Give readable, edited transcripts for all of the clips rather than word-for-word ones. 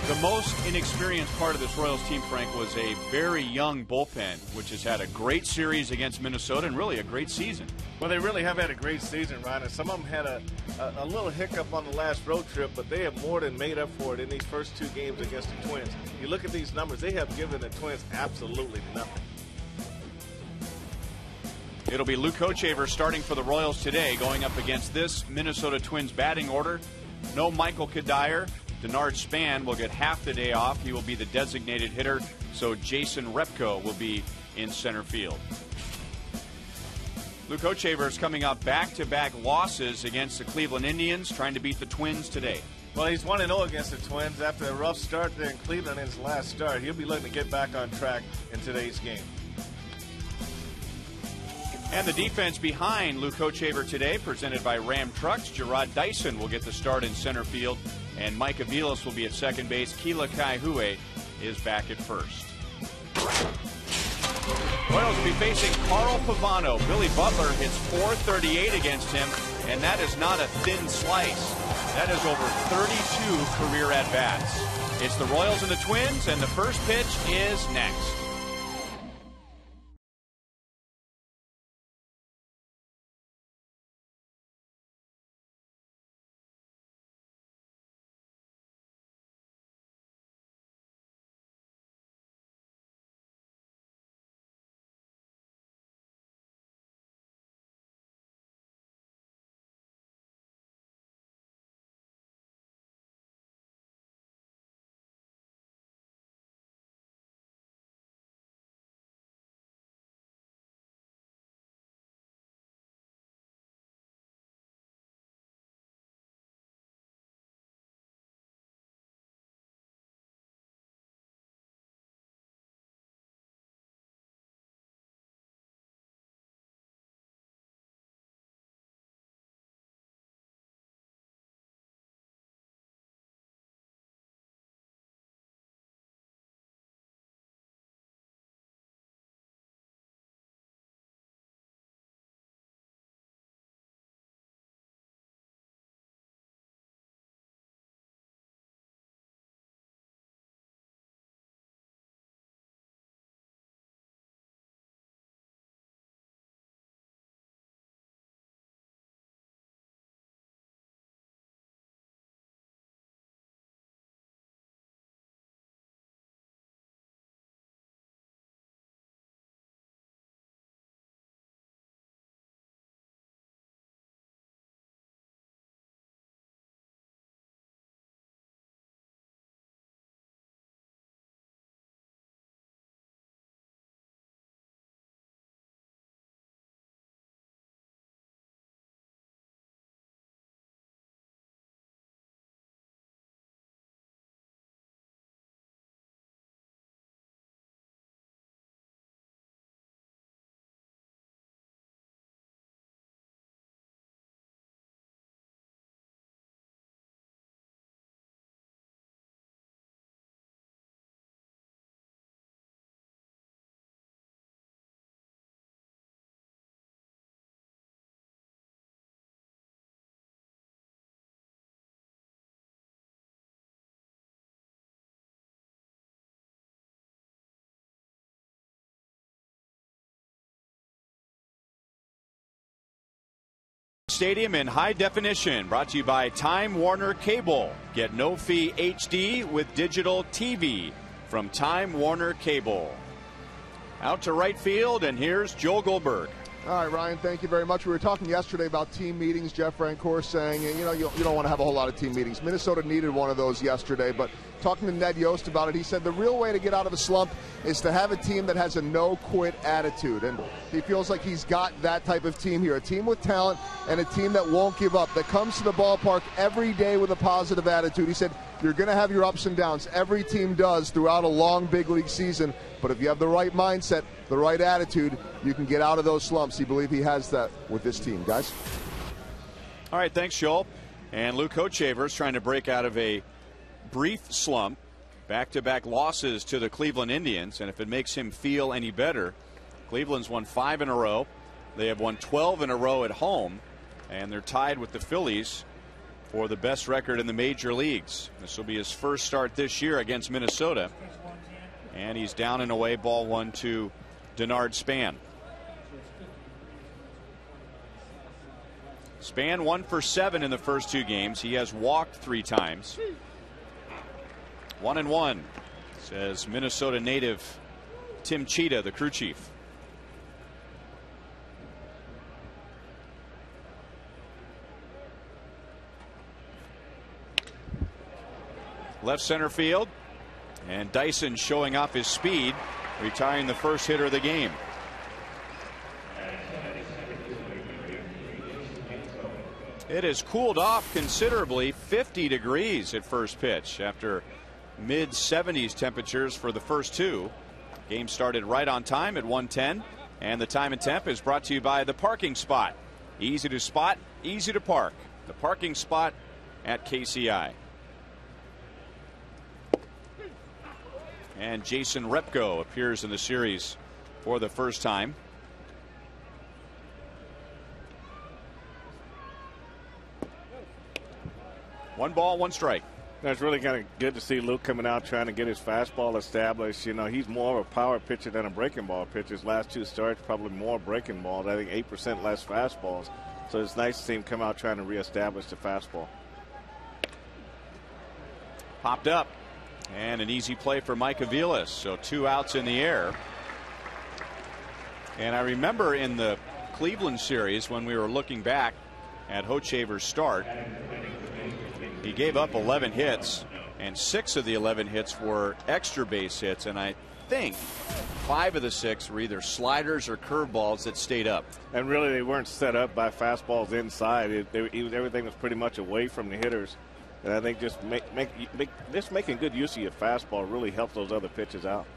The most inexperienced part of this Royals team, Frank, was a very young bullpen, which has had a great series against Minnesota and really a great season. Well, they really have had a great season, Ryan, and some of them had a little hiccup on the last road trip, but they have more than made up for it in these first two games against the Twins. You look at these numbers, they have given the Twins absolutely nothing. It'll be Luke Hochevar starting for the Royals today, going up against this Minnesota Twins batting order. No Michael Kadire. Denard Span will get half the day off. He will be the designated hitter, so Jason Repko will be in center field. Luke Hochevar is coming up back-to-back losses against the Cleveland Indians, trying to beat the Twins today. Well, he's 1-0 against the Twins after a rough start there in Cleveland in his last start. He'll be looking to get back on track in today's game. And the defense behind Luke Hochevar today, presented by Ram Trucks. Gerard Dyson will get the start in center field, and Mike Aviles will be at second base. Keila Kaihue is back at first. Royals will be facing Carl Pavano. Billy Butler hits .438 against him, and that is not a thin slice. That is over 32 career at-bats. It's the Royals and the Twins, and the first pitch is next. Stadium in high definition, brought to you by Time Warner Cable. Get no fee HD with digital TV from Time Warner Cable. Out to right field, and here's Joel Goldberg. All right, Ryan, thank you very much. We were talking yesterday about team meetings. Jeff Francoeur saying, you don't want to have a whole lot of team meetings. Minnesota needed one of those yesterday, but talking to Ned Yost about it, he said the real way to get out of a slump is to have a team that has a no-quit attitude, and he feels like he's got that type of team here, a team with talent and a team that won't give up, that comes to the ballpark every day with a positive attitude. He said, you're going to have your ups and downs. Every team does throughout a long big league season, but if you have the right mindset, the right attitude, you can get out of those slumps. He believes he has that with this team, guys. All right, thanks, Joel. And Luke Hochevar is trying to break out of a brief slump. Back-to-back losses to the Cleveland Indians, and if it makes him feel any better, Cleveland's won 5 in a row. They have won 12 in a row at home, and they're tied with the Phillies for the best record in the major leagues. This will be his first start this year against Minnesota. And he's down and away, ball 1 to Denard Span. Span 1 for 7 in the first 2 games. He has walked 3 times. 1-1, says Minnesota native Tim Cheetah, the crew chief. Left center field, and Dyson showing off his speed, retiring the first hitter of the game. It has cooled off considerably, 50 degrees at first pitch after mid-70s temperatures for the first 2. Game started right on time at 1:10, and the time and temp is brought to you by the parking spot. Easy to spot, easy to park. The parking spot at KCI. And Jason Repko appears in the series for the first time. 1 ball, 1 strike. That's really kind of good to see Luke coming out trying to get his fastball established. You know, he's more of a power pitcher than a breaking ball pitcher. His last 2 starts, probably more breaking balls. I think 8% less fastballs. So it's nice to see him come out trying to reestablish the fastball. Popped up. And an easy play for Mike Aviles. So 2 outs in the air. And I remember in the Cleveland series when we were looking back at Hochevar's start, he gave up 11 hits, and 6 of the 11 hits were extra base hits, and I think 5 of the 6 were either sliders or curveballs that stayed up. And really, they weren't set up by fastballs inside. Everything was pretty much away from the hitters. And I think just making good use of your fastball really helps those other pitches out.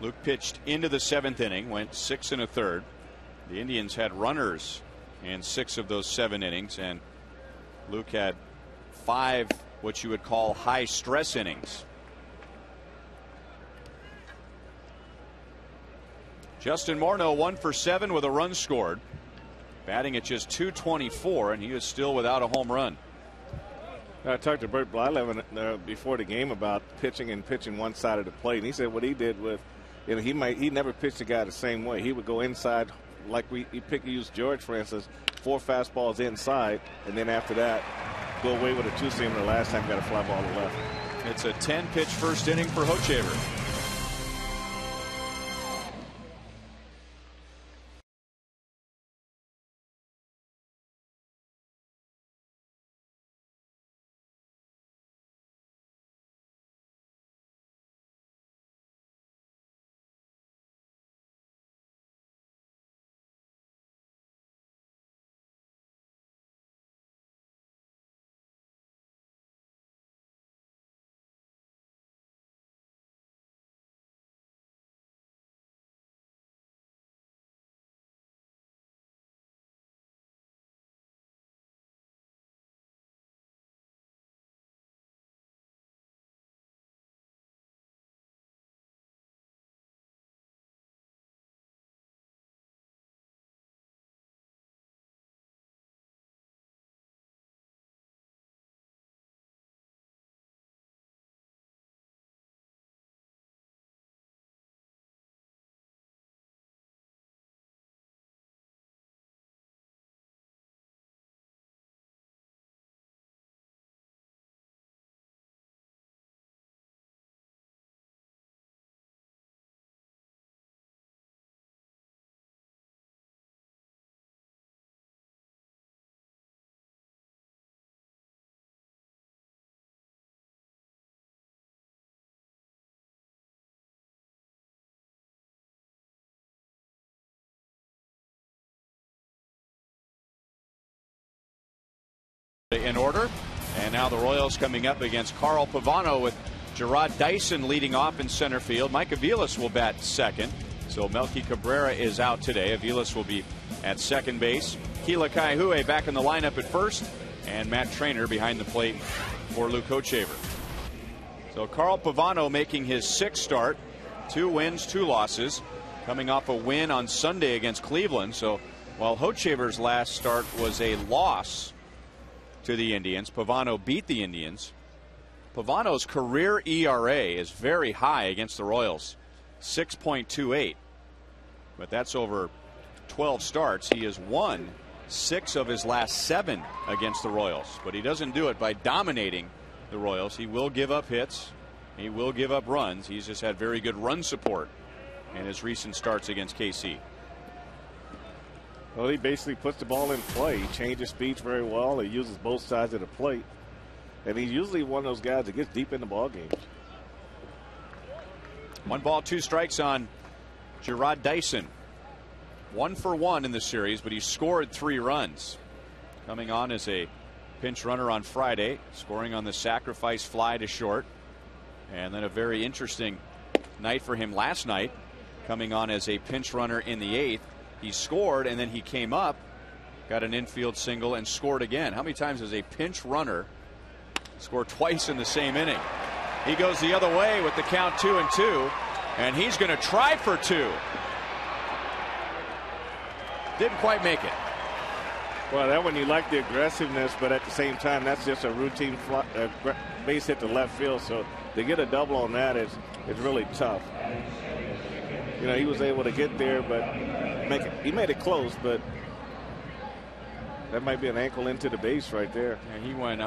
Luke pitched into the 7th inning, went 6 1/3. The Indians had runners in 6 of those 7 innings, and Luke had 5 what you would call high stress innings. Justin Morneau 1 for 7 with a run scored. Batting at just .224, and he is still without a home run. I talked to Bert Blyleven before the game about pitching and pitching one side of the plate, and he said what he did with, you know, he never pitched a guy the same way. He would go inside, like he used George for instance, 4 fastballs inside, and then after that go away with a 2-seamer. The last time got a fly ball to the left. It's a 10-pitch first inning for Hochevar. In order, and now the Royals coming up against Carl Pavano with Gerard Dyson leading off in center field. Mike Aviles will bat second, so Melky Cabrera is out today. Aviles will be at second base. Keila Kaihue back in the lineup at first, and Matt Trainer behind the plate for Luke Hochevar. So Carl Pavano making his 6th start, 2 wins, 2 losses, coming off a win on Sunday against Cleveland. So Well, Hochevar's last start was a loss to the Indians. Pavano beat the Indians. Pavano's career ERA is very high against the Royals, 6.28. But that's over 12 starts. He has won 6 of his last 7 against the Royals. But he doesn't do it by dominating the Royals. He will give up hits. He will give up runs. He's just had very good run support in his recent starts against KC. Well, he basically puts the ball in play. He changes speeds very well. He uses both sides of the plate. And he's usually one of those guys that gets deep in the ball games. 1 ball, 2 strikes on Gerard Dyson. 1 for 1 in the series, but he scored 3 runs. Coming on as a pinch runner on Friday, scoring on the sacrifice fly to short. And then a very interesting night for him last night, coming on as a pinch runner in the 8th. He scored, and then he came up, got an infield single, and scored again. How many times has a pinch runner scored twice in the same inning? He goes the other way with the count 2-2, and he's going to try for 2. Didn't quite make it. Well, that one you like the aggressiveness, but at the same time, that's just a routine base hit to left field. So to get a double on that is really tough. You know, he was able to get there, but he made it close, but that might be an ankle into the base right there. And he went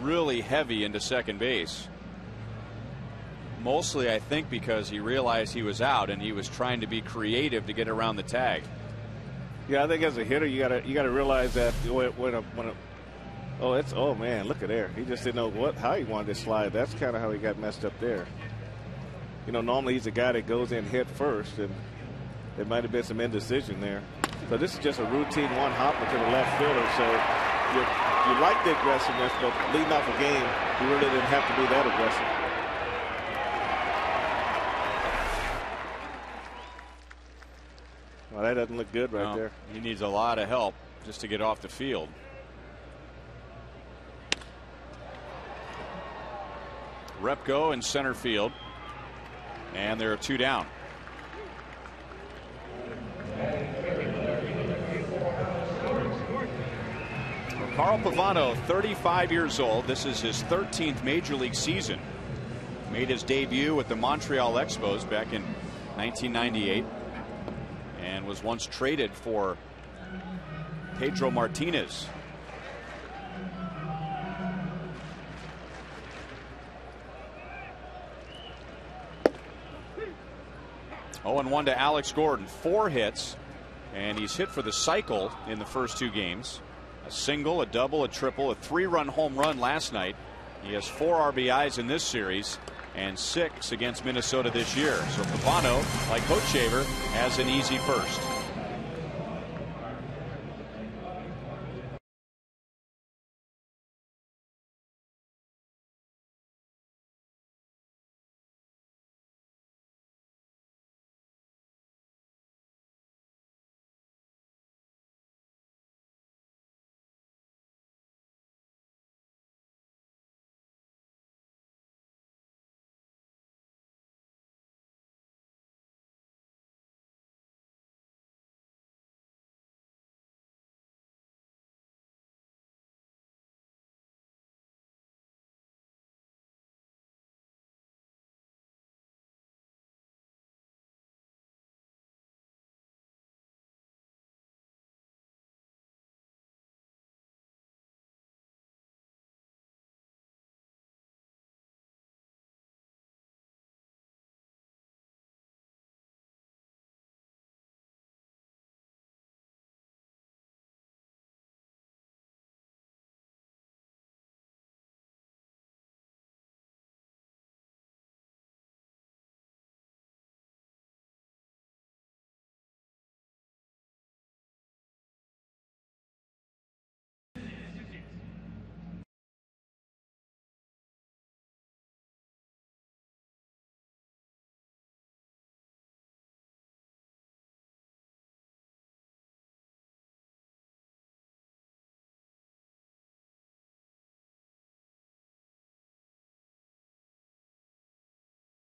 really heavy into second base. Mostly, I think, because he realized he was out and he was trying to be creative to get around the tag. Yeah, I think as a hitter, you gotta realize that oh man, look at there. He just didn't know how he wanted to slide. That's kind of how he got messed up there. You know, normally he's a guy that goes in head first, and there might have been some indecision there. So this is just a routine one hopper to the left fielder. So you like the aggressiveness, but leading off a game, you really didn't have to be that aggressive. Well, that doesn't look good right there. He needs a lot of help just to get off the field. Repko in center field, and there are 2 down. Carl Pavano, 35 years old. This is his 13th major league season. Made his debut with the Montreal Expos back in 1998 and was once traded for Pedro Martinez. Oh, and 1 to Alex Gordon. 4 hits, and he's hit for the cycle in the first 2 games. A single, a double, a triple, a 3-run home run last night. He has 4 RBIs in this series and 6 against Minnesota this year. So Pavano, like Hochevar, has an easy first.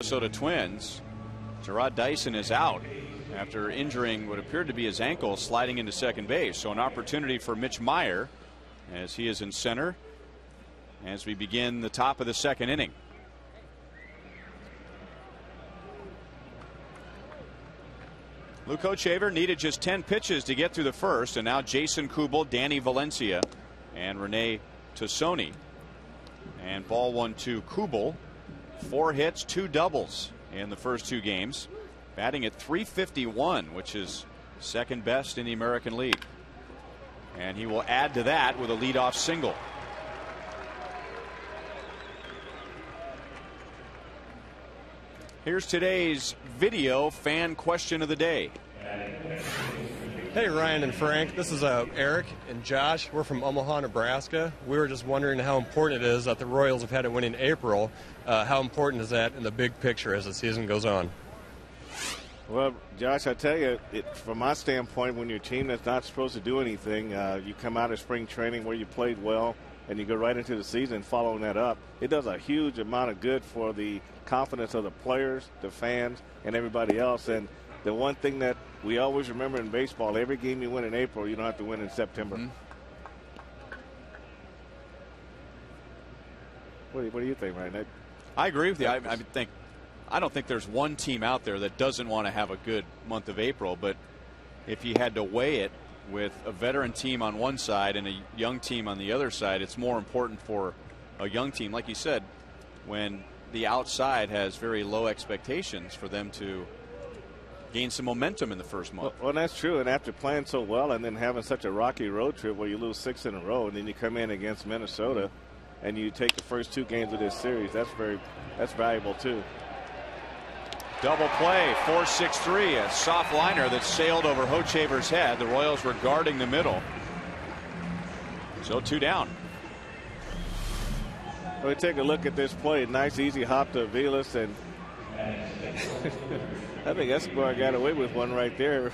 Minnesota Twins. Gerard Dyson is out after injuring what appeared to be his ankle sliding into second base. So an opportunity for Mitch Meyer as he is in center as we begin the top of the second inning. Luke Hochevar needed just 10 pitches to get through the first, and now Jason Kubel, Danny Valencia, and Rene Tassoni. And ball 1 to Kubel. 4 hits, 2 doubles in the first 2 games. Batting at .351, which is second best in the American League. And he will add to that with a leadoff single. Here's today's video fan question of the day. Hey, Ryan and Frank. This is Eric and Josh. We're from Omaha, Nebraska. We were just wondering how important it is that the Royals have had a win in April. How important is that in the big picture as the season goes on? Well, Josh, I tell you, from my standpoint, when you're a team that's not supposed to do anything, you come out of spring training where you played well, and you go right into the season following that up, it does a huge amount of good for the confidence of the players, the fans, and everybody else. And the one thing that we always remember in baseball, every game you win in April, you don't have to win in September. Mm-hmm. What do you think, Ryan? I agree with you. I don't think there's one team out there that doesn't want to have a good month of April, but if you had to weigh it with a veteran team on one side and a young team on the other side, it's more important for a young team, like you said, when the outside has very low expectations, for them to gain some momentum in the first month. Well, that's true. And after playing so well and then having such a rocky road trip where you lose 6 in a row, and then you come in against Minnesota and you take the first 2 games of this series, that's valuable too. Double play, 4-6-3, a soft liner that sailed over Hochevar's head. The Royals were guarding the middle. So 2 down. We take a look at this play. Nice easy hop to Aviles, and I think Escobar got away with one right there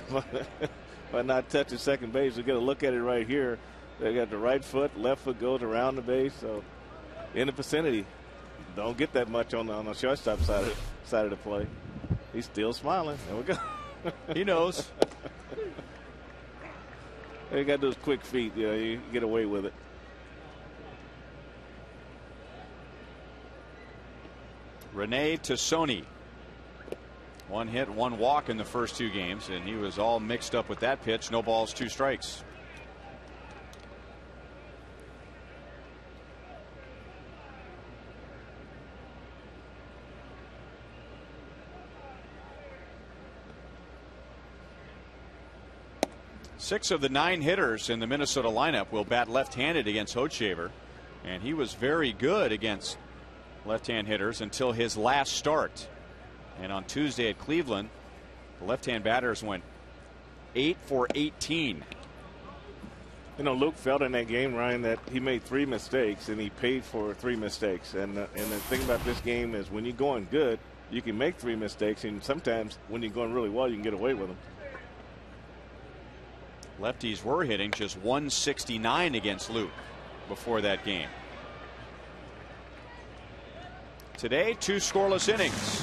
by not touching second base. We get a look at it right here. They got the right foot, left foot goes around the base, so in the vicinity. Don't get that much on the shortstop side of the play. He's still smiling. There we go. He knows. You got those quick feet. You get away with it. Rene Tassoni. 1 hit, 1 walk in the first 2 games, and he was all mixed up with that pitch. No balls, 2 strikes. Six of the 9 hitters in the Minnesota lineup will bat left-handed against Hochevar, and he was very good against left-hand hitters until his last start. And on Tuesday at Cleveland, the left-hand batters went 8 for 18. You know, Luke felt in that game, Ryan, that he made 3 mistakes and he paid for 3 mistakes. And the thing about this game is when you're going good, you can make 3 mistakes, and sometimes when you're going really well, you can get away with them. Lefties were hitting just 169 against Luke before that game. Today, 2 scoreless innings.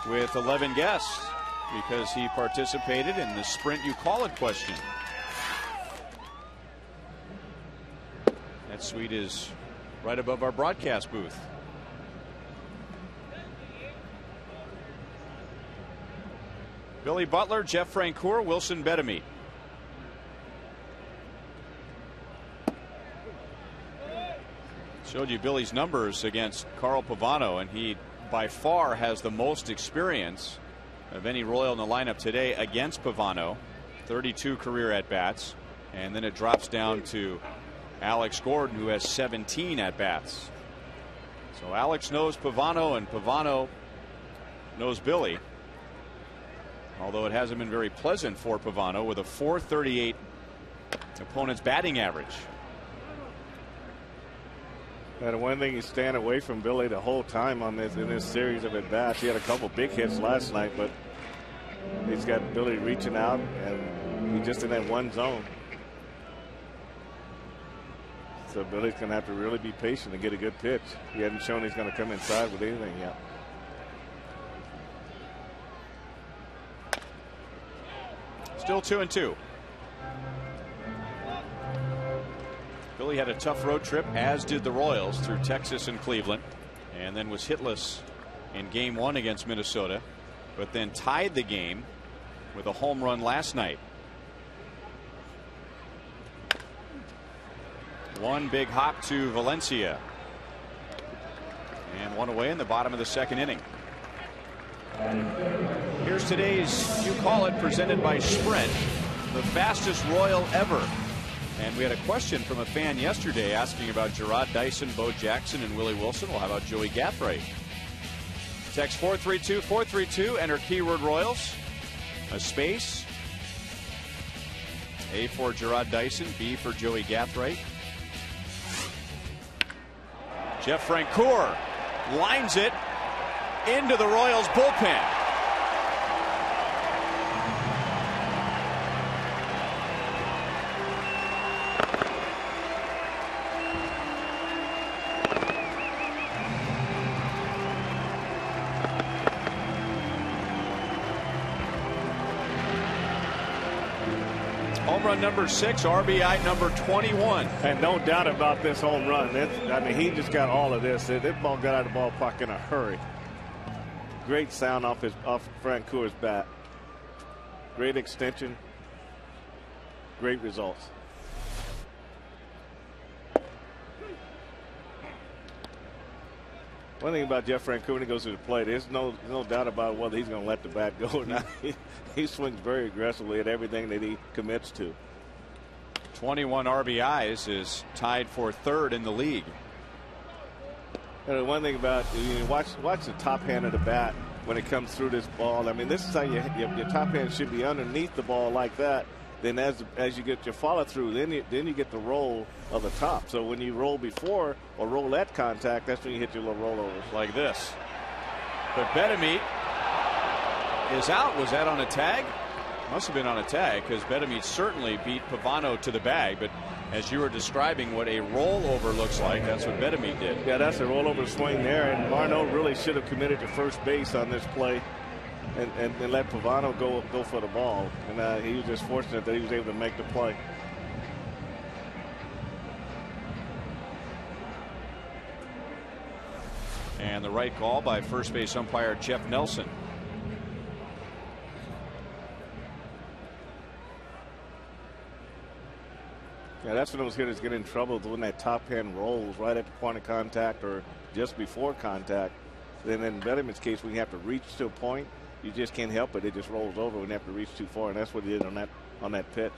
with 11 guests because he participated in the Sprint You Call It question. That suite is right above our broadcast booth. Billy Butler, Jeff Francoeur, Wilson Betemit. Showed you Billy's numbers against Carl Pavano, and he by far has the most experience of any Royal in the lineup today against Pavano. 32 career at-bats, and then it drops down to Alex Gordon, who has 17 at-bats. So Alex knows Pavano, and Pavano knows Billy, although it hasn't been very pleasant for Pavano with a .438 opponent's batting average. And one thing he's staying away from Billy the whole time on this in this series of at bats. He had a couple big hits last night, but he's got Billy reaching out, and he's just in that one zone. So Billy's going to have to really be patient to get a good pitch. He hasn't shown he's going to come inside with anything yet. Still 2-2. Billy had a tough road trip, as did the Royals, through Texas and Cleveland, and then was hitless in Game 1 against Minnesota, but then tied the game with a home run last night. One big hop to Valencia, and one away in the bottom of the second inning. Here's today's You Call It, presented by Sprint, the fastest Royal ever. And we had a question from a fan yesterday asking about Gerard Dyson, Bo Jackson, and Willie Wilson. Well, how about Joey Gathright? Text 432-432, enter keyword Royals, a space, A for Gerard Dyson, B for Joey Gathright. Jeff Francoeur lines it into the Royals bullpen. Home run number 6, RBI number 21. And no doubt about this home run. I mean, he just got all of this. That ball got out of the ballpark in a hurry. Great sound off Francoeur's bat. Great extension. Great results. One thing about Jeff Francoeur when he goes to the plate, there's no doubt about whether he's going to let the bat go or not. He swings very aggressively at everything that he commits to. 21 RBIs, is tied for third in the league. And one thing about watch the top hand of the bat when it comes through this ball. I mean, this is how your top hand should be underneath the ball like that. Then as you get your follow through, then you get the roll of the top. So when you roll before or roll at contact, that's when you hit your little rollovers like this. But Betemit is out. Was that on a tag? Must have been on a tag, because Betemit certainly beat Pavano to the bag. But as you were describing what a rollover looks like, that's what Betemit did. Yeah, that's a rollover swing there. And Marno really should have committed to first base on this play. And let Pavano go for the ball. And he was just fortunate that he was able to make the play. And the right call by first base umpire Jeff Nelson. Yeah, that's when those hitters get in trouble, when that top hand rolls right at the point of contact or just before contact. Then in Betemit's case, when you have to reach to a point, you just can't help it. It just rolls over when you have to reach too far, and that's what he did on that pitch.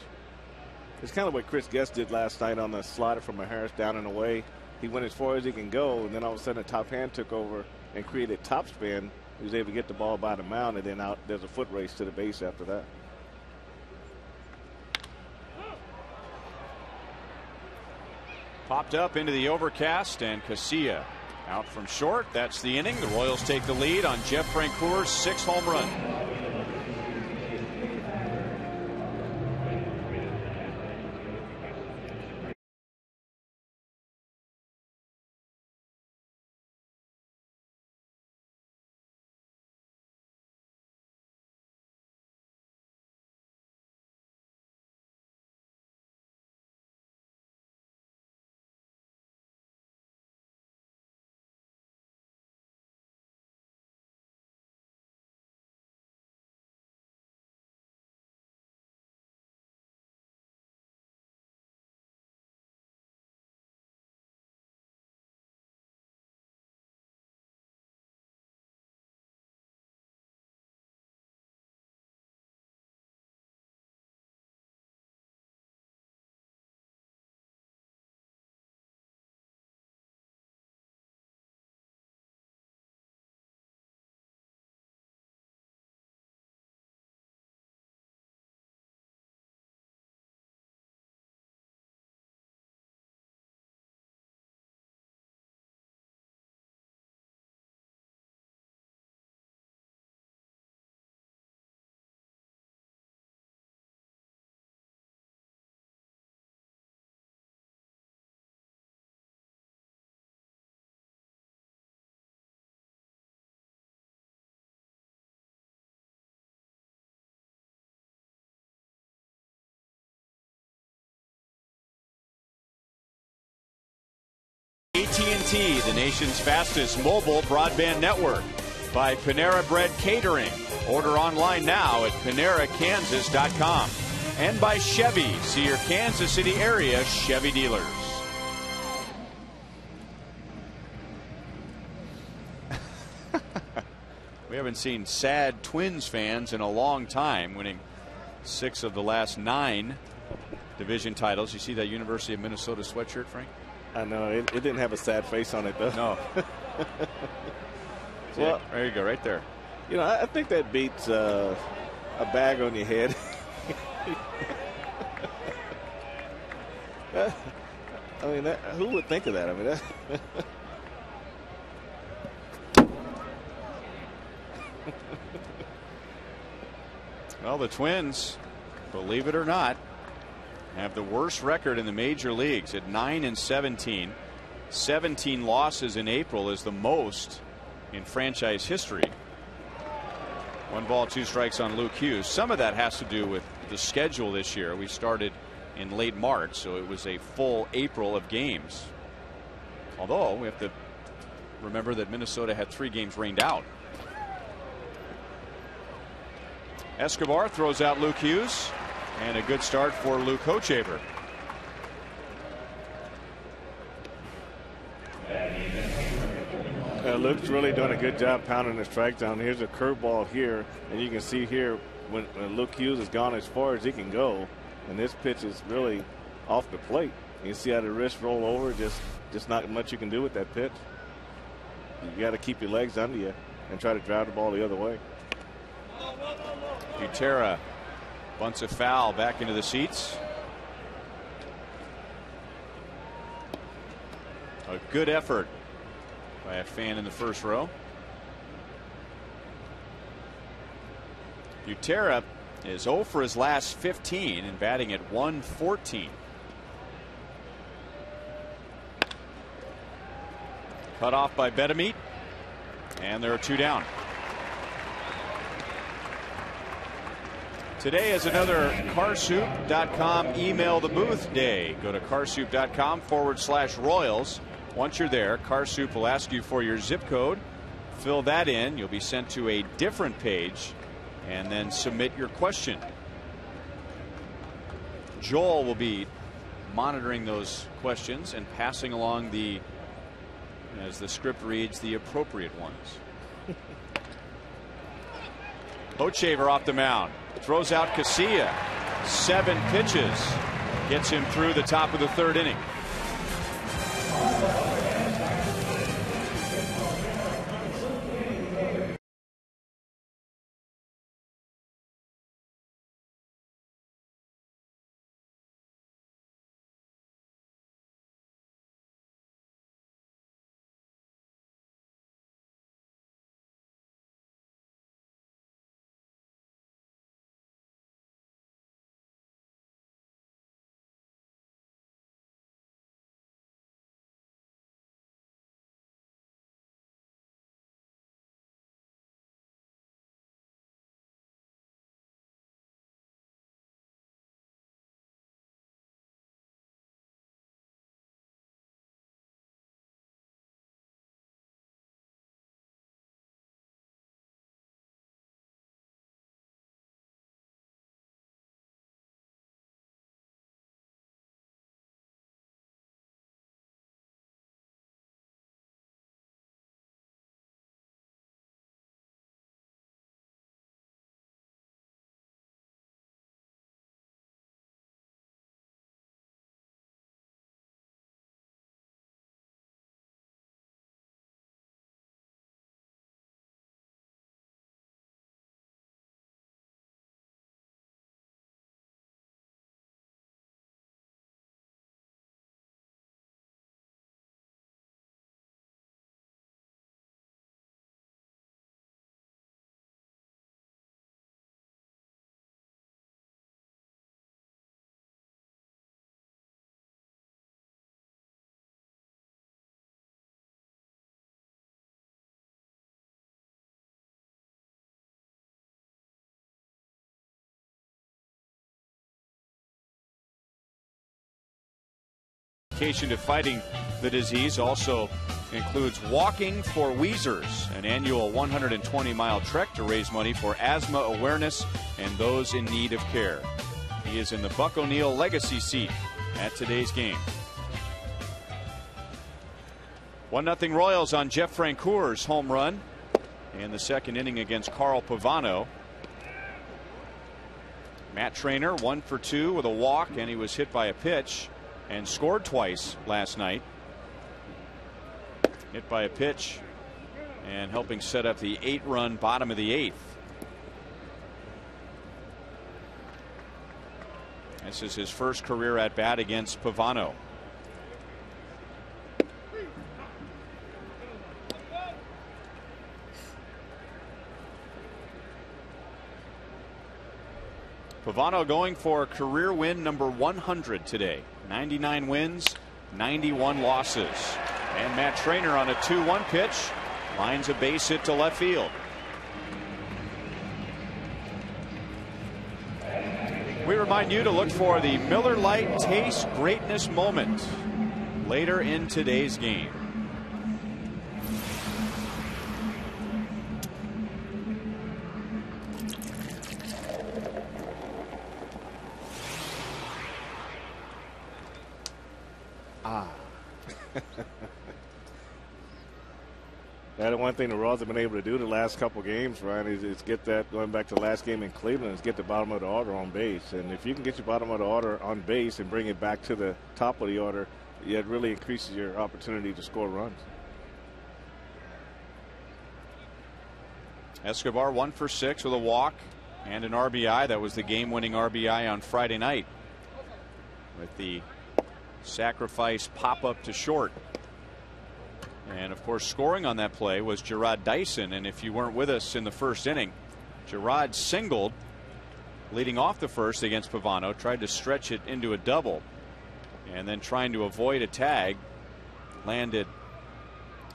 It's kind of what Chris Guest did last night on the slider from Harris down and away. He went as far as he can go, and then all of a sudden the top hand took over and created top spin. He was able to get the ball by the mound, and then out there's a foot race to the base after that. Popped up into the overcast, and KCA out from short. That's the inning. The Royals take the lead on Jeff Francoeur's 6th home run. AT, the nation's fastest mobile broadband network. By Panera Bread Catering. Order online now at PaneraKansas.com. And by Chevy. See your Kansas City area Chevy dealers. We haven't seen sad Twins fans in a long time, winning 6 of the last 9 division titles. You see that University of Minnesota sweatshirt, Frank? I know. It didn't have a sad face on it, though. No. Well, there you go, right there. You know, I think that beats a bag on your head. I mean, who would think of that? I mean, well, the Twins, believe it or not, have the worst record in the major leagues at 9-17. 17 losses in April is the most in franchise history. 1 ball, 2 strikes on Luke Hughes. Some of that has to do with the schedule this year. We started in late March, so it was a full April of games. Although we have to remember that Minnesota had 3 games rained out. Escobar throws out Luke Hughes, and a good start for Luke Hochevar. Luke's really doing a good job pounding the strike zone. Here's a curveball here, and you can see here when Luke Hughes has gone as far as he can go, and this pitch is really off the plate. You see how the wrist roll over. Just not much you can do with that pitch. You got to keep your legs under you and try to drive the ball the other way. Butera bunts a foul back into the seats. A good effort by a fan in the first row. Butera is 0 for his last 15 and batting at 114. Cut off by Betemeat, and there are 2 down. Today is another carsoup.com email the booth day. Go to carsoup.com/Royals. Once you're there, CarSoup will ask you for your zip code. Fill that in. You'll be sent to a different page and then submit your question. Joel will be monitoring those questions and passing along the, as the script reads, the appropriate ones. Hochevar off the mound. Throws out KCA. 7 pitches. Gets him through the top of the 3rd inning. dedication to fighting the disease also includes Walking for Wheezers, an annual 120-mile trek to raise money for asthma awareness and those in need of care. He is in the Buck O'Neil legacy seat at today's game. 1-0 Royals on Jeff Francoeur's home run in the second inning against Carl Pavano. Matt Trainer 1 for 2 with a walk, and he was hit by a pitch and scored twice last night. Hit by a pitch and helping set up the 8-run bottom of the 8th. This is his first career at bat against Pavano. Pavano going for career win number 100 today. 99 wins, 91 losses. And Matt Trainer on a 2-1 pitch lines a base hit to left field. We remind you to look for the Miller Lite Taste Greatness moment later in today's game. That's one thing the Royals have been able to do the last couple games, Ryan, is get that, going back to the last game in Cleveland, is get the bottom of the order on base. And if you can get your bottom of the order on base and bring it back to the top of the order, it really increases your opportunity to score runs. Escobar 1 for 6 with a walk and an RBI. That was the game-winning RBI on Friday night with the sacrifice pop-up to short. And of course, scoring on that play was Gerard Dyson. And if you weren't with us in the first inning, Gerard singled leading off the first against Pavano, tried to stretch it into a double, and then trying to avoid a tag, landed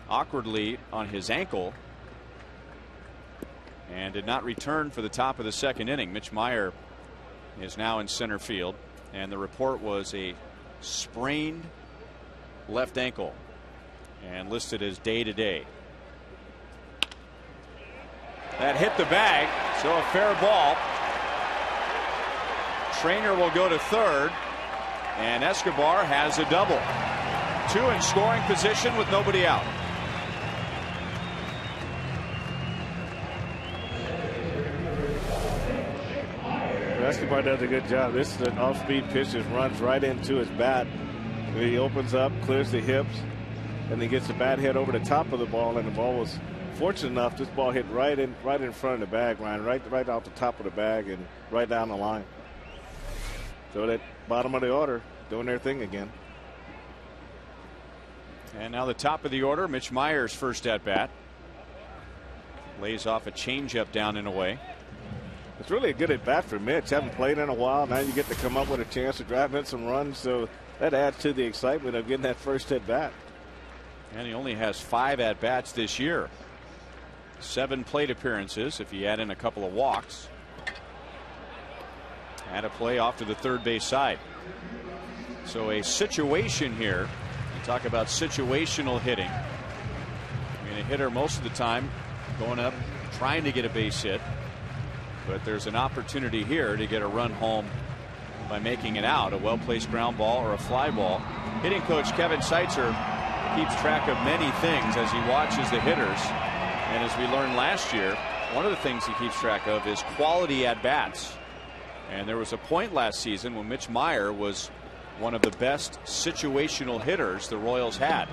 awkwardly on his ankle and did not return for the top of the second inning. Mitch Meyer is now in center field, and the report was a sprained left ankle and listed as day-to-day. That hit the bag, so a fair ball. Trainer will go to third, and Escobar has a double. 2 in scoring position with nobody out. Escobar does a good job. This is an off-speed pitch that runs right into his bat. He opens up, clears the hips, and he gets the bat head over the top of the ball, and the ball was fortunate enough. This ball hit right in front of the bag, Ryan, right off the top of the bag and right down the line. So that bottom of the order doing their thing again. And now the top of the order, Mitch Meyer's first at bat. Lays off a changeup down and away. It's really a good at bat for Mitch. Haven't played in a while. Now you get to come up with a chance to drive in some runs. So that adds to the excitement of getting that first at bat. And he only has 5 at bats this year. 7 plate appearances if you add in a couple of walks. Had a play off to the third base side. So a situation here. You talk about situational hitting. I mean, a hitter most of the time going up trying to get a base hit. But there's an opportunity here to get a run home by making it out. A well-placed ground ball or a fly ball. Hitting coach Kevin Seitzer keeps track of many things as he watches the hitters. And as we learned last year, one of the things he keeps track of is quality at bats. And there was a point last season when Mitch Meyer was one of the best situational hitters the Royals had.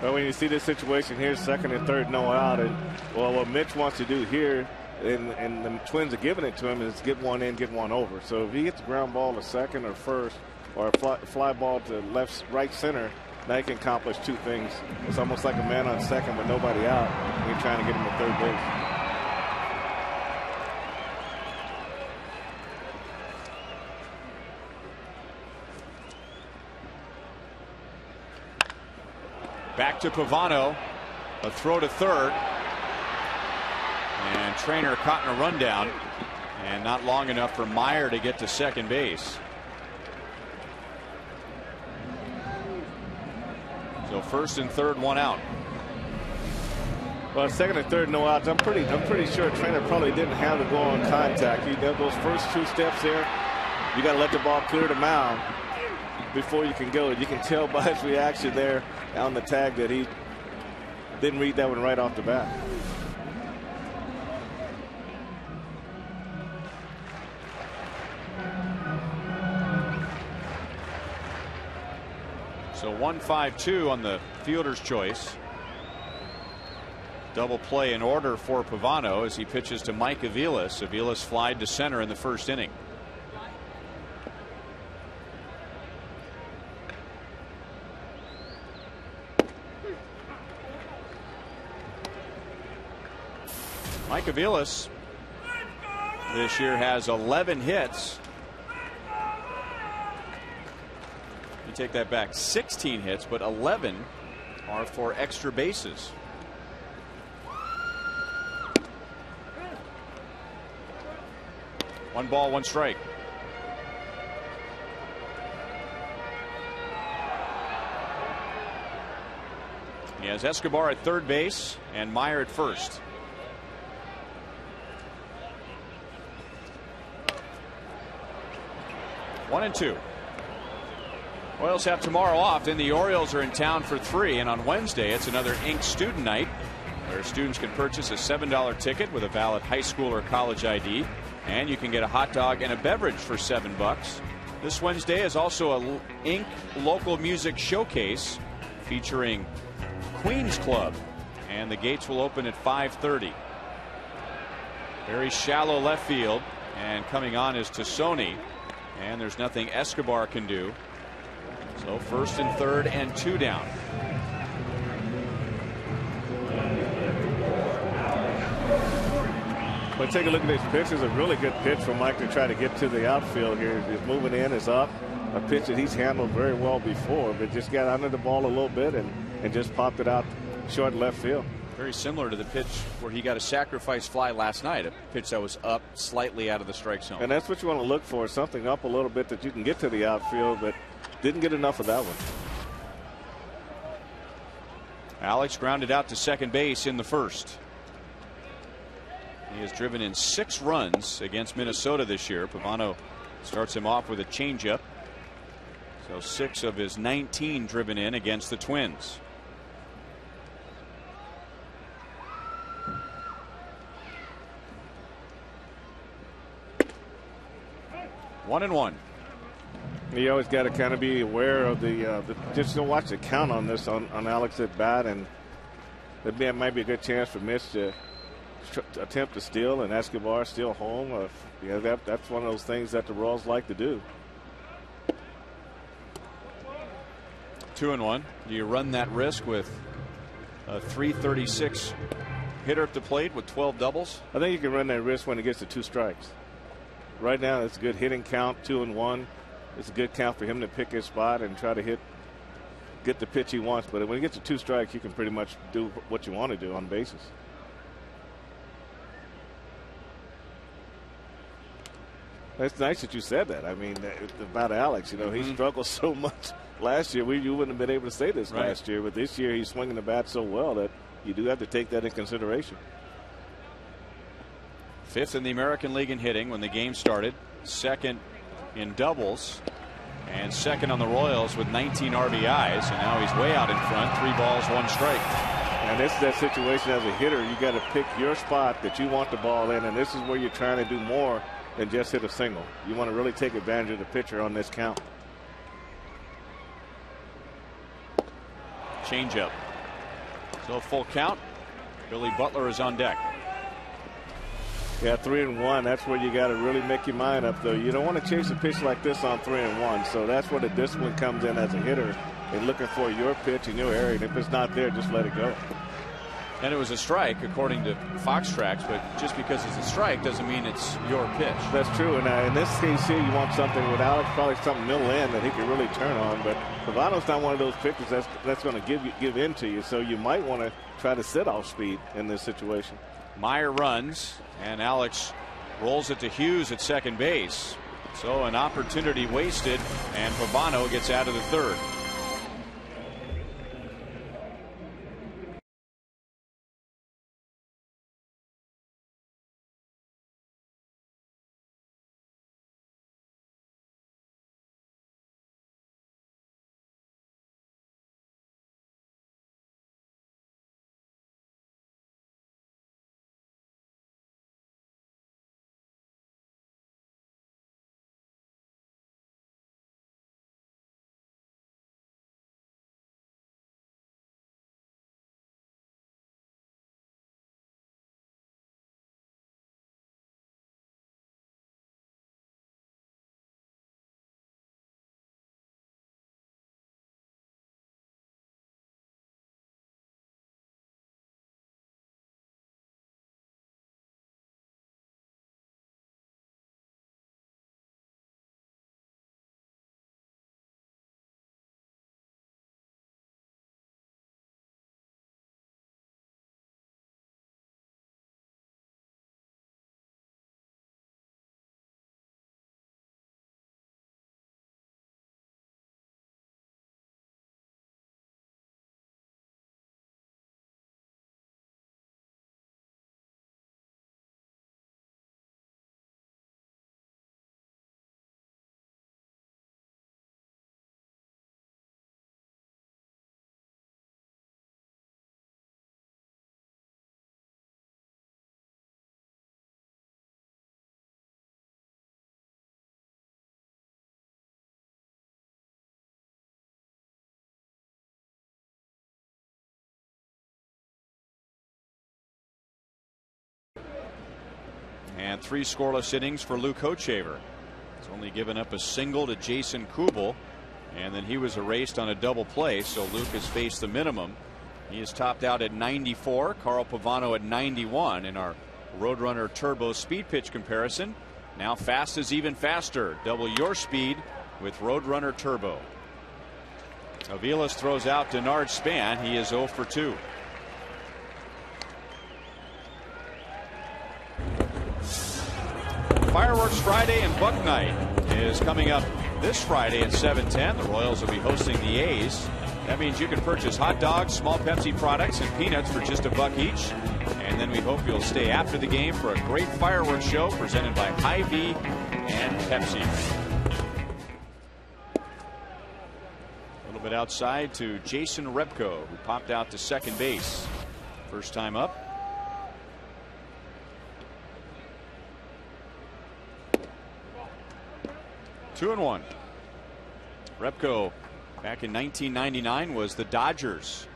Well, when you see this situation here, second and third, no out, and well, what Mitch wants to do here, and the Twins are giving it to him, is get one in, get one over. So if he hits the ground ball to second or first, or a fly ball to right center, now he can accomplish 2 things. It's almost like a man on second with nobody out, and you're trying to get him to third base. Back to Pavano. A throw to third. And Trainer caught in a rundown. And not long enough for Meyer to get to second base. First and third, one out. Well, second and third, no outs. I'm pretty sure trainer probably didn't have to go on contact. He did those first 2 steps there. You got to let the ball clear the mound before you can go. You can tell by his reaction there on the tag that he didn't read that one right off the bat. So 1-5-2 on the fielder's choice. Double play in order for Pavano as he pitches to Mike Aviles. Aviles flied to center in the first inning. Mike Aviles this year has 11 hits. You take that back, 16 hits, but 11 are for extra bases. One ball, one strike. He has Escobar at third base and Meyer at first. One and two. Royals have tomorrow off, then the Orioles are in town for 3, and on Wednesday it's another Ink student night where students can purchase a $7 ticket with a valid high school or college ID, and you can get a hot dog and a beverage for $7. This Wednesday is also a Ink local music showcase featuring Queens Club, and the gates will open at 5:30. Very shallow left field, and coming on is Tassoni, and there's nothing Escobar can do. So first and third and 2 down. But take a look at this pitch. It's a really good pitch for Mike to try to get to the outfield here. He's moving in, is up. A pitch that he's handled very well before, but just got under the ball a little bit and just popped it out short left field. Very similar to the pitch where he got a sacrifice fly last night, a pitch that was up slightly out of the strike zone. And that's what you want to look for, something up a little bit that you can get to the outfield, but didn't get enough of that one. Alex grounded out to second base in the first. He has driven in 6 runs against Minnesota this year. Pavano starts him off with a changeup. So 6 of his 19 driven in against the Twins. One and one. You always got to kind of be aware of the just to watch the count on this on Alex at bat, and there might be a good chance for Mitch to attempt to steal and Escobar steal home. That's one of those things that the Royals like to do. 2-1. Do you run that risk with a .336 hitter at the plate with 12 doubles? I think you can run that risk when it gets to 2 strikes. Right now, it's a good hitting count, 2-1. It's a good count for him to pick his spot and try to get the pitch he wants. But when he gets to 2 strikes, you can pretty much do what you want to do on bases. It's nice that you said that. I mean, about Alex, he struggled so much last year. You wouldn't have been able to say this last year, but this year he's swinging the bat so well that you do have to take that in consideration. 5th in the American League in hitting when the game started, 2nd in doubles, and 2nd on the Royals with 19 RBIs, and now he's way out in front. 3 balls, 1 strike. And this is that situation as a hitter. You got to pick your spot that you want the ball in, and this is where you're trying to do more than just hit a single. You want to really take advantage of the pitcher on this count. Changeup. So full count. Billy Butler is on deck. Yeah, 3-1. That's where you got to really make your mind up, though. You don't want to chase a pitch like this on 3-1. So that's where the discipline comes in as a hitter and looking for your pitch in your area. And if it's not there, just let it go. And it was a strike, according to Fox Tracks, but just because it's a strike doesn't mean it's your pitch. That's true. And in this case here, you want something with Alex, probably something middle end that he can really turn on. But Pavano's not one of those pitchers that's going to give in to you. So you might want to try to sit off speed in this situation. Meyer runs, and Alex rolls it to Hughes at second base. So an opportunity wasted, and Pavano gets out of the third. And 3 scoreless innings for Luke Hochevar. He's only given up a single to Jason Kubel, and then he was erased on a double play, so Luke has faced the minimum. He is topped out at 94. Carl Pavano at 91 in our Roadrunner Turbo speed pitch comparison. Now fast is even faster. Double your speed with Roadrunner Turbo. Aviles throws out Denard Span. He is 0 for 2. Fireworks Friday and Buck Night is coming up this Friday at 7:10. The Royals will be hosting the A's. That means you can purchase hot dogs, small Pepsi products, and peanuts for just $1 each. And then we hope you'll stay after the game for a great fireworks show presented by Hy-Vee and Pepsi. A little bit outside to Jason Repko, who popped out to second base. First time up. Two and one. Repko, back in 1999, was the Dodgers'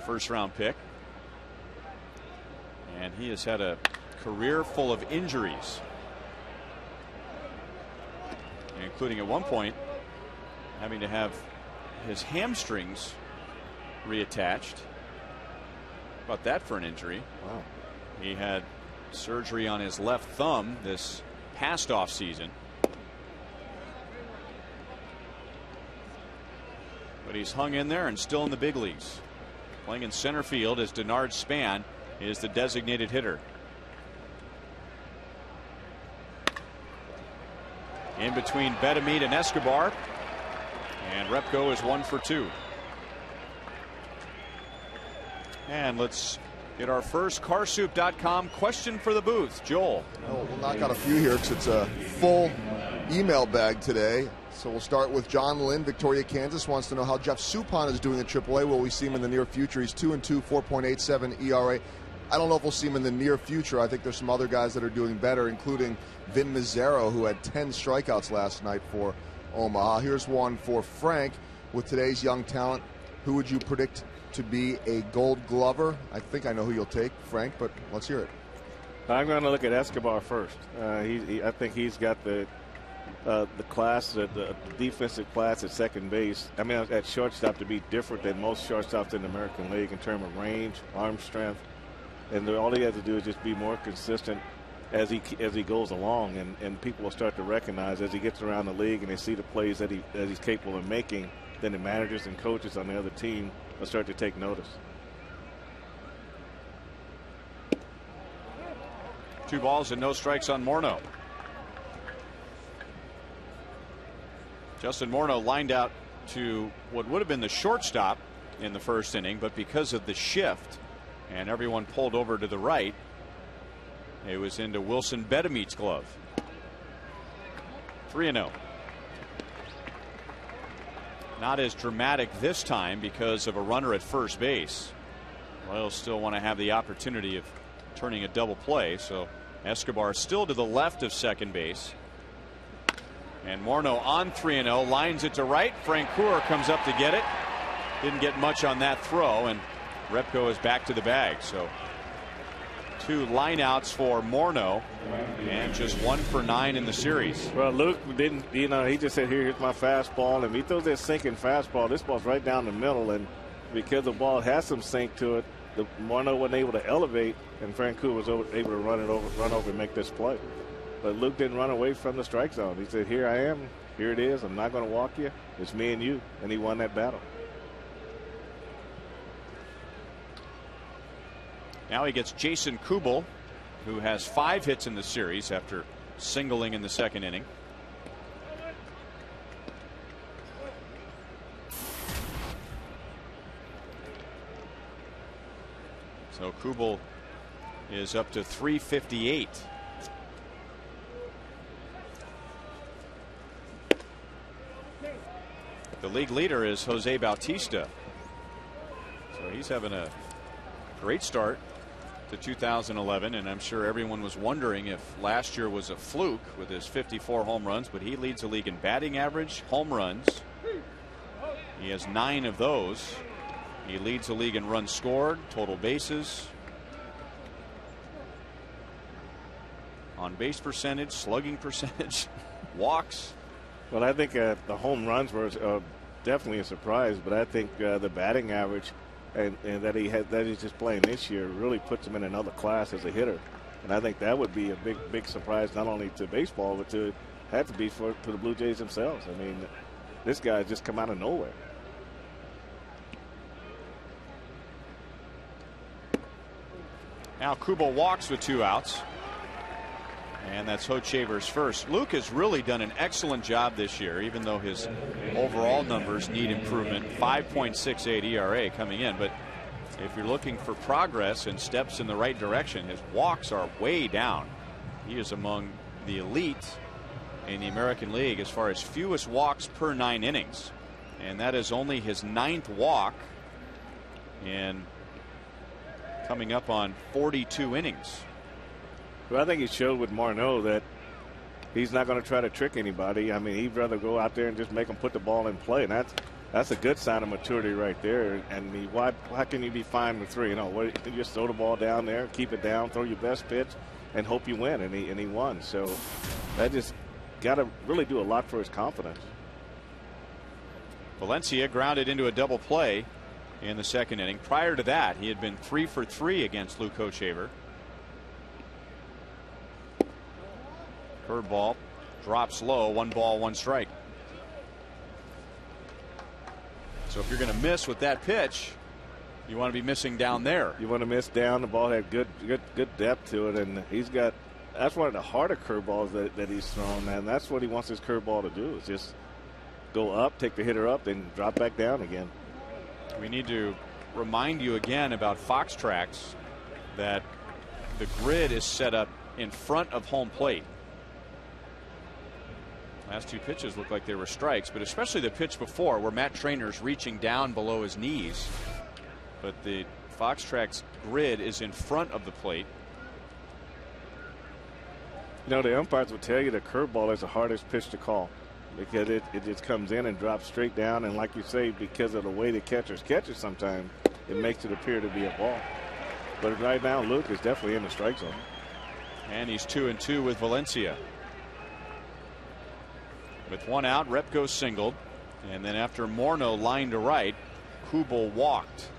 first-round pick. And he has had a career full of injuries, including at one point having to have his hamstrings reattached. How about that for an injury? Wow. He had surgery on his left thumb this past off season. But he's hung in there and still in the big leagues. Playing in center field as Denard Span is the designated hitter. In between Betemit and Escobar. And Repko is 1 for 2. And let's get our first Carsoup.com question for the booth. Joel. We'll knock out a few here because it's a full email bag today. So we'll start with John Lynn, Victoria, Kansas. Wants to know how Jeff Suppan is doing in AAA. Will we see him in the near future? He's 2-2, 4.87 ERA. I don't know if we'll see him in the near future. I think there's some other guys that are doing better, including Vin Mazzaro, who had 10 strikeouts last night for Omaha. Here's one for Frank. With today's young talent, who would you predict to be a Gold Glover? I think I know who you'll take, Frank, but let's hear it. I'm going to look at Escobar first. I think he's got the class, the defensive class at second base. I mean, at shortstop to be different than most shortstops in the American League in terms of range, arm strength, and all he has to do is just be more consistent as he goes along, and people will start to recognize as he gets around the league and they see the plays that he's capable of making. Then the managers and coaches on the other team will start to take notice. 2 balls and no strikes on Morneau. Justin Morneau lined out to what would have been the shortstop in the first inning, but because of the shift and everyone pulled over to the right, it was into Wilson Betemit's glove. 3-0. Not as dramatic this time because of a runner at first base. Royals still want to have the opportunity of turning a double play, so Escobar still to the left of second base. And Morneau on 3-0, lines it to right. Francoeur comes up to get it. Didn't get much on that throw, and Repko is back to the bag. So 2 lineouts for Morneau, and just 1 for 9 in the series. Well, Luke didn't, he just said, here's my fastball. And if he throws that sinking fastball, this ball's right down the middle. And because the ball has some sink to it, Morneau wasn't able to elevate, and Francoeur was able to run over and make this play. But Luke didn't run away from the strike zone. He said, here I am. Here it is. I'm not going to walk you. It's me and you. And he won that battle. Now he gets Jason Kubel, who has 5 hits in the series after singling in the second inning. So Kubel is up to 358. The league leader is Jose Bautista. So he's having a great start to 2011, and I'm sure everyone was wondering if last year was a fluke with his 54 home runs, but he leads the league in batting average, home runs. He has 9 of those. He leads the league in runs scored, total bases. on base percentage, slugging percentage, walks. Well, I think the home runs were definitely a surprise, but I think the batting average and that he's just playing this year really puts him in another class as a hitter. And I think that would be a big surprise, not only to baseball, but to have to be for the Blue Jays themselves. I mean, this guy just come out of nowhere. Now Kubo walks with 2 outs. And that's Hochevar's first. Luke has really done an excellent job this year, even though his overall numbers need improvement. 5.68 ERA coming in. But if you're looking for progress and steps in the right direction, his walks are way down. He is among the elite in the American League as far as fewest walks per 9 innings. And that is only his 9th walk in coming up on 42 innings. Well, I think he showed with Marneau that he's not going to try to trick anybody. I mean, he'd rather go out there and just make them put the ball in play. And that's a good sign of maturity right there. And why can you be fine with 3? You know, you just throw the ball down there, keep it down, throw your best pitch, and hope you win. And he won. So that just got to really do a lot for his confidence. Valencia grounded into a double play in the 2nd inning. Prior to that, he had been 3 for 3 against Luke Hochevar. Curveball drops low. 1 ball, 1 strike. So if you're going to miss with that pitch, you want to be missing down there. You want to miss down. The ball had good depth to it, and he's got. That's one of the harder curveballs that he's thrown, and that's what he wants his curveball to do. Is just go up, take the hitter up, then drop back down again. We need to remind you again about Fox Tracks that the grid is set up in front of home plate. Last 2 pitches look like they were strikes, but especially the pitch before where Matt Trainor's reaching down below his knees. But the Fox Tracks grid is in front of the plate. You know, the umpires will tell you the curveball is the hardest pitch to call because it just comes in and drops straight down. And like you say, because of the way the catchers catch it sometimes, it makes it appear to be a ball. But right now, Luke is definitely in the strike zone. And he's 2-2 with Valencia. With 1 out, Repko singled. And then after Morneau lined to right, Kubel walked.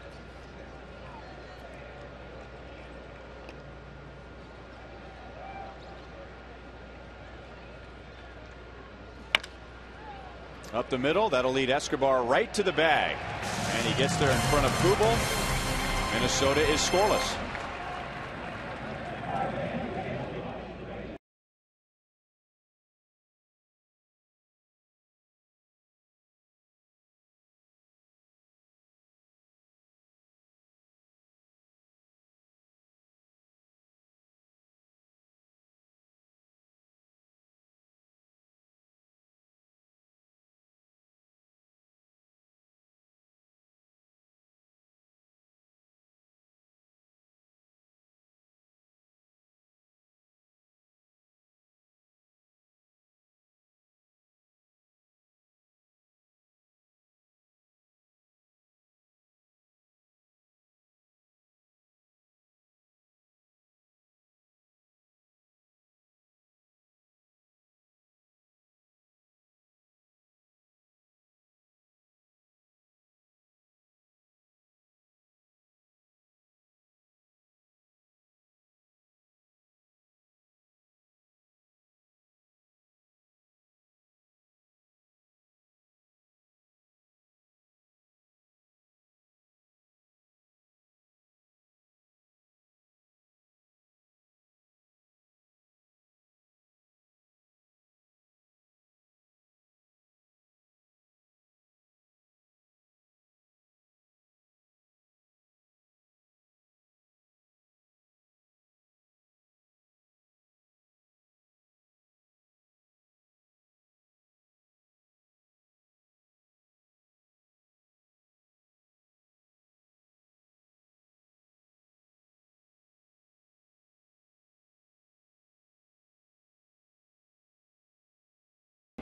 Up the middle, that'll lead Escobar right to the bag. And he gets there in front of Kubel. Minnesota is scoreless.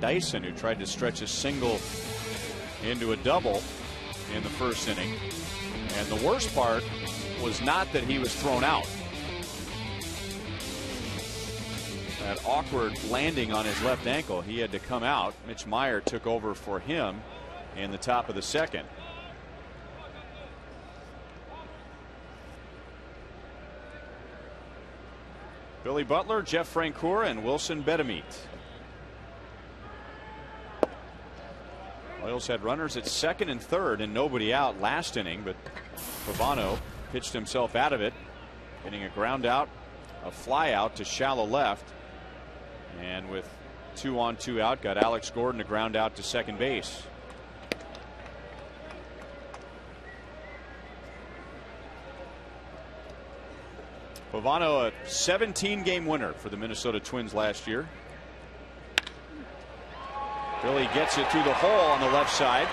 Dyson, who tried to stretch a single into a double in the 1st inning. And the worst part was not that he was thrown out. that awkward landing on his left ankle. He had to come out. Mitch Meyer took over for him in the top of the second. Billy Butler, Jeff Francoeur, and Wilson Betemit. Royals had runners at second and third and nobody out last inning, but Pavano pitched himself out of it, getting a ground out, a fly out to shallow left, and with 2 on 2 out, got Alex Gordon to ground out to second base. Pavano, a 17-game winner for the Minnesota Twins last year. Billy gets it through the hole on the left side.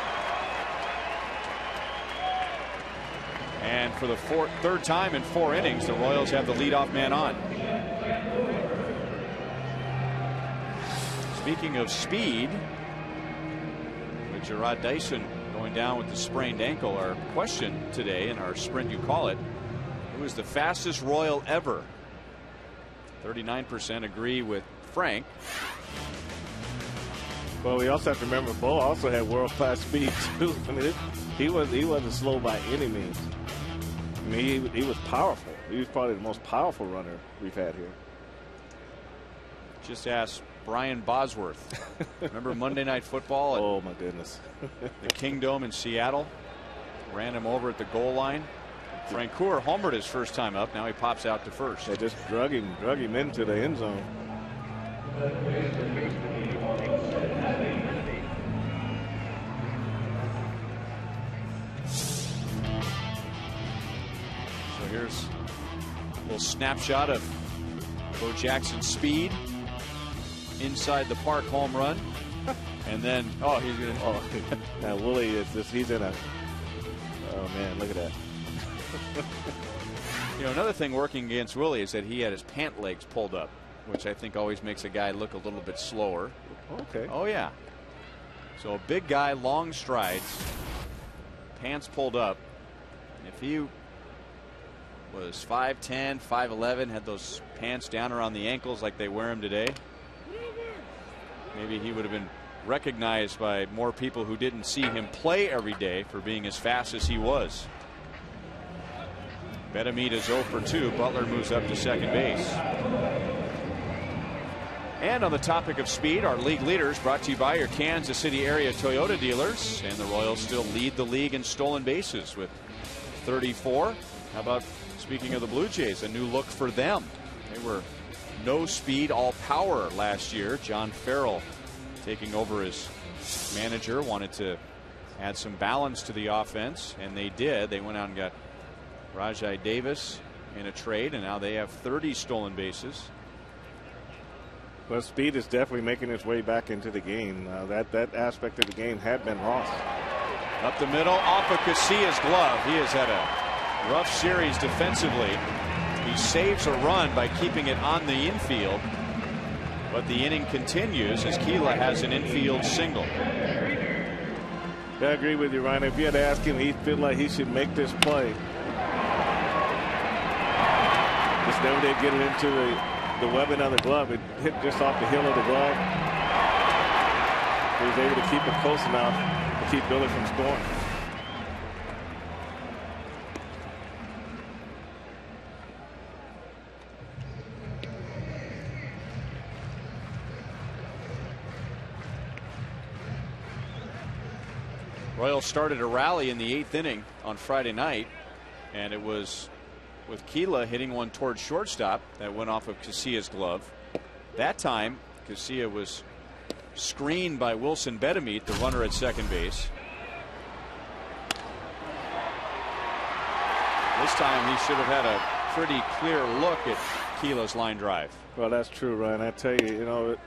And for the third time in 4 innings, the Royals have the leadoff man on. Speaking of speed, with Gerard Dyson going down with the sprained ankle, our question today in our Sprint You Call It, who is the fastest Royal ever? 39% agree with Frank. Well, we also have to remember Bo also had world-class speed too. I mean, he wasn't slow by any means. I mean, he was powerful. He was probably the most powerful runner we've had here. Just ask Brian Bosworth. Remember Monday Night Football? Oh my goodness. The Kingdome in Seattle. Ran him over at the goal line. Francoeur homered his first time up. Now he pops out to first. They just drug him into the end zone. So here's a little snapshot of Bo Jackson's speed. Inside the park home run. And then, he's going to. Oh, now Willie is just, he's in a. Oh man, look at that. You know, another thing working against Willie is that he had his pant legs pulled up, which I think always makes a guy look a little bit slower. Okay. Oh yeah. So a big guy, long strides, pants pulled up. If he was 5'10", 5'11", had those pants down around the ankles like they wear them today, maybe he would have been recognized by more people who didn't see him play every day for being as fast as he was. Betemit is 0 for 2. Butler moves up to second base. And on the topic of speed, our league leaders brought to you by your Kansas City area Toyota dealers. And the Royals still lead the league in stolen bases with 34. How about, speaking of the Blue Jays, a new look for them? They were no speed, all power last year. John Farrell taking over as manager, wanted to add some balance to the offense, and they did. They went out and got Rajai Davis in a trade, and now they have 30 stolen bases. Well, speed is definitely making its way back into the game. That aspect of the game had been lost. Up the middle, off of Cacia's glove. He has had a rough series defensively. He saves a run by keeping it on the infield, but the inning continues as Keela has an infield single. Yeah, I agree with you, Ryan. If you had asked him, he'd feel like he should make this play. Just never did get it into the webbing of the glove. It hit just off the heel of the glove. He was able to keep it close enough to keep Billy from scoring. Royals started a rally in the 8th inning on Friday night, and it was with Keela hitting one towards shortstop that went off of Cacia's glove. That time Cacia was screened by Wilson Betemit, the runner at second base. This time he should have had a pretty clear look at Keela's line drive. Well, that's true, Ryan. I tell you, you know,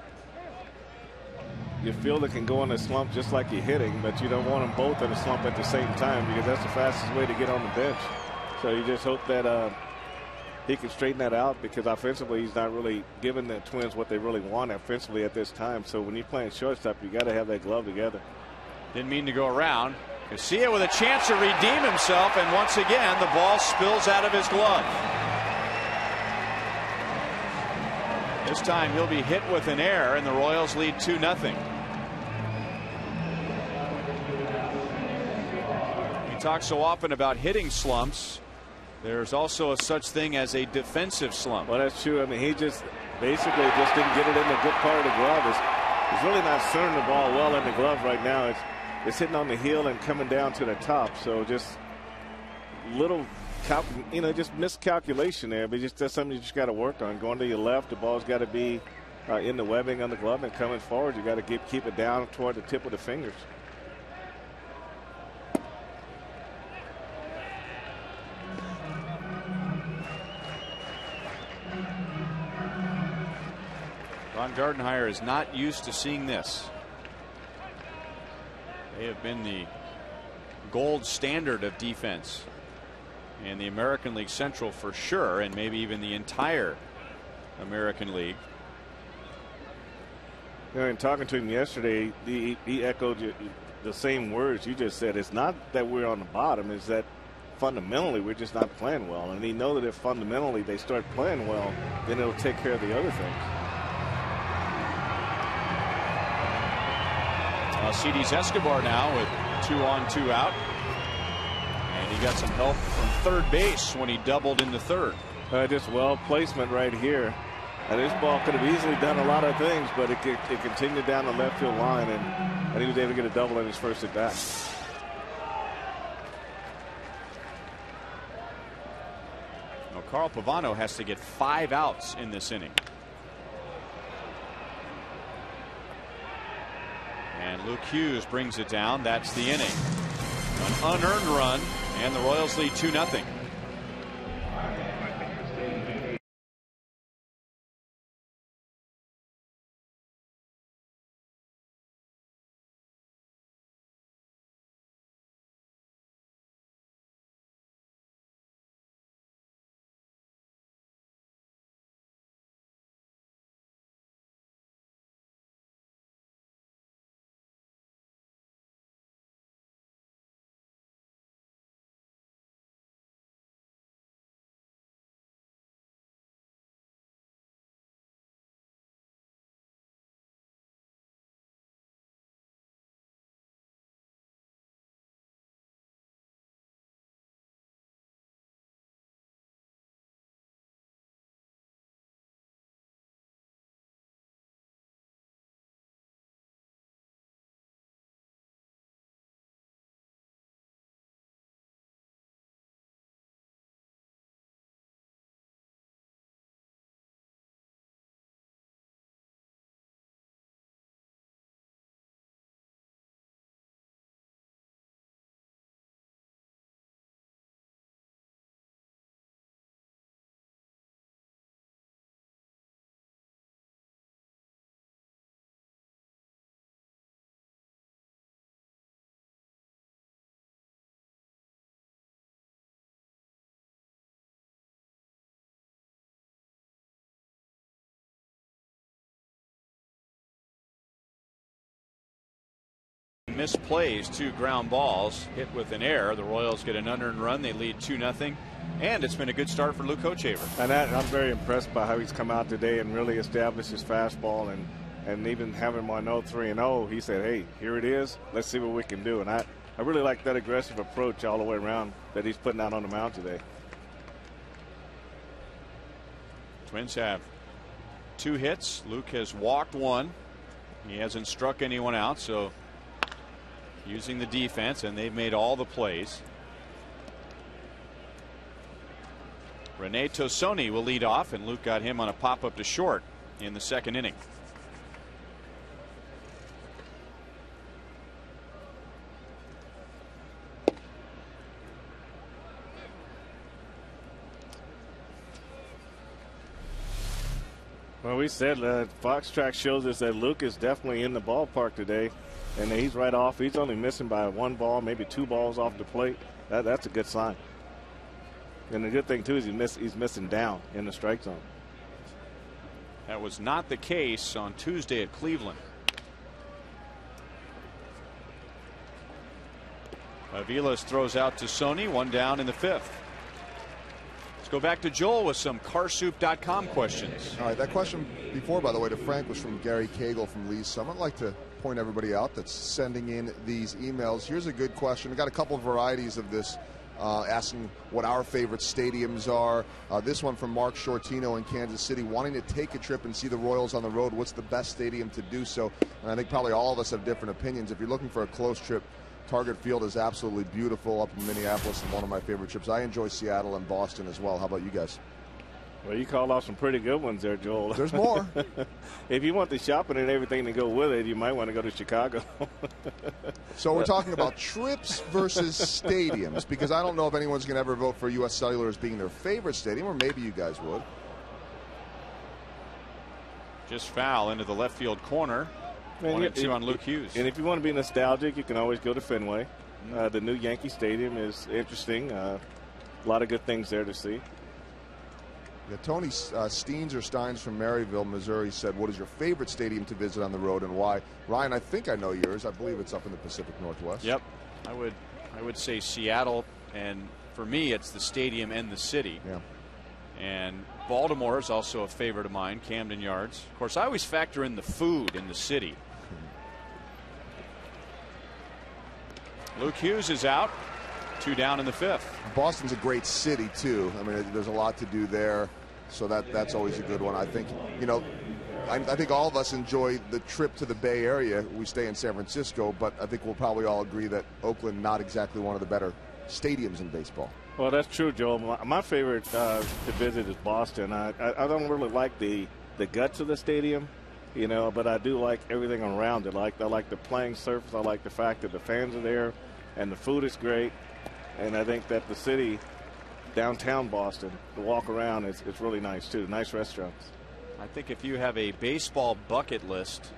your fielder can go in a slump just like you're hitting, but you don't want them both in a slump at the same time, because that's the fastest way to get on the bench. So you just hope that he can straighten that out, because offensively he's not really giving the Twins what they really want offensively at this time. So when you're playing shortstop, you got to have that glove together. Didn't mean to go around. Cacia with a chance to redeem himself, and once again the ball spills out of his glove. This time he'll be hit with an error, and the Royals lead 2-0. We talk so often about hitting slumps. There's also a such thing as a defensive slump. Well, that's true. I mean, he just basically just didn't get it in the good part of the glove. He's really not centering the ball well in the glove right now. It's hitting on the heel and coming down to the top. So just little, just miscalculation there. But that's something you just got to work on. Going to your left, the ball's got to be in the webbing on the glove, and coming forward, you got to keep it down toward the tip of the fingers. Ron Gardenhire is not used to seeing this. They have been the gold standard of defense in the American League Central for sure, and maybe even the entire American League. In talking to him yesterday, he echoed the same words you just said. It's not that we're on the bottom, it's that fundamentally we're just not playing well. And he knows that if fundamentally they start playing well, then it'll take care of the other things. Alcides Escobar now with 2 on 2 out, and he got some help from third base when he doubled in the third. Just well placement right here. And this ball could have easily done a lot of things, but it continued down the left field line, and he was able to get a double in his first at bat. Well, Carl Pavano has to get 5 outs in this inning. And Luke Hughes brings it down. That's the inning. An unearned run, and the Royals lead 2-0. Missed plays, 2 ground balls hit with an error. The Royals get an unearned run. They lead 2-0, and it's been a good start for Luke Kochaver. And I'm very impressed by how he's come out today and really established his fastball, and even having him on 0-3-0, he said, hey, here it is, let's see what we can do. And I really like that aggressive approach all the way around that he's putting out on the mound today. Twins have 2 hits. Luke has walked 1. He hasn't struck anyone out, so using the defense, and they've made all the plays. Rene Tosoni will lead off, and Luke got him on a pop-up to short in the second inning. Well, we said Fox Track shows us that Luke is definitely in the ballpark today. And he's right off. He's only missing by 1 ball, maybe 2 balls off the plate. That's a good sign. And the good thing, too, is he's missing down in the strike zone. That was not the case on Tuesday at Cleveland. Aviles throws out to Sony, 1 down in the 5th. Let's go back to Joel with some carsoup.com questions. All right, that question before, by the way, to Frank was from Gary Cagle from Lee's Summit. I'd like to point everybody out that's sending in these emails. Here's a good question. We've got a couple of varieties of this, asking what our favorite stadiums are. This one from Mark Shortino in Kansas City, wanting to take a trip and see the Royals on the road. What's the best stadium to do so? And I think probably all of us have different opinions. If you're looking for a close trip, Target Field is absolutely beautiful up in Minneapolis and one of my favorite trips. I enjoy Seattle and Boston as well. How about you guys? Well, you called off some pretty good ones there, Joel. There's more. If you want the shopping and everything to go with it, you might want to go to Chicago. So we're talking about trips versus stadiums, because I don't know if anyone's going to ever vote for U.S. Cellular as being their favorite stadium, or maybe you guys would. Just foul into the left field corner. 1-2 on Luke Hughes. And if you want to be nostalgic, you can always go to Fenway. The new Yankee Stadium is interesting. A lot of good things there to see. Yeah, Tony Steens or Steins from Maryville, Missouri said, what is your favorite stadium to visit on the road and why? Ryan, I think I know yours. I believe it's up in the Pacific Northwest. Yep. I would say Seattle, and for me it's the stadium and the city. Yeah. And Baltimore is also a favorite of mine, Camden Yards. Of course, I always factor in the food in the city. Luke Hughes is out. 2 down in the 5th. Boston's a great city too. I mean, there's a lot to do there, so that's always a good one. I think, you know, I think all of us enjoy the trip to the Bay Area. We stay in San Francisco, but I think we'll probably all agree that Oakland, not exactly one of the better stadiums in baseball. Well, that's true, Joel. My favorite to visit is Boston. I don't really like the guts of the stadium, you know, but I do like everything around it. I like the playing surface. I like the fact that the fans are there, and the food is great. And I think that the city, downtown Boston, to walk around, it's really nice too. Nice restaurants. I think if you have a baseball bucket list,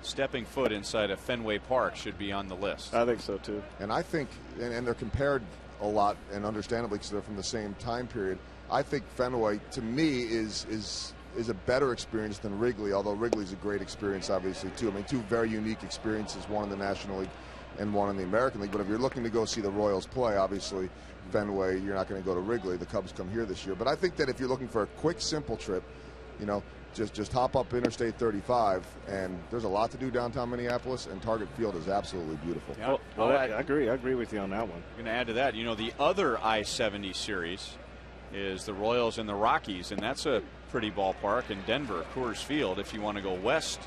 stepping foot inside of Fenway Park should be on the list. I think so too. And I think, and they're compared a lot, and understandably because they're from the same time period. I think Fenway, to me, is a better experience than Wrigley, although Wrigley's a great experience, obviously, too. I mean, 2 very unique experiences, one in the National League and one in the American League. But if you're looking to go see the Royals play, obviously, Fenway, you're not going to go to Wrigley. The Cubs come here this year. But I think that if you're looking for a quick, simple trip, you know, just hop up Interstate 35, and there's a lot to do downtown Minneapolis, and Target Field is absolutely beautiful. Yeah. Well, I agree with you on that one. I'm going to add to that, you know, the other I-70 series is the Royals and the Rockies, and that's a pretty ballpark in Denver, Coors Field, if you want to go west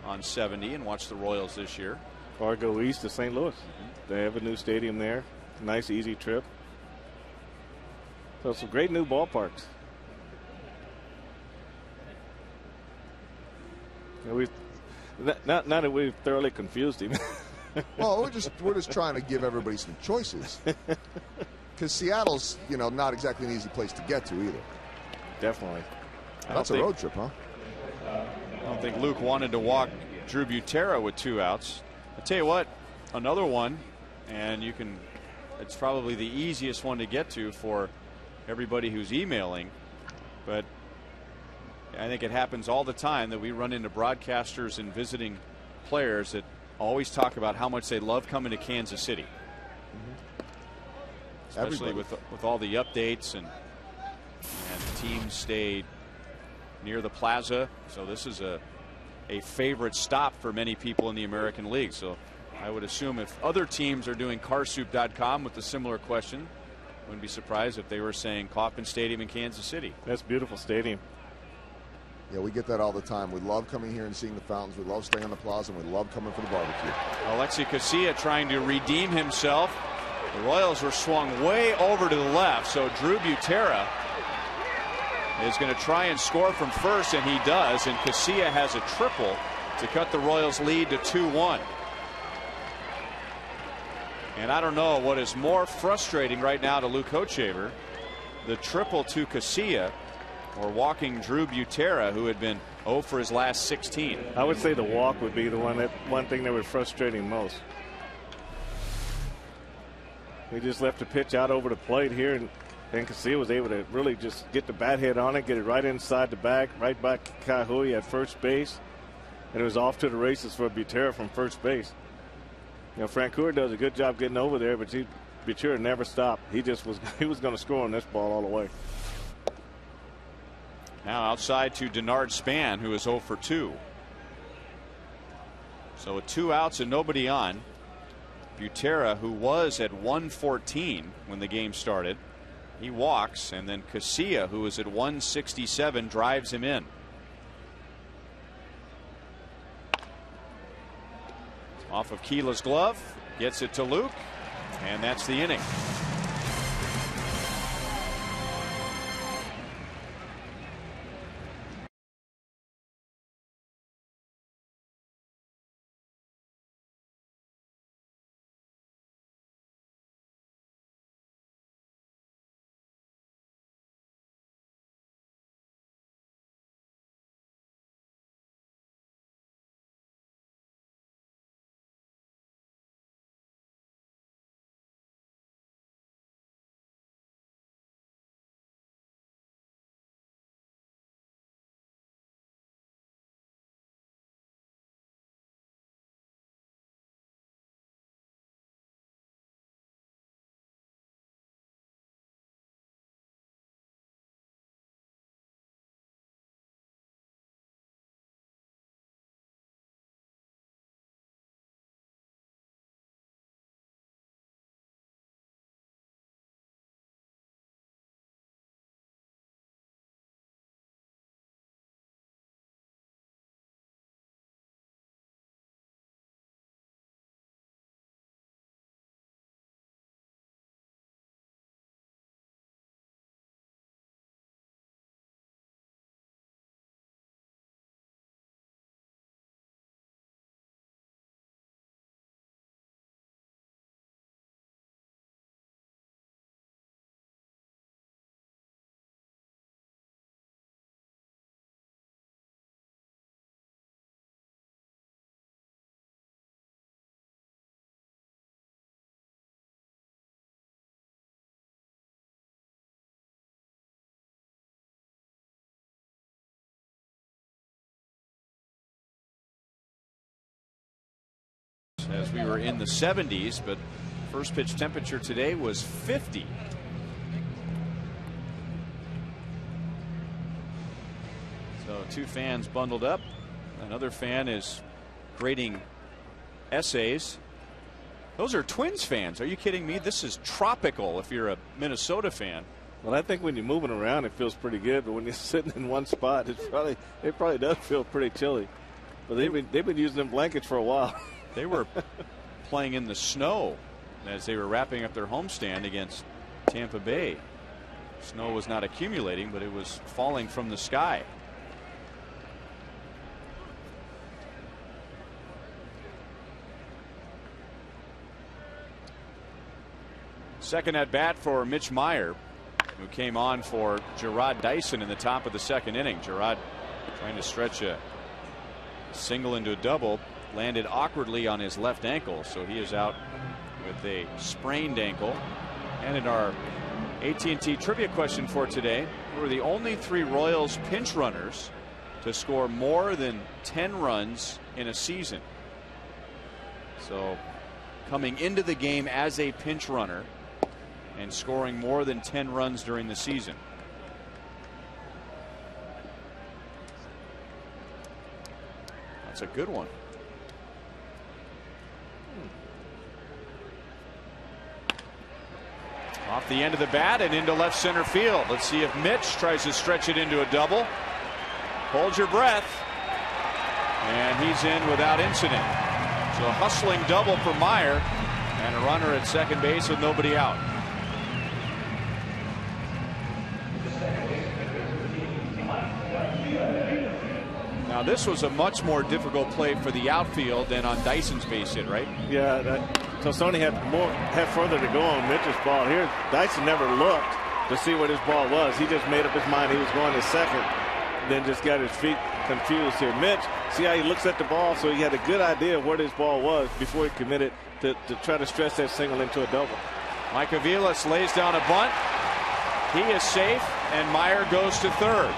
on 70 and watch the Royals this year. Or go east to St. Louis. They have a new stadium there. Nice, easy trip. So some great new ballparks. Not that we've thoroughly confused him. Well, we're just trying to give everybody some choices. Because Seattle's, you know, not exactly an easy place to get to either. Definitely. That's a road trip, huh? I don't think Luke wanted to walk Drew Butera with 2 outs. I'll tell you what, another one, and it's probably the easiest one to get to for everybody who's emailing, but I think it happens all the time that we run into broadcasters and visiting players that always talk about how much they love coming to Kansas City. Especially with all the updates, and the teams stay near the plaza, so this is a favorite stop for many people in the American League. So I would assume if other teams are doing carsoup.com with a similar question, wouldn't be surprised if they were saying Kauffman Stadium in Kansas City. That's a beautiful stadium. Yeah, we get that all the time. We love coming here and seeing the fountains. We love staying on the plaza, and we love coming for the barbecue. AT KCA trying to redeem himself. The Royals were swung way over to the left, so Drew Butera is going to try and score from first, and he does, and KCA has a triple to cut the Royals lead to 2-1. And I don't know what is more frustrating right now to Luke Hochevar, the triple to KCA, or walking Drew Butera, who had been 0 for his last 16. I would say the walk would be the one thing that would frustrate him most. He just left the pitch out over the plate here, and KCA was able to really just get the bat head on it, get it right inside the bag, right back to Kahui at first base, and it was off to the races for Butera from first base. You know, Francoeur does a good job getting over there, but Butera never stopped. He was going to score on this ball all the way. Now outside to Denard Span, who is 0 for 2. So with 2 outs and nobody on, Butera, who was at 114 when the game started, he walks, and then KCA, who is at 167, drives him in. Off of Keela's glove, gets it to Luke, and that's the inning. As we were in the 70s, but first pitch temperature today was 50. So 2 fans bundled up. Another fan is grading essays. Those are Twins fans. Are you kidding me? This is tropical if you're a Minnesota fan. Well, I think when you're moving around, it feels pretty good. But when you're sitting in one spot, it probably does feel pretty chilly. But they've been using them blankets for a while. They were playing in the snow as they were wrapping up their homestand against Tampa Bay. Snow was not accumulating, but it was falling from the sky. Second at bat for Mitch Meyer, who came on for Gerard Dyson in the top of the 2nd inning. Gerard trying to stretch a single into a double. Landed awkwardly on his left ankle, so he is out with a sprained ankle. And in our AT trivia question for today, we were the only 3 Royals pinch runners to score more than 10 runs in a season. So coming into the game as a pinch runner and scoring more than 10 runs during the season. That's a good one. Off the end of the bat and into left center field. Let's see if Mitch tries to stretch it into a double. Hold your breath. And he's in without incident. So a hustling double for Meyer and a runner at second base with nobody out. Now this was a much more difficult play for the outfield than on Dyson's base hit, right? Yeah, so Sony had further to go on Mitch's ball. Here, Dyson never looked to see what his ball was. He just made up his mind he was going to second, then just got his feet confused here. Mitch, see how he looks at the ball, so he had a good idea of where his ball was before he committed to try to stretch that single into a double. Mike Aviles lays down a bunt. He is safe, and Meyer goes to third.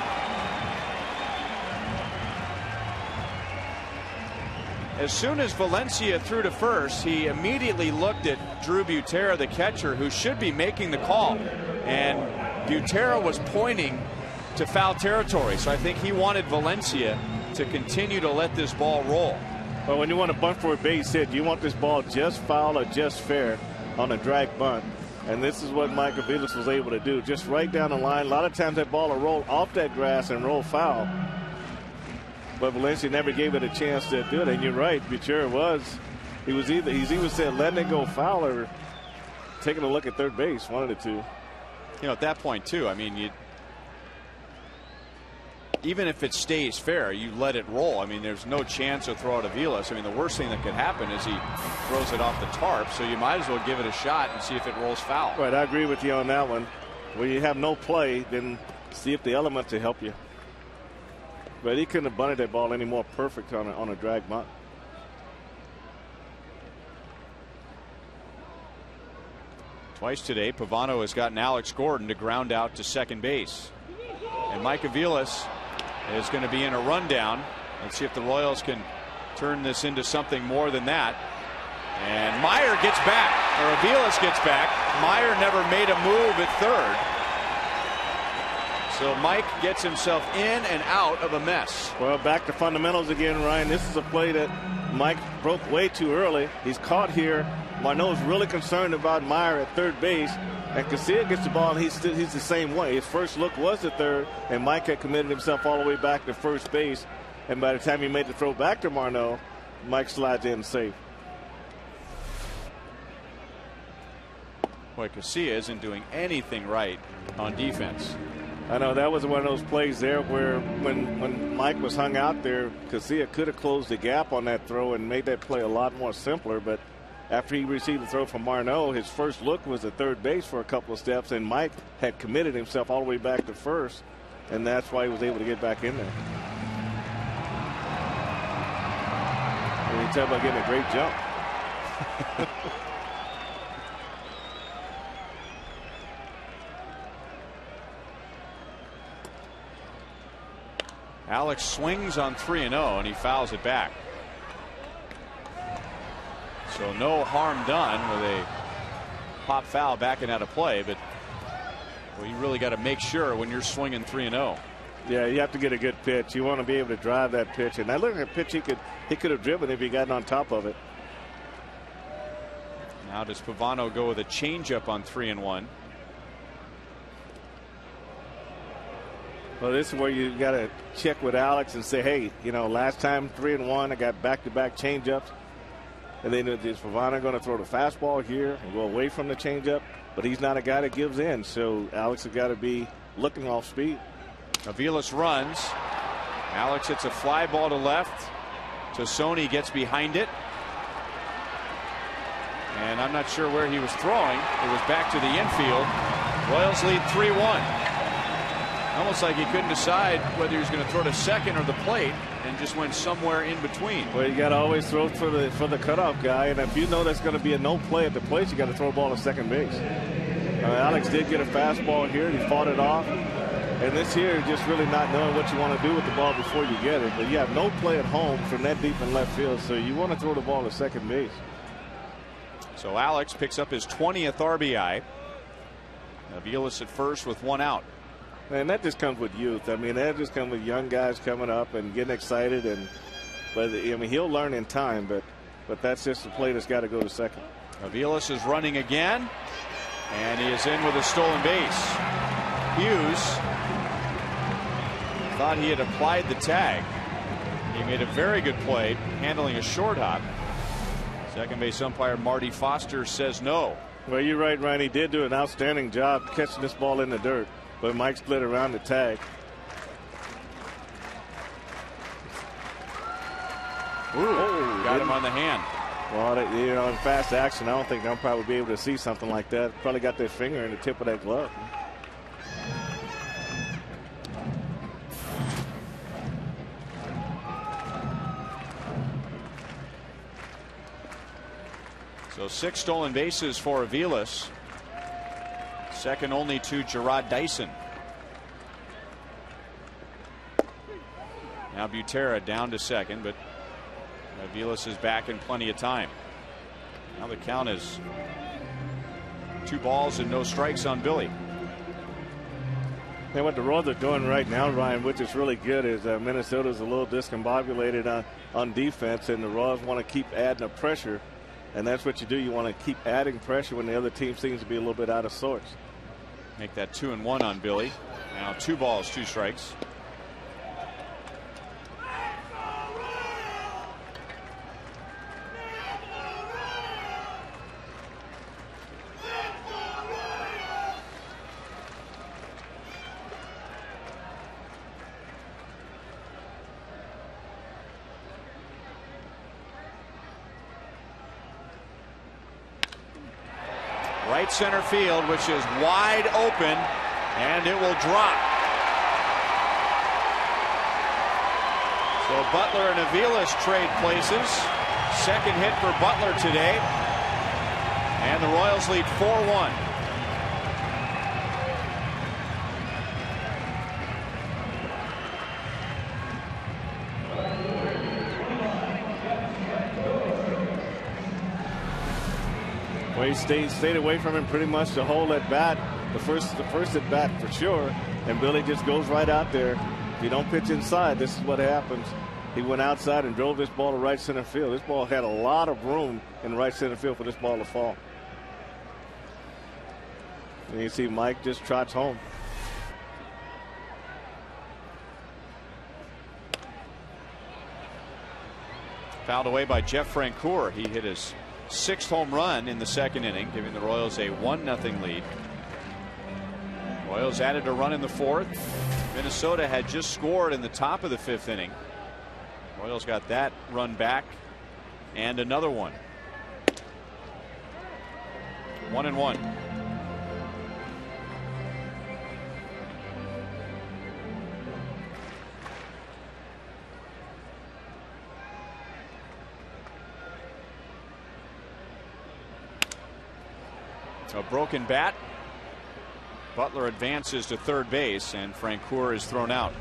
As soon as Valencia threw to first, he immediately looked at Drew Butera, the catcher, who should be making the call. And Butera was pointing to foul territory. So I think he wanted Valencia to continue to let this ball roll. Well, when you want to bunt for a base hit, you want this ball just foul or just fair on a drag bunt. And this is what Mike Aviles was able to do. Just right down the line. A lot of times that ball will roll off that grass and roll foul. But Valencia never gave it a chance to do it. And you're right, Bucher was. He's either said letting it go foul or taking a look at third base, one of the two. You know, at that point, too, I mean, even if it stays fair, you let it roll. I mean, there's no chance to throw it to Aviles. I mean, the worst thing that could happen is he throws it off the tarp, so you might as well give it a shot and see if it rolls foul. Right, I agree with you on that one. When you have no play, then see if the elements will help you. But he couldn't have bunted that ball any more perfect on a drag bunt. Twice today, Pavano has gotten Alex Gordon to ground out to second base. And Mike Aviles is going to be in a rundown. Let's see if the Royals can turn this into something more than that. And Meyer gets back, or Aviles gets back. Meyer never made a move at third. So Mike gets himself in and out of a mess. Well, back to fundamentals again, Ryan. This is a play that Mike broke way too early. He's caught here. Marneau's really concerned about Meyer at third base. And KCA gets the ball, and he's the same way. His first look was at third, and Mike had committed himself all the way back to first base. And by the time he made the throw back to Marneau, Mike slides in safe. Boy, KCA isn't doing anything right on defense. I know that was one of those plays there where when Mike was hung out there, KCA could have closed the gap on that throw and made that play a lot more simpler. But after he received the throw from Marneau, his first look was at third base for a couple of steps, and Mike had committed himself all the way back to first, and that's why he was able to get back in there. And you talk about getting a great jump. Alex swings on 3-0, and he fouls it back. So no harm done with a pop foul backing out of play, but well, you really got to make sure when you're swinging 3-0. Yeah, you have to get a good pitch. You want to be able to drive that pitch, and I look at a pitch he could have driven if he got on top of it. Now does Pavano go with a changeup on 3-1? Well, this is where you got to check with Alex and say, hey, you know, last time 3-1, I got back-to-back changeups. And then is Pavano going to throw the fastball here and go away from the changeup? But he's not a guy that gives in, so Alex has got to be looking off speed. Aviles runs. Alex hits a fly ball to left. Tassoni gets behind it. And I'm not sure where he was throwing. It was back to the infield. Royals lead 3-1. Almost like he couldn't decide whether he was going to throw to second or the plate, and just went somewhere in between. Well, you got to always throw for the cutoff guy, and if you know that's going to be a no play at the plate, you got to throw a ball to second base. Alex did get a fastball here. He fought it off, and this here just really not knowing what you want to do with the ball before you get it. But you have no play at home from that deep in left field, so you want to throw the ball to second base. So Alex picks up his 20th RBI. Aviles at first with one out. And that just comes with youth. I mean, that just comes with young guys coming up and getting excited. But I mean, he'll learn in time. But that's just the play that's got to go to second. Aviles is running again, and he is in with a stolen base. Hughes thought he had applied the tag. He made a very good play, handling a short hop. Second base umpire Marty Foster says no. Well, you're right, Ryan. He did do an outstanding job catching this ball in the dirt. But Mike split around the tag. Ooh, got him on the hand. Well, you know, in fast action, I don't think the umpire would be able to see something like that. Probably got their finger in the tip of that glove. So 6 stolen bases for Aviles. Second only to Gerard Dyson. Now Butera down to second, but Aviles is back in plenty of time. Now the count is 2 balls and no strikes on Billy. And what the Royals are doing right now, Ryan, which is really good, is Minnesota's a little discombobulated on defense, and the Royals want to keep adding the pressure, and that's what you do. You want to keep adding pressure when the other team seems to be a little bit out of sorts. Make that 2-1 on Billy. Now 2 balls, 2 strikes. Right center field, which is wide open, and it will drop. So Butler and Aviles trade places. Second hit for Butler today, and the Royals lead 4-1. Well, he stayed away from him pretty much the whole at bat, the first at bat for sure, and Billy just goes right out there. If you don't pitch inside, this is what happens. He went outside and drove this ball to right center field. This ball had a lot of room in right center field for this ball to fall. And you see Mike just trots home. Fouled away by Jeff Francoeur. He hit his 6th home run in the second inning, giving the Royals a 1-0 lead. Royals added a run in the 4th. Minnesota had just scored in the top of the 5th inning. Royals got that run back and another one. 1-1. A broken bat. Butler advances to third base, and Francoeur is thrown out.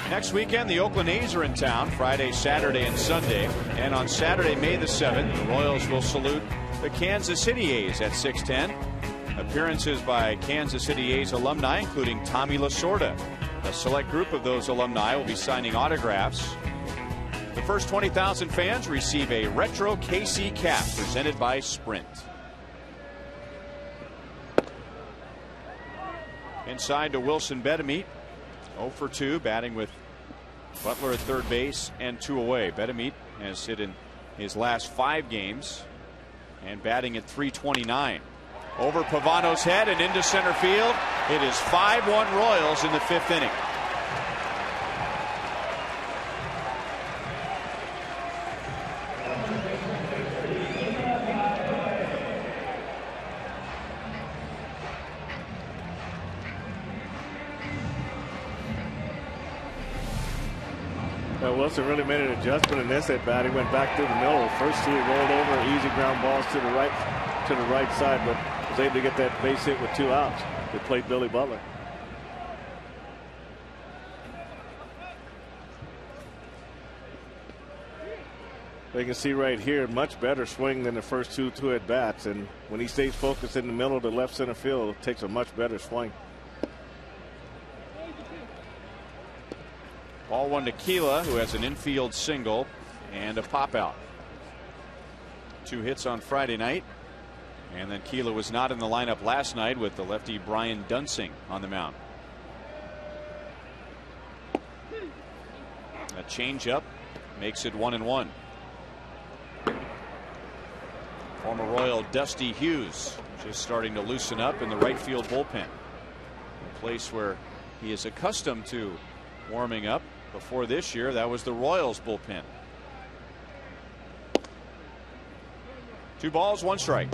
Next weekend, the Oakland A's are in town Friday, Saturday, and Sunday. And on Saturday, May the 7th, the Royals will salute the Kansas City A's at 6:10. Appearances by Kansas City A's alumni, including Tommy Lasorda. A select group of those alumni will be signing autographs. The first 20,000 fans receive a retro KC cap presented by Sprint. Inside to Wilson Betemit. 0 for 2, batting with Butler at third base and 2 away. Betemit has hit in his last 5 games and batting at .329. Over Pavano's head and into center field. It is 5-1 Royals in the 5th inning. Wilson really made an adjustment in this at bat. He went back through the middle. First, he rolled over, easy ground balls to the right side, but was able to get that base hit with 2 outs. They played Billy Butler. You can see right here, much better swing than the first two at bats, and when he stays focused in the middle of the left center field, it takes a much better swing. Ball 1 to Keela, who has an infield single and a pop out. 2 hits on Friday night, and then Keela was not in the lineup last night with the lefty Brian Dunsing on the mound. A changeup makes it 1-1. Former Royal Dusty Hughes just starting to loosen up in the right field bullpen, a place where he is accustomed to warming up. Before this year, that was the Royals bullpen. 2 balls, 1 strike.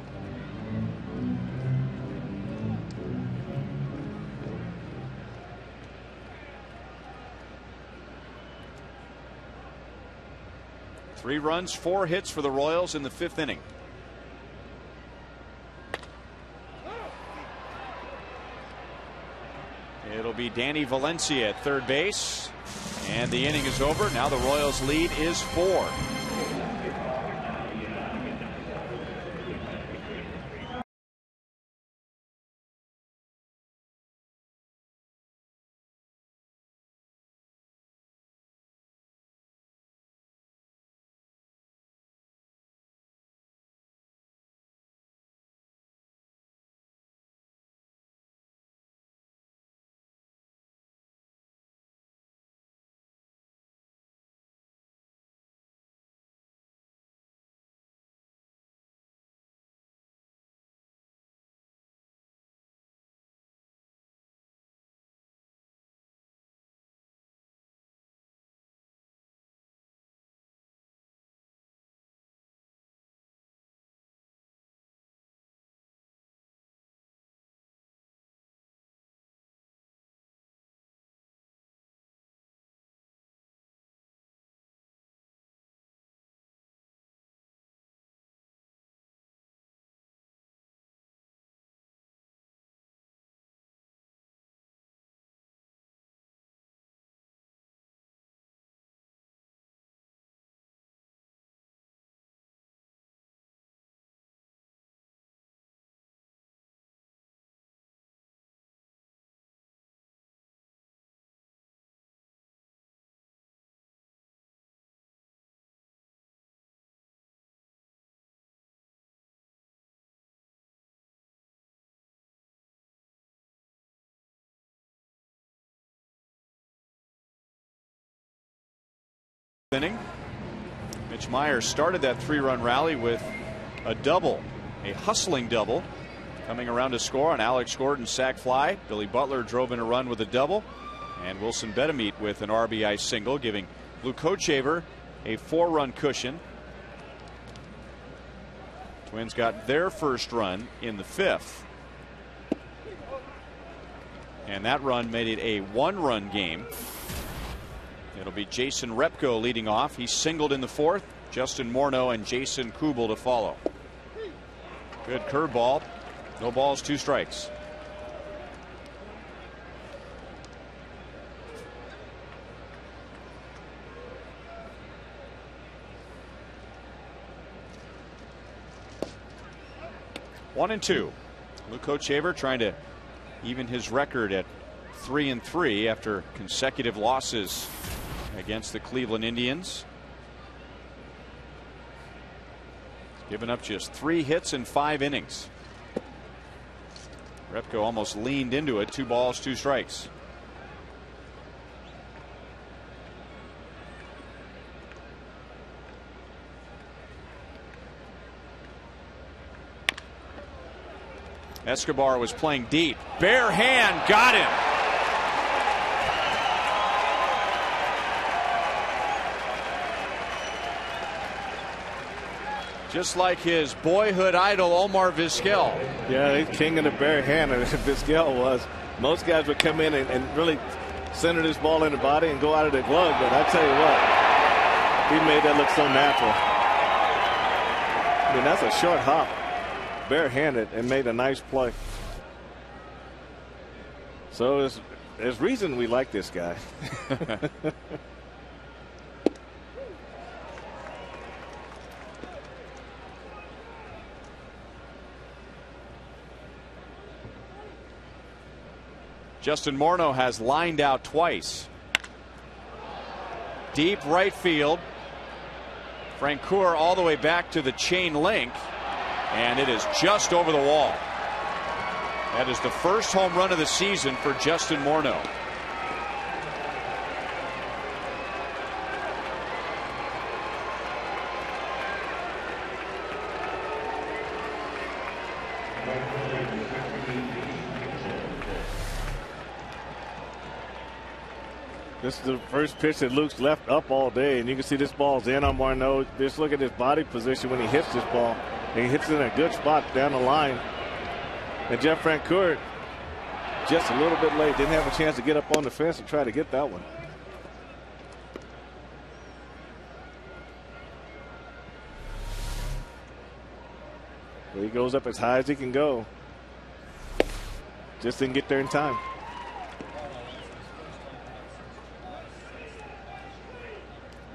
Three runs, 4 hits for the Royals in the 5th inning. It'll be Danny Valencia at third base. And the inning is over. Now the Royals lead is 4. inning. Mitch Myers started that 3-run rally with a double, a hustling double, coming around to score on Alex Gordon's sac fly. Billy Butler drove in a run with a double, and Wilson Betemeet with an RBI single, giving Lou Kochaver a 4-run cushion. Twins got their first run in the 5th, and that run made it a 1-run game. It'll be Jason Repko leading off. He singled in the 4th. Justin Morneau and Jason Kubel to follow. Good curveball. No balls, 2 strikes. One and 2. Lou Kochaver trying to even his record at 3-3 after consecutive losses against the Cleveland Indians. Given up just 3 hits in 5 innings. Repko almost leaned into it. 2 balls, 2 strikes. Escobar was playing deep. Bare hand, got him. Just like his boyhood idol, Omar Vizquel. Yeah, he's king of the bare hand, and Vizquel was. Most guys would come in and really center this ball in the body and go out of the glove, but I tell you what, he made that look so natural. I mean, that's a short hop, barehanded, and made a nice play. So there's reason we like this guy. Justin Morneau has lined out twice. Deep right field. Francoeur all the way back to the chain link, and it is just over the wall. That is the first home run of the season for Justin Morneau. This is the first pitch that Luke's left up all day, and you can see this ball's in on Morneau. Just look at his body position when he hits this ball. And he hits it in a good spot down the line. And Jeff Francoeur just a little bit late. Didn't have a chance to get up on the fence and try to get that one. But he goes up as high as he can go. Just didn't get there in time.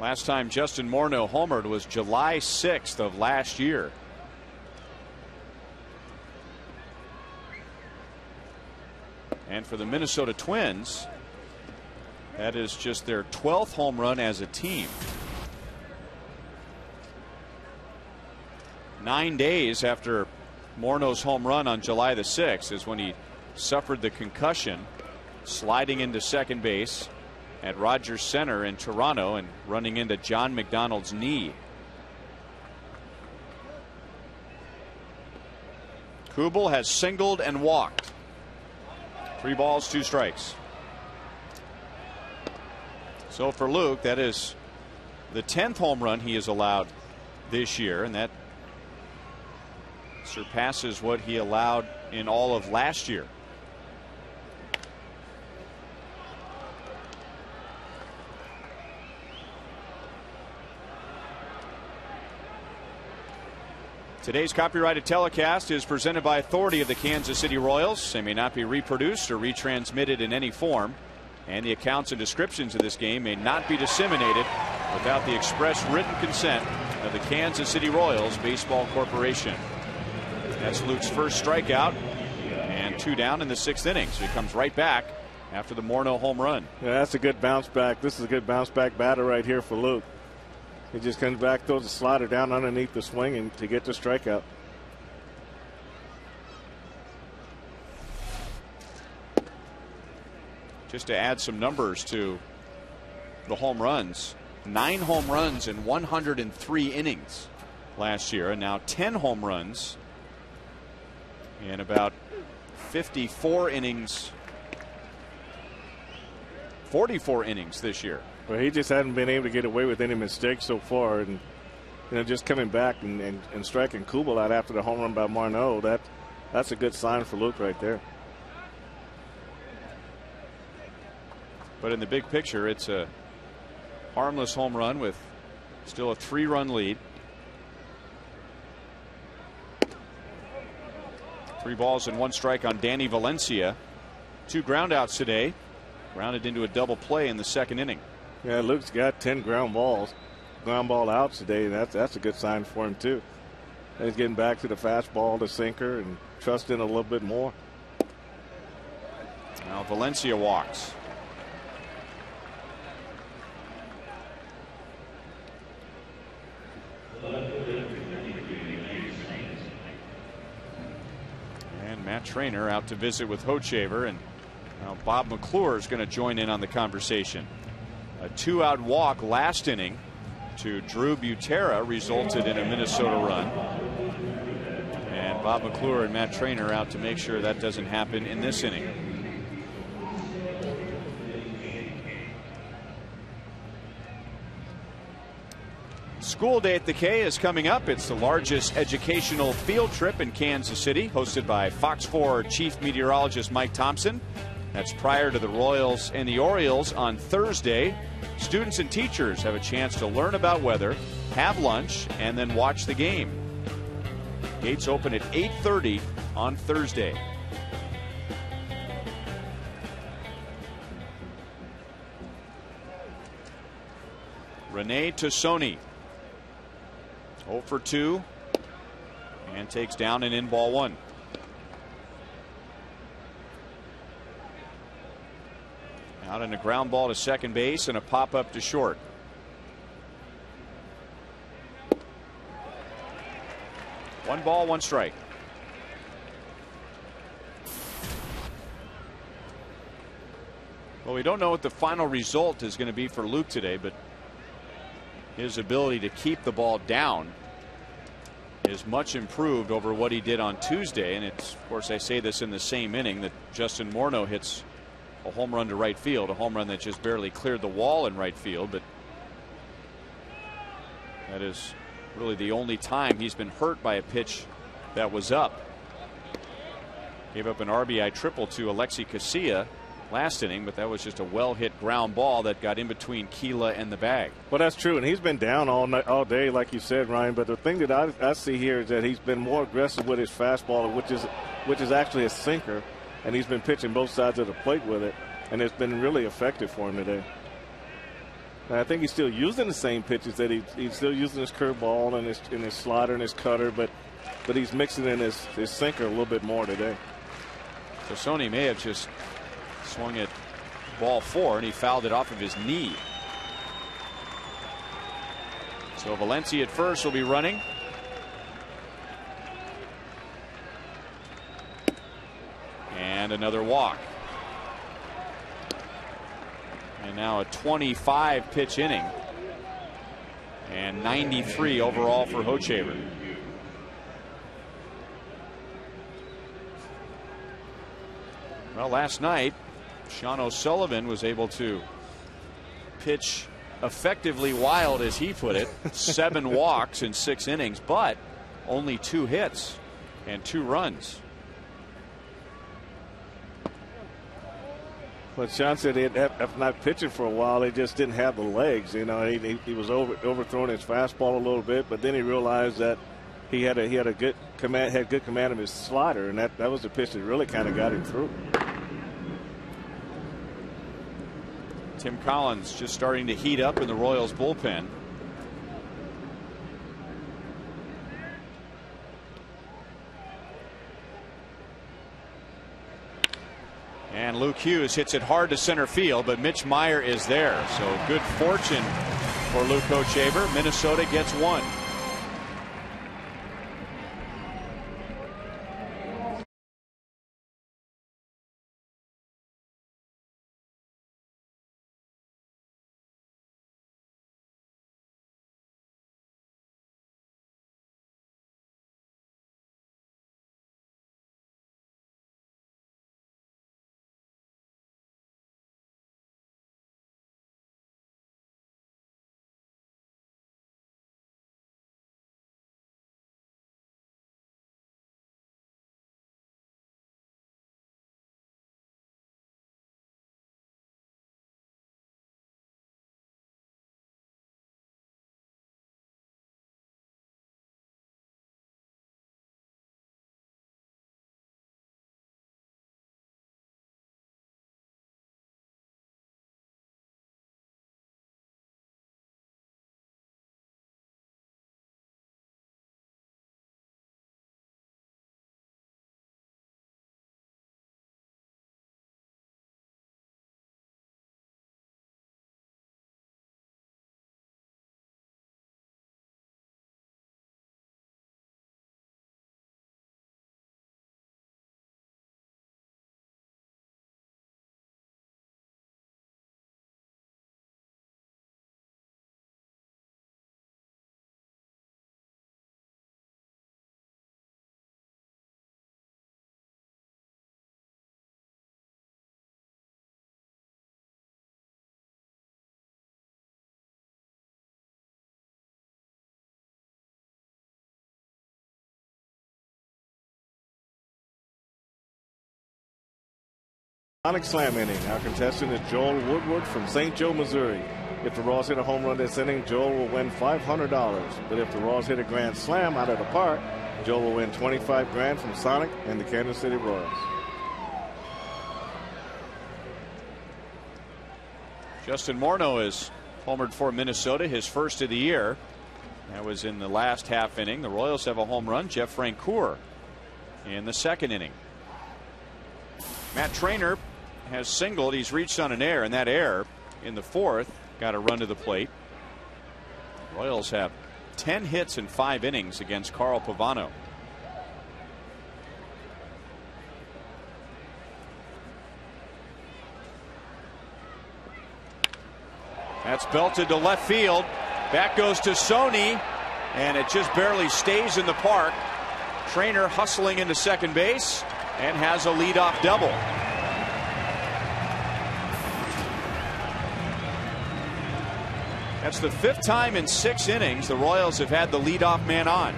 Last time Justin Morneau homered was July 6th of last year. And for the Minnesota Twins, that is just their 12th home run as a team. 9 days after Morneau's home run on July the 6th is when he suffered the concussion, sliding into second base at Rogers Center in Toronto and running into John McDonald's knee. Kubel has singled and walked. 3 balls, 2 strikes. So for Luke, that is the 10th home run he has allowed this year, and that surpasses what he allowed in all of last year. Today's copyrighted telecast is presented by authority of the Kansas City Royals. They may not be reproduced or retransmitted in any form, and the accounts and descriptions of this game may not be disseminated without the express written consent of the Kansas City Royals Baseball Corporation. That's Luke's first strikeout, and 2 down in the 6th inning, so he comes right back after the Morneau home run. Yeah, that's a good bounce back. This is a good bounce back batter right here for Luke. He just comes back, throws a slider down underneath the swing and to get the strikeout. Just to add some numbers to the home runs, 9 home runs in 103 innings last year, and now 10 home runs in about 54 innings, 44 innings this year. Well, he just hadn't been able to get away with any mistakes so far, and just coming back and striking Kubel out after the home run by Marneau, that's a good sign for Luke right there. But in the big picture, it's a harmless home run with still a 3-run lead. 3 balls and 1 strike on Danny Valencia. 2 groundouts today. Grounded into a double play in the second inning. Yeah, Luke's got 10 ground ball outs today. That's a good sign for him too. And he's getting back to the fastball, the sinker, and trusting a little bit more. Now Valencia walks. And Matt Trainer out to visit with Hochevar, and now Bob McClure is going to join in on the conversation. A 2-out walk last inning to Drew Butera resulted in a Minnesota run. And Bob McClure and Matt Trainer out to make sure that doesn't happen in this inning. School Day at the K is coming up. It's the largest educational field trip in Kansas City, hosted by Fox 4 Chief Meteorologist Mike Thompson. That's prior to the Royals and the Orioles on Thursday. Students and teachers have a chance to learn about weather, have lunch, and then watch the game. Gates open at 8:30 on Thursday. Rene Tassoni 0 for 2 and takes down an in ball 1. Out in a ground ball to second base and a pop up to short. One ball, 1 strike. Well, we don't know what the final result is going to be for Luke today, but his ability to keep the ball down is much improved over what he did on Tuesday. And it's, of course, I say this in the same inning that Justin Morneau hits a home run to right field, a home run that just barely cleared the wall in right field, but that is really the only time he's been hurt by a pitch that was up. Gave up an RBI triple to AT KCA last inning, but that was just a well hit ground ball that got in between Keela and the bag. Well, that's true, and he's been down all day, like you said, Ryan. But the thing that I see here is that he's been more aggressive with his fastball, which is actually a sinker, and he's been pitching both sides of the plate with it, and it's been really effective for him today. And I think he's still using the same pitches that he's still using his curveball and his slider and his cutter, but he's mixing in his sinker a little bit more today. So Sony may have just swung at ball 4 and he fouled it off of his knee. So Valencia at first will be running. And another walk. And now a 25 pitch inning. And 93 overall for Hochevar. Well, last night, Sean O'Sullivan was able to pitch effectively wild, as he put it. 7 walks in 6 innings, but only 2 hits and 2 runs. But Sean said after not pitching for a while, they just didn't have the legs. You know, he was overthrowing his fastball a little bit, but then he realized that he had a good command of his slider, and that was the pitch that really kind of got him through. Tim Collins just starting to heat up in the Royals bullpen. And Luke Hughes hits it hard to center field, but Mitch Meyer is there. So good fortune for Luke Hochevar. Minnesota gets 1. Sonic slam inning. Our contestant is Joel Woodward from St. Joe, Missouri. If the Royals hit a home run this inning, Joel will win $500. But if the Royals hit a grand slam out of the park, Joel will win $25,000 from Sonic and the Kansas City Royals. Justin Morneau is homered for Minnesota, his first of the year. That was in the last half inning. The Royals have a home run, Jeff Francoeur, in the second inning. Matt Trainer has singled. He's reached on an error, and that error in the fourth got a run to the plate. Royals have 10 hits in 5 innings against Carl Pavano. That's belted to left field. Back goes to Sony, and it just barely stays in the park. Trainer hustling into second base and has a leadoff double. That's the 5th time in 6 innings the Royals have had the leadoff man on.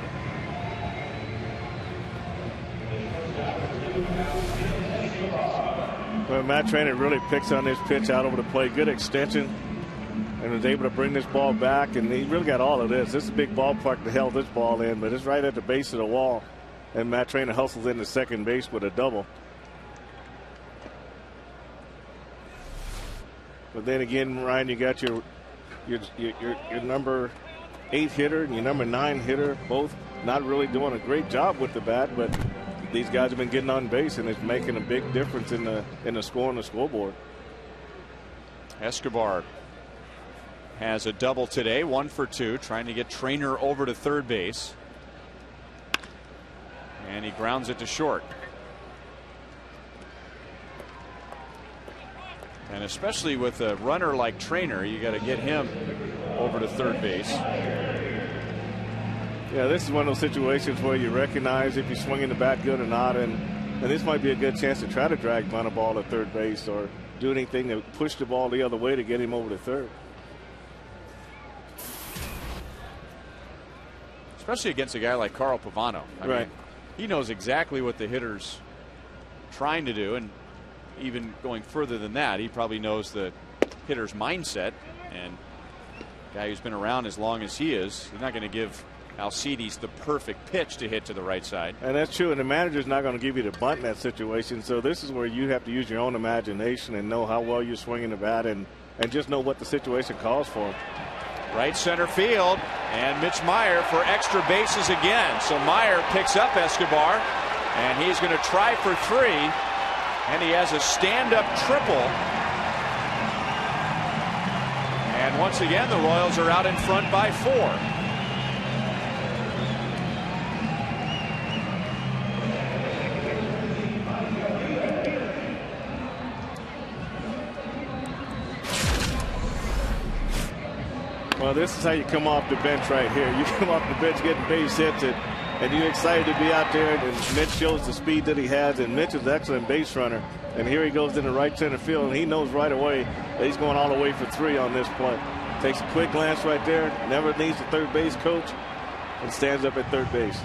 Well, Matt Trainer really picks on this pitch out over the plate. Good extension. And was able to bring this ball back, and he really got all of this. This is a big ballpark to held this ball in, but it's right at the base of the wall. And Matt Trainer hustles into second base with a double. But then again, Ryan, you got your number 8 hitter and your number 9 hitter, both not really doing a great job with the bat, but these guys have been getting on base, and it's making a big difference in the score on the scoreboard. Escobar has a double today, 1 for 2, trying to get Trainer over to third base. And he grounds it to short. And especially with a runner like Trainer, you got to get him over to third base. Yeah, this is one of those situations where you recognize if you're swinging the bat good or not, and this might be a good chance to try to drag bunt a ball to third base or do anything to push the ball the other way to get him over to third. Especially against a guy like Carl Pavano. I right. mean, he knows exactly what the hitter's trying to do, and even going further than that, he probably knows the hitter's mindset. And a guy who's been around as long as he is, he's not going to give Alcides the perfect pitch to hit to the right side. And that's true, and the manager's not going to give you the bunt in that situation. So this is where you have to use your own imagination and know how well you're swinging the bat, and just know what the situation calls for. Right center field, and Mitch Meyer for extra bases again. So Meyer picks up Escobar, and he's going to try for 3, and he has a stand-up triple. And once again, the Royals are out in front by 4. Well, this is how you come off the bench right here. You come off the bench getting base hits, and you're excited to be out there, and Mitch shows the speed that he has, and Mitch is an excellent base runner. And here he goes into right center field, and he knows right away that he's going all the way for 3 on this play. Takes a quick glance right there, never needs the third base coach, and stands up at third base.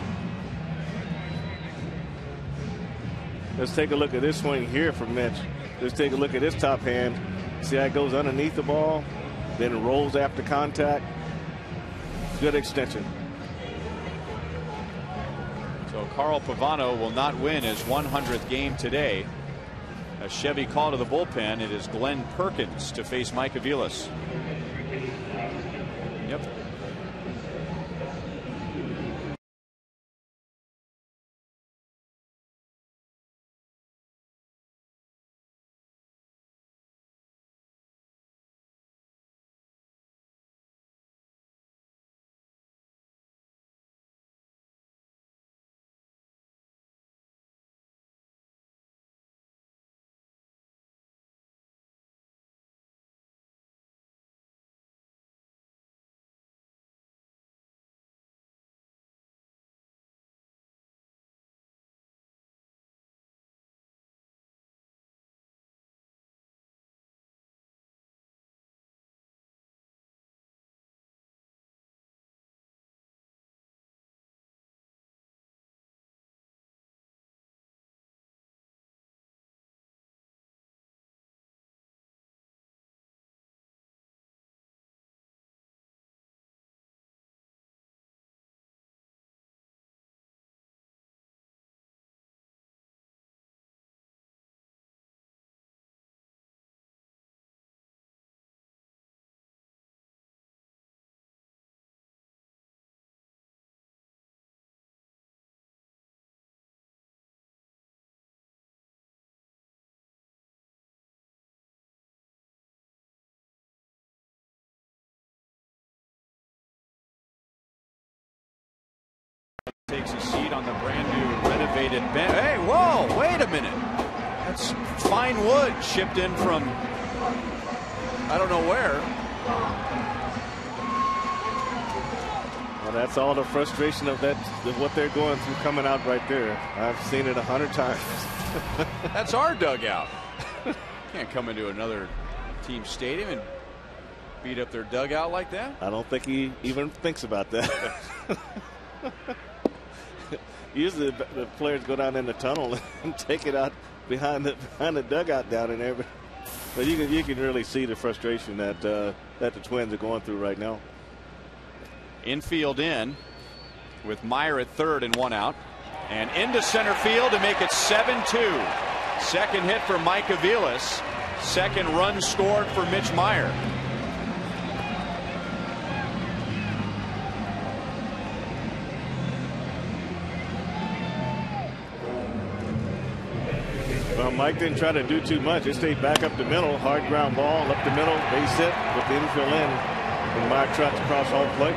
Let's take a look at this swing here from Mitch. Let's take a look at his top hand. See how it goes underneath the ball, then rolls after contact. Good extension. So Carl Pavano will not win his 100th game today. A Chevy call to the bullpen. It is Glenn Perkins to face Mike Aviles. Yep. seat on the brand new renovated bench. Hey, whoa, wait a minute. That's fine wood shipped in from I don't know where. Well, that's all the frustration of what they're going through coming out right there. I've seen it 100 times. That's our dugout. Can't come into another team stadium and beat up their dugout like that. I don't think he even thinks about that. Usually the players go down in the tunnel and take it out behind the dugout down in there. But you can really see the frustration that the Twins are going through right now. Infield in with Meyer at third and 1 out. And into center field to make it 7-2. Second hit for Mike Aviles. Second run scored for Mitch Meyer. Well, Mike didn't try to do too much. He stayed back up the middle. Hard ground ball up the middle. Base hit with the infield in. And Meyer trots across home plate.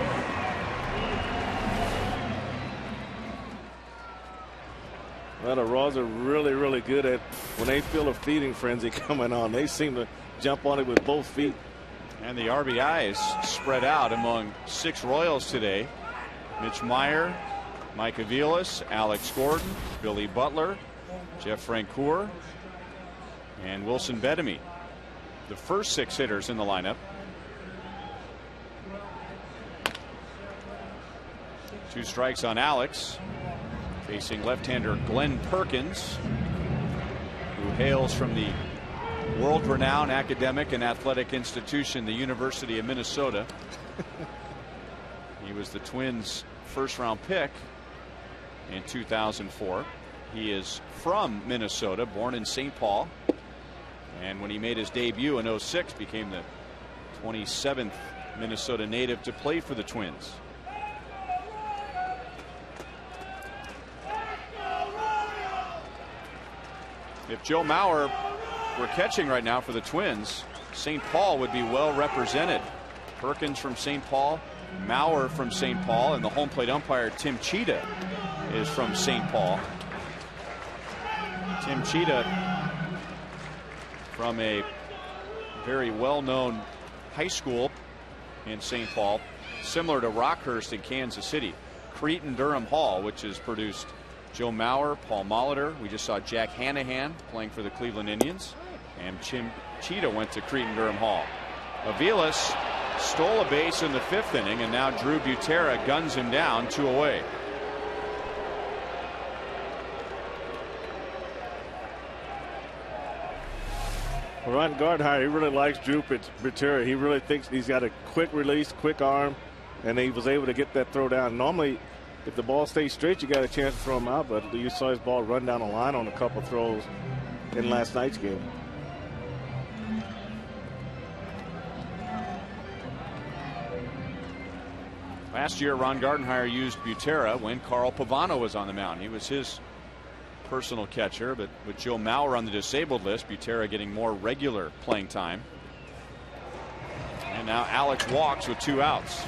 Well, the Raws are really, really good at when they feel a feeding frenzy coming on. They seem to jump on it with both feet. And the RBI is spread out among 6 Royals today. Mitch Meyer, Mike Aviles, Alex Gordon, Billy Butler, Jeff Francoeur, and Wilson Bedemy. The first 6 hitters in the lineup. 2 strikes on Alex. Facing left-hander Glenn Perkins, who hails from the world-renowned academic and athletic institution, the University of Minnesota. He was the Twins' first-round pick in 2004. He is from Minnesota, born in St. Paul, and when he made his debut in 06, became the 27th Minnesota native to play for the Twins. If Joe Mauer were catching right now for the Twins, St. Paul would be well represented. Perkins from St. Paul, Mauer from St. Paul, and the home plate umpire Tim Cheetah is from St. Paul. Tim Cheetah from a very well-known high school in St. Paul, similar to Rockhurst in Kansas City. Cretin-Durham Hall, which has produced Joe Mauer, Paul Molitor. We just saw Jack Hanahan playing for the Cleveland Indians. And Tim Cheetah went to Cretin-Durham Hall. Aviles stole a base in the 5th inning, and now Drew Butera guns him down 2 away. Ron Gardenhire, he really likes Drew Butera. He really thinks he's got a quick release, quick arm, and he was able to get that throw down. Normally, if the ball stays straight, you got a chance to throw him out, but you saw his ball run down the line on a couple throws in last night's game. Last year, Ron Gardenhire used Butera when Carl Pavano was on the mound. He was his personal catcher, but with Joe Mauer on the disabled list, Butera getting more regular playing time. And now Alex walks with 2 outs.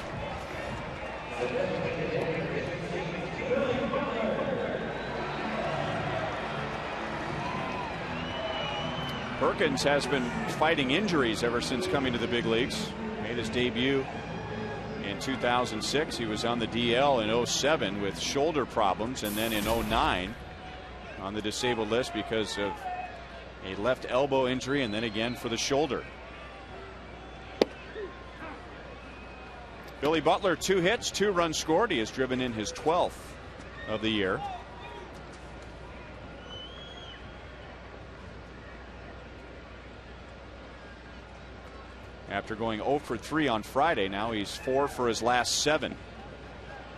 Perkins has been fighting injuries ever since coming to the big leagues. Made his debut in 2006. He was on the DL in 07 with shoulder problems, and then in 09 on the disabled list because of a left elbow injury, and then again for the shoulder. Billy Butler, 2 hits, 2 runs scored. He has driven in his 12th of the year. After going 0 for 3 on Friday, now he's 4 for his last 7.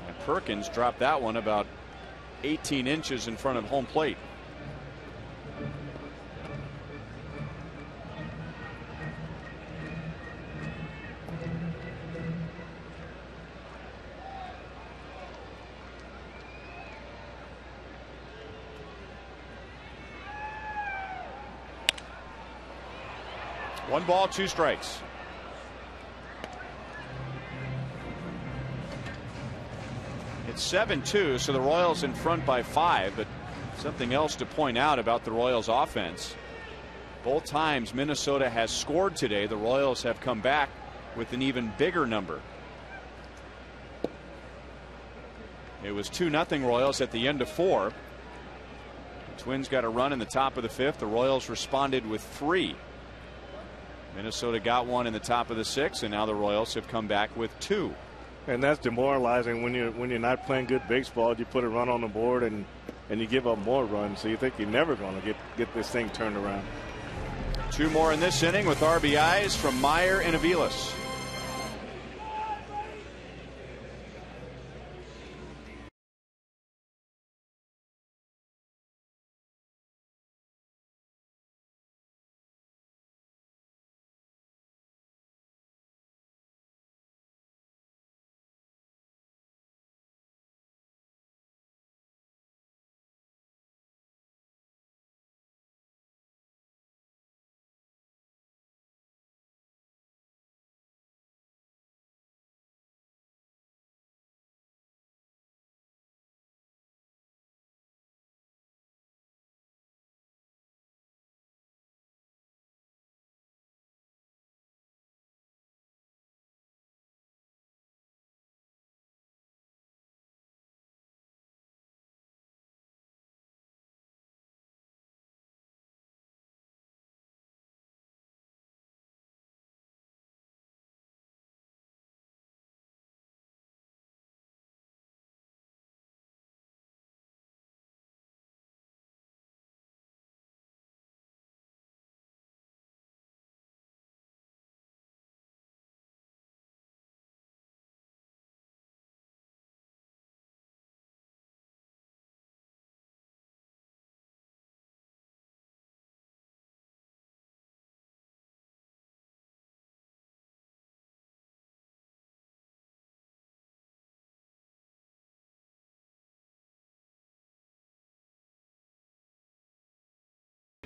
And Perkins dropped that one about 18 inches in front of home plate. One ball, 2 strikes. It's 7-2, so the Royals in front by 5. But something else to point out about the Royals offense. Both times Minnesota has scored today, the Royals have come back with an even bigger number. It was 2-0 Royals at the end of 4. The Twins got a run in the top of the 5th. The Royals responded with 3. Minnesota got one in the top of the 6th, and now the Royals have come back with 2. And that's demoralizing when you're not playing good baseball. You put a run on the board and you give up more runs, so you think you're never going to get this thing turned around. 2 more in this inning with RBIs from Meyer and Aviles.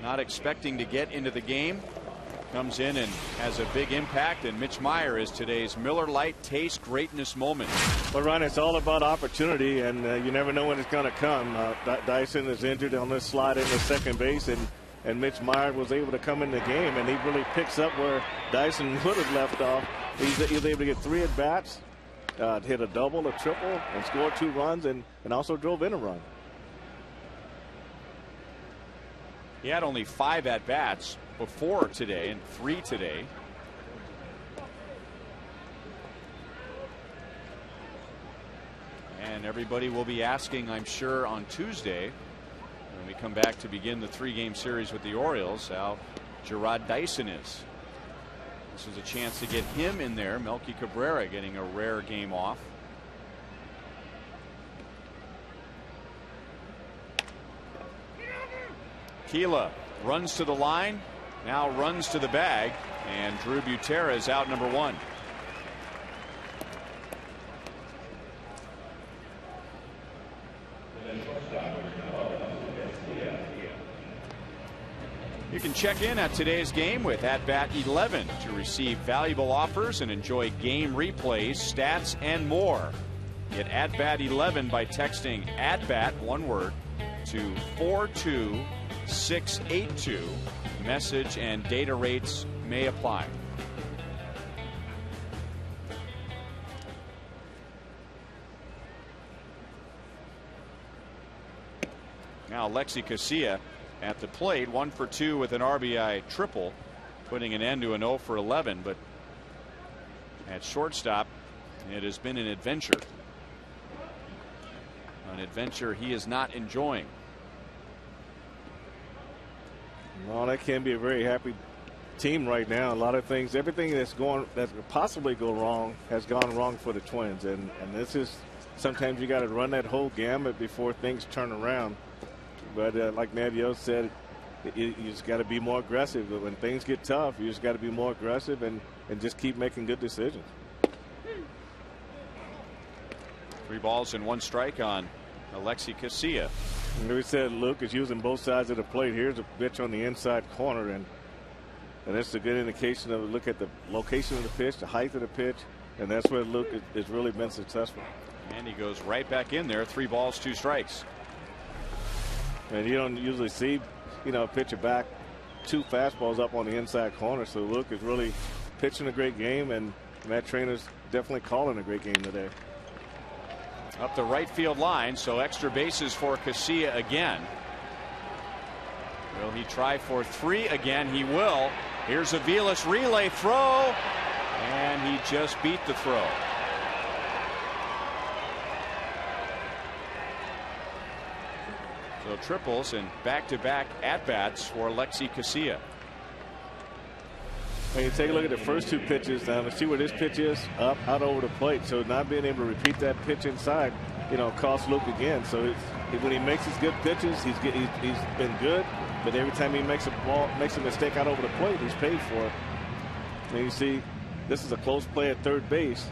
Not expecting to get into the game. Comes in and has a big impact, and Mitch Meyer is today's Miller Lite Taste Greatness moment. Well, Ron, it's all about opportunity, and you never know when it's going to come. Dyson is injured on this slide into second base, and Mitch Meyer was able to come in the game, and he really picks up where Dyson would have left off. He's able to get 3 at-bats, hit a double, a triple, and score 2 runs, and also drove in a run. He had only 5 at-bats before today and 3 today. And everybody will be asking, I'm sure, on Tuesday when we come back to begin the 3-game series with the Orioles, how Gerard Dyson is. This is a chance to get him in there. Melky Cabrera getting a rare game off. Keela runs to the line, now runs to the bag, and Drew Butera is out number 1. You can check in at today's game with At Bat 11 to receive valuable offers and enjoy game replays, stats, and more. Get At Bat 11 by texting At Bat, one word, to 42682. Message and data rates may apply. Now Alexi Casilla at the plate, 1 for 2 with an RBI triple, putting an end to an 0 for 11. But at shortstop, it has been an adventure. An adventure he is not enjoying. Well, that can be a very happy team right now. A lot of things, everything that could possibly go wrong has gone wrong for the Twins, and this is sometimes you got to run that whole gamut before things turn around. But like Ned Yost said, you just got to be more aggressive. But when things get tough, you just got to be more aggressive and just keep making good decisions. 3 balls and 1 strike on Alexi Casilla. And we said Luke is using both sides of the plate. Here's a pitch on the inside corner, and that's a good indication of look at the location of the pitch, the height of the pitch, and that's where Luke has really been successful. And he goes right back in there. 3 balls, 2 strikes. And you don't usually see, a pitcher back 2 fastballs up on the inside corner. So Luke is really pitching a great game, and Matt Trainer's definitely calling a great game today. Up the right field line, so extra bases for KCA again. Will he try for 3 again? He will. Here's Aviles relay throw, and he just beat the throw. So triples and back-to-back at-bats for Alexi KCA. When you take a look at the first 2 pitches down and see where this pitch is, up, out over the plate. So not being able to repeat that pitch inside, cost Luke again. So when he makes his good pitches, he's been good. But every time he makes a mistake out over the plate, he's paid for it. And you see, this is a close play at third base.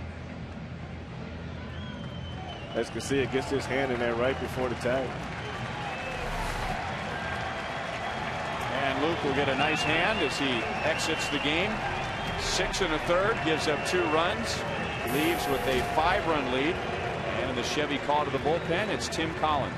As KCA gets his hand in there right before the tag. And Luke will get a nice hand as he exits the game. 6 1/3, gives up 2 runs, leaves with a 5-run lead. And the Chevy call to the bullpen, it's Tim Collins.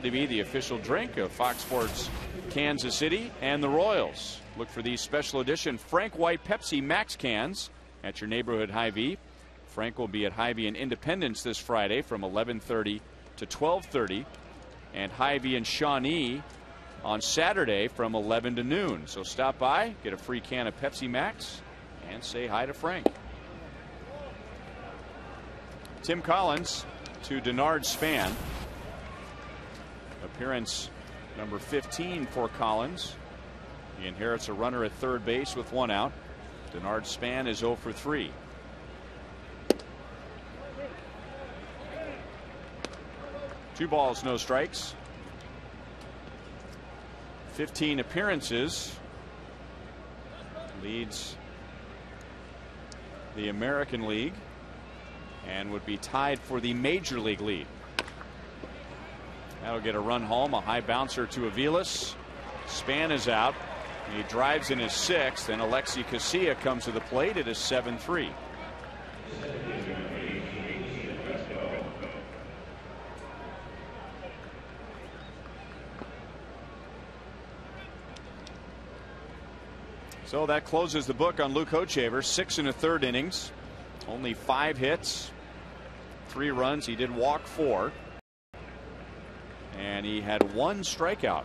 To be the official drink of Fox Sports Kansas City and the Royals. Look for these special edition Frank White Pepsi Max cans at your neighborhood Hy-Vee. Frank will be at Hy-Vee and Independence this Friday from 11:30 to 12:30, and Hy-Vee and Shawnee on Saturday from 11 to noon. So stop by, get a free can of Pepsi Max, and say hi to Frank. Tim Collins to Denard Span. Appearance number 15 for Collins. He inherits a runner at third base with 1 out. Denard Span is 0 for 3. Two balls, no strikes. 15 appearances. Leads the American League and would be tied for the Major League lead. That'll get a run home, a high bouncer to Aviles. Span is out. He drives in his 6th, and Alexi KCA comes to the plate. It is 7-3. So that closes the book on Luke Hochevar. 6 1/3 innings, only 5 hits, 3 runs. He did walk 4. And he had 1 strikeout.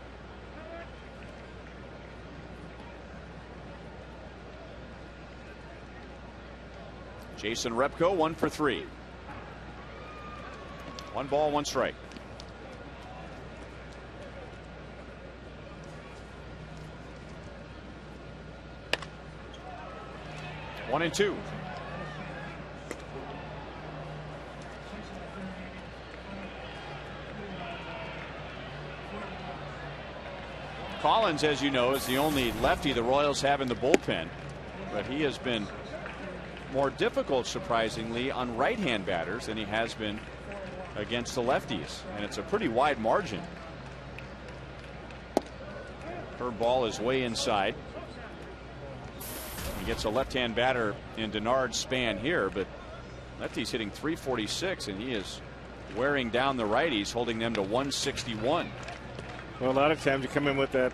Jason Repko 1 for 3. 1 ball, 1 strike. One and 2. Collins, as you know, is the only lefty the Royals have in the bullpen, but he has been more difficult, surprisingly, on right-hand batters than he has been against the lefties, and it's a pretty wide margin. Her ball is way inside. He gets a left-hand batter in Denard Span here, but lefty's hitting .346, and he is wearing down the righties, holding them to 161. Well, a lot of times you come in with it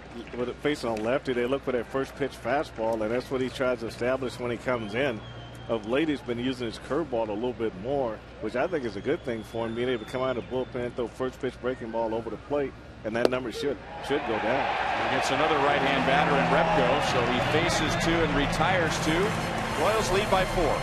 facing a lefty, they look for that first pitch fastball, and that's what he tries to establish when he comes in. Of late, he's been using his curveball a little bit more, which I think is a good thing for him, being able to come out of the bullpen, throw first pitch breaking ball over the plate, and that number should go down. He gets another right-hand batter in Repko, so he faces 2 and retires 2. Royals lead by 4.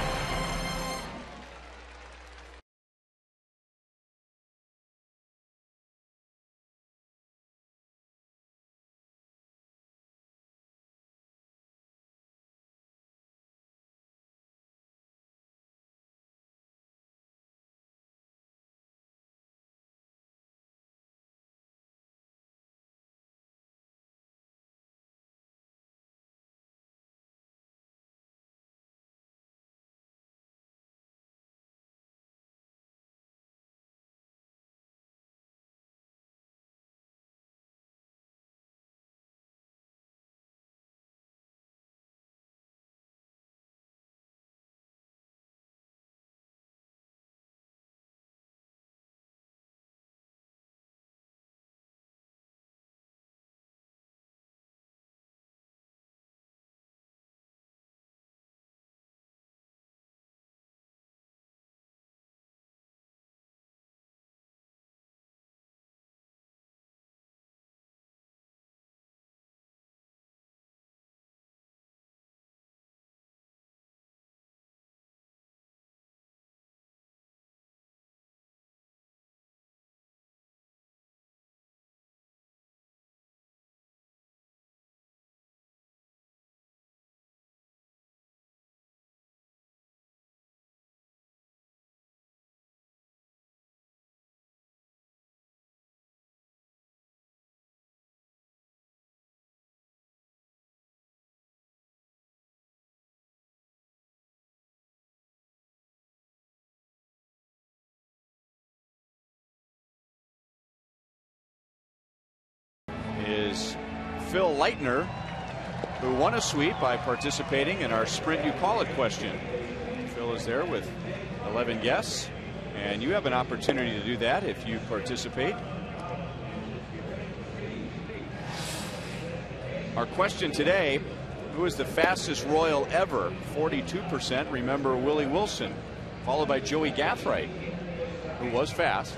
Is Phil Leitner, who won a sweep by participating in our Sprint You Call It question. Phil is there with 11 guests, and you have an opportunity to do that if you participate. Our question today: who is the fastest Royal ever? 42%. Remember Willie Wilson, followed by Joey Gathright, who was fast.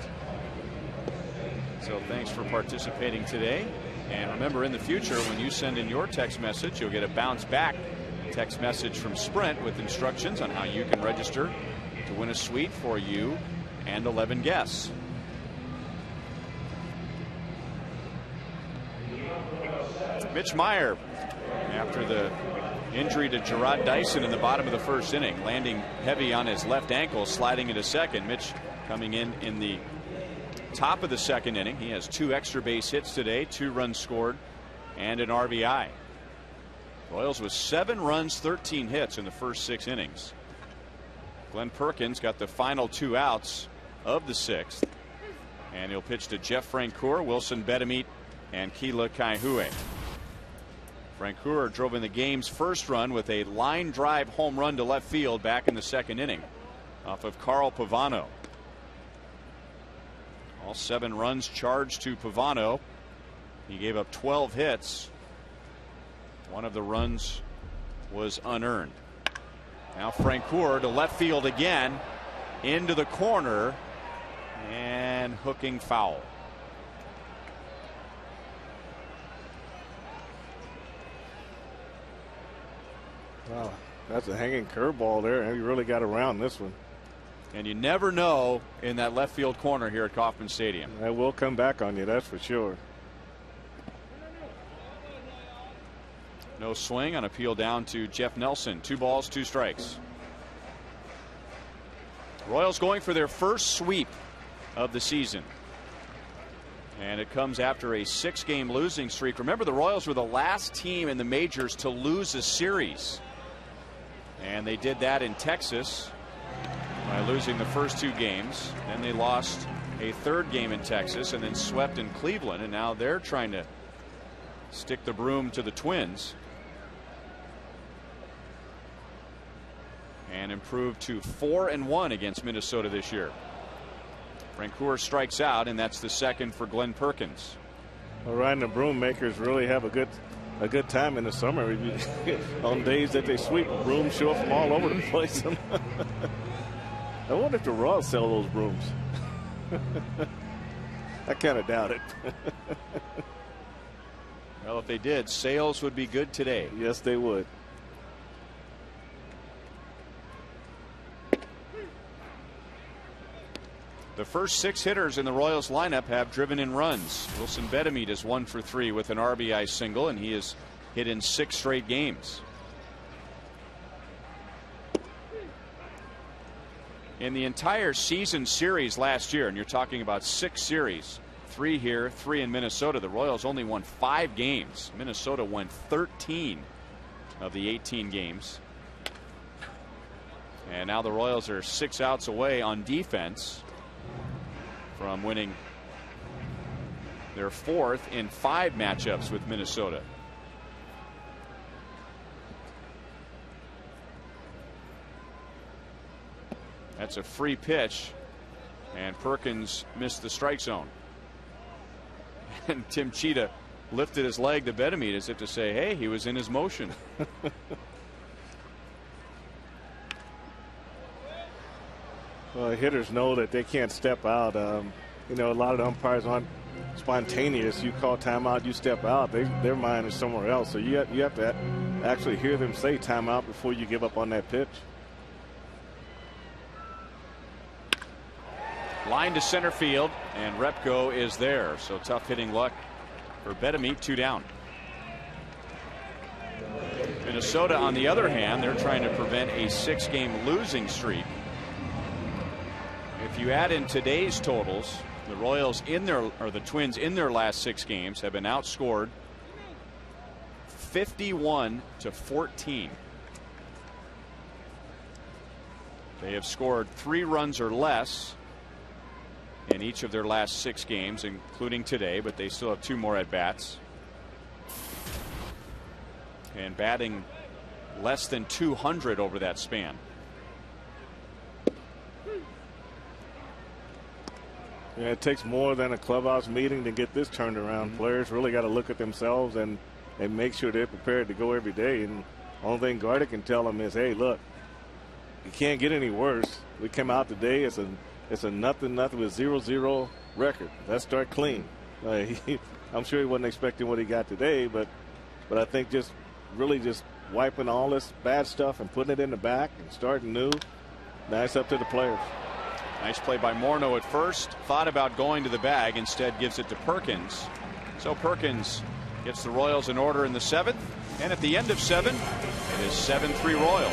So thanks for participating today. And remember, in the future, when you send in your text message, you'll get a bounce back text message from Sprint with instructions on how you can register to win a suite for you and 11 guests. Mitch Meyer, after the injury to Gerard Dyson in the bottom of the first inning, landing heavy on his left ankle, sliding into second. Mitch coming in the top of the second inning. He has 2 extra base hits today, 2 runs scored, and an RBI. Royals with 7 runs, 13 hits in the first 6 innings. Glenn Perkins got the final 2 outs of the 6th, and he'll pitch to Jeff Francoeur, Wilson Betemit, and Kila Kaihue. Francoeur drove in the game's first run with a line drive home run to left field back in the second inning off of Carl Pavano. All 7 runs charged to Pavano. He gave up 12 hits. One of the runs was unearned. Now Francoeur to left field again, into the corner, and hooking foul. Wow, that's a hanging curveball there. You really got around this one. And you never know in that left field corner here at Kauffman Stadium. That will come back on you, that's for sure. No swing on appeal down to Jeff Nelson. 2 balls, 2 strikes. Royals going for their first sweep of the season. And it comes after a 6-game losing streak. Remember, the Royals were the last team in the majors to lose a series. And they did that in Texas by losing the first 2 games. Then they lost a 3rd game in Texas and then swept in Cleveland. And now they're trying to stick the broom to the Twins and improve to 4-1 against Minnesota this year. Francoeur strikes out, and that's the 2nd for Glenn Perkins. Well, Ryan, the broom makers really have a good time in the summer. On days that they sweep, brooms show up from all over the place. I wonder if the Royals sell those brooms. I kind of doubt it. Well, if they did, sales would be good today. Yes, they would. The first 6 hitters in the Royals lineup have driven in runs. Wilson Betemit is 1 for 3 with an RBI single, and he has hit in 6 straight games. In the entire season series last year, and you're talking about 6 series, 3 here, 3 in Minnesota, the Royals only won 5 games. Minnesota won 13 of the 18 games. And now the Royals are 6 outs away on defense from winning their 4th in 5 matchups with Minnesota. That's a free pitch, and Perkins missed the strike zone. And Tim Cheetah lifted his leg to Betemit as if to say, hey, he was in his motion. Well, hitters know that they can't step out. You know, a lot of the umpires aren't spontaneous. You call timeout, you step out. Their mind is somewhere else. So you have to actually hear them say timeout before you give up on that pitch. Line to center field, and Repko is there. So tough hitting luck for Betemit. 2 down. Minnesota, on the other hand, they're trying to prevent a 6-game losing streak. If you add in today's totals, the Royals the Twins in their last 6 games have been outscored 51-14. They have scored 3 runs or less in each of their last 6 games, including today, but they still have 2 more at bats. And batting less than 200 over that span. Yeah, it takes more than a clubhouse meeting to get this turned around. Mm-hmm. Players really got to look at themselves and make sure they're prepared to go every day. And the only thing Gardy can tell them is, hey, look, you can't get any worse. We came out today. It's a nothing with 0-0 record. Let's start clean. I'm sure he wasn't expecting what he got today, but I think just wiping all this bad stuff and putting it in the back and starting new. Now it's up to the players. Nice play by Morneau at first. Thought about going to the bag. Instead gives it to Perkins. So Perkins gets the Royals in order in the 7th. And at the end of 7, it is 7-3 Royals.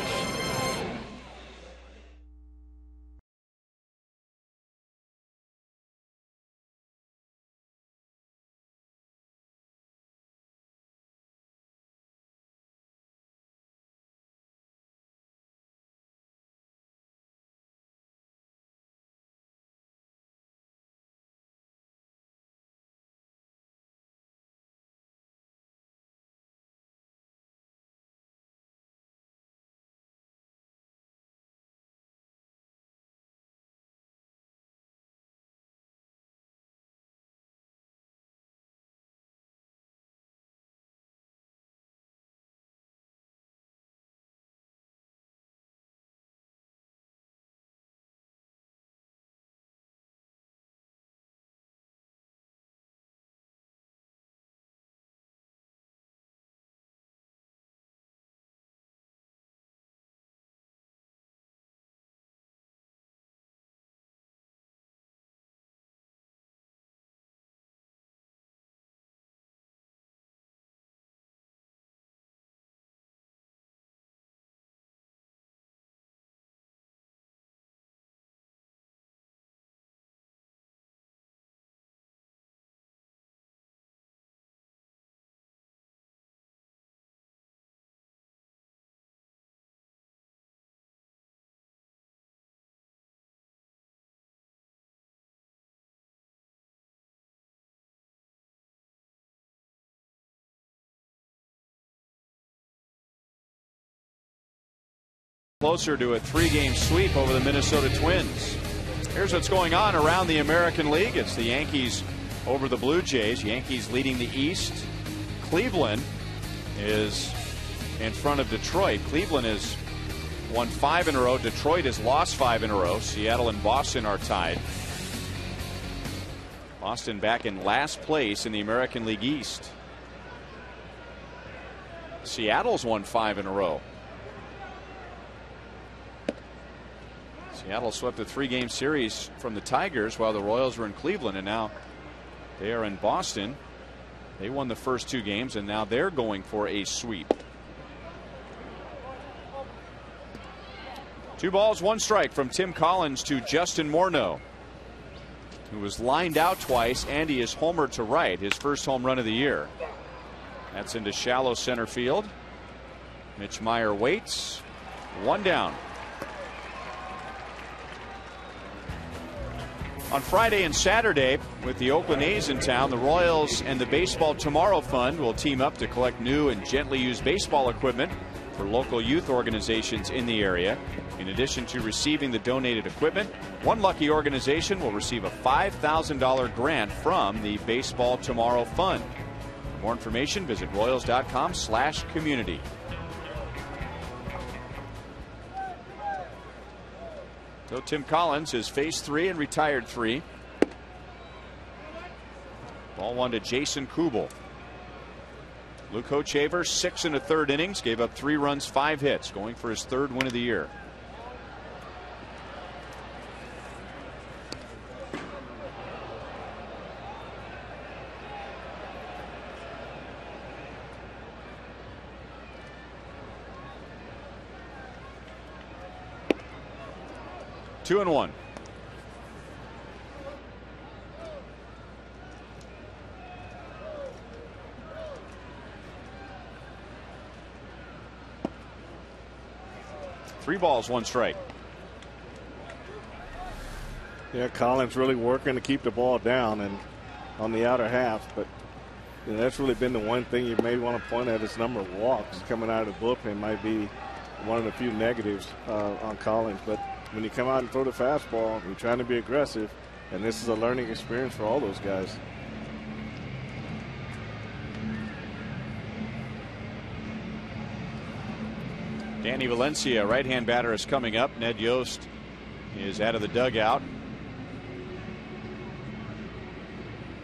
closer to a 3-game sweep over the Minnesota Twins. Here's what's going on around the American League. It's the Yankees over the Blue Jays. Yankees leading the East. Cleveland is in front of Detroit. Cleveland has won 5 in a row. Detroit has lost 5 in a row. Seattle and Boston are tied. Boston back in last place in the American League East. Seattle's won 5 in a row. Seattle swept a 3-game series from the Tigers while the Royals were in Cleveland, and now they are in Boston. They won the first 2 games, and now they're going for a sweep. 2 balls, 1 strike from Tim Collins to Justin Morneau, who was lined out twice, and he is homered to right, his first home run of the year. That's into shallow center field. Mitch Meyer waits. 1 down. On Friday and Saturday, with the Oakland A's in town, the Royals and the Baseball Tomorrow Fund will team up to collect new and gently used baseball equipment for local youth organizations in the area. In addition to receiving the donated equipment, one lucky organization will receive a $5,000 grant from the Baseball Tomorrow Fund. For more information, visit Royals.com/community. So Tim Collins has faced 3 and retired 3. Ball 1 to Jason Kubel. Luke Hochevar, 6 1/3 innings, gave up 3 runs, 5 hits, going for his 3rd win of the year. Two and 1. Three balls, 1 strike. Yeah, Collins really working to keep the ball down and on the outer half, but you know, that's really been the one thing you may want to point at. His number of walks coming out of the bullpen might be one of the few negatives on Collins, but when you come out and throw the fastball, you're trying to be aggressive, and this is a learning experience for all those guys. Danny Valencia, right-hand batter, is coming up. Ned Yost is out of the dugout.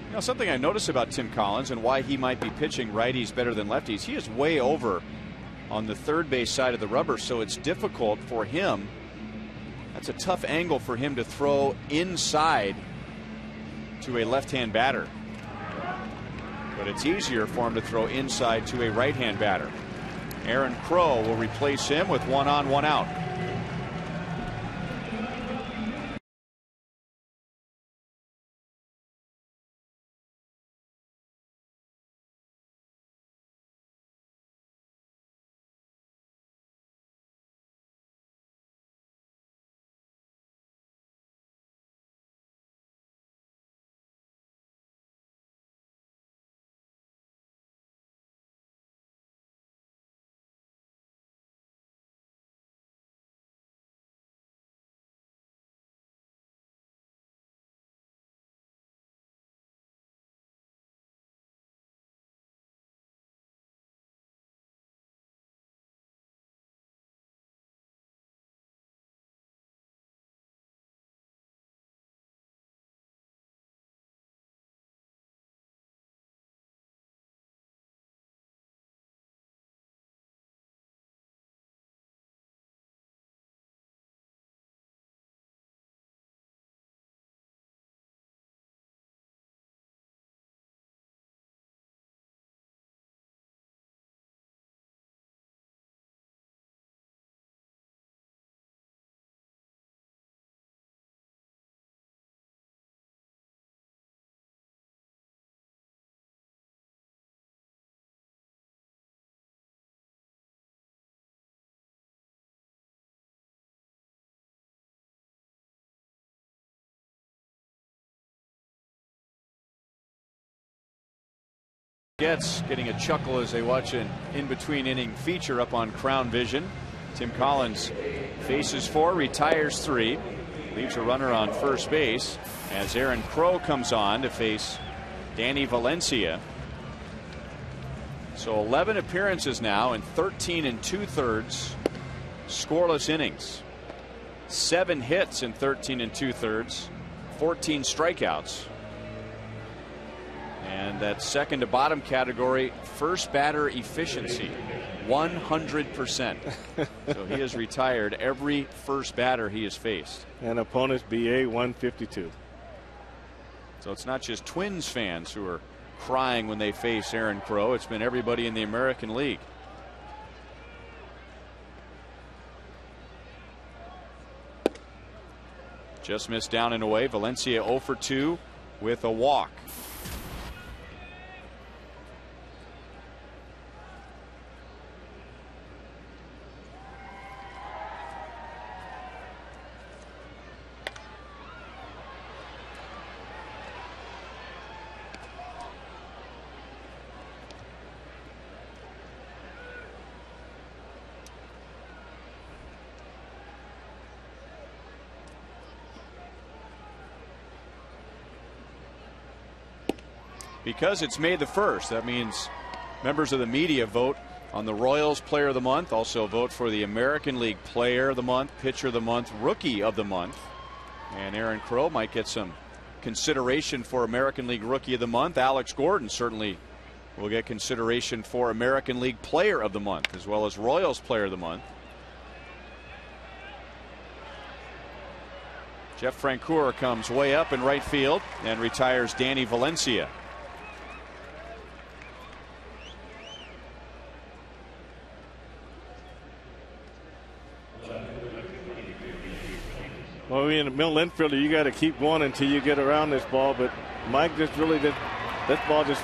You know, something I notice about Tim Collins and why he might be pitching righties better than lefties, he is way over on the third base side of the rubber, so it's difficult for him. That's a tough angle for him to throw inside to a left-hand batter. But it's easier for him to throw inside to a right-hand batter. Aaron Crow will replace him with 1 on, 1 out. Getting a chuckle as they watch an in-between inning feature up on Crown Vision. Tim Collins faces 4, retires 3, leaves a runner on first base as Aaron Crow comes on to face Danny Valencia. So 11 appearances now and 13 2/3 scoreless innings. 7 hits in 13 2/3, 14 strikeouts. And that second to bottom category, first batter efficiency, 100%. So he has retired every first batter he has faced. And opponent's BA 152. So it's not just Twins fans who are crying when they face Aaron Crow. It's been everybody in the American League. Just missed down and away. Valencia 0 for 2 with a walk. Because it's May the 1st, that means members of the media vote on the Royals Player of the Month, also vote for the American League Player of the Month, Pitcher of the Month, Rookie of the Month. And Aaron Crow might get some consideration for American League Rookie of the Month. Alex Gordon certainly will get consideration for American League Player of the Month, as well as Royals Player of the Month. Jeff Francoeur comes way up in right field and retires Danny Valencia. Well, in the middle infielder, you got to keep going until you get around this ball. But Mike just really did. That ball just,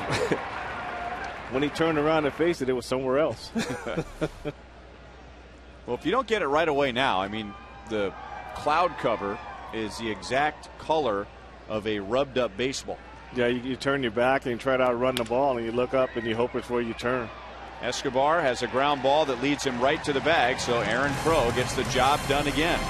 when he turned around and faced it, it was somewhere else. Well, if you don't get it right away now, I mean, the cloud cover is the exact color of a rubbed up baseball. Yeah, you turn your back and you try to outrun the ball, and you look up and you hope it's where you turn. Escobar has a ground ball that leads him right to the bag, so Aaron Crow gets the job done again.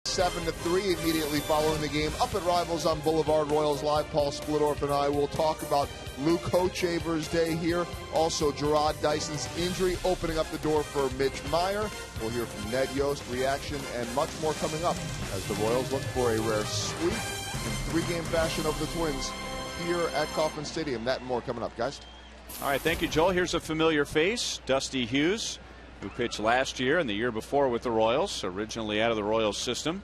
Seven to 3 immediately following the game up at Rivals on Boulevard. Royals Live. Paul Splittorff and I will talk about Luke Hochevar's day here. Also, Gerard Dyson's injury opening up the door for Mitch Meyer. We'll hear from Ned Yost, reaction, and much more coming up as the Royals look for a rare sweep in 3-game fashion of the Twins here at Kauffman Stadium. That and more coming up, guys. All right, thank you, Joel. Here's a familiar face, Dusty Hughes, who pitched last year and the year before with the Royals, originally out of the Royals system.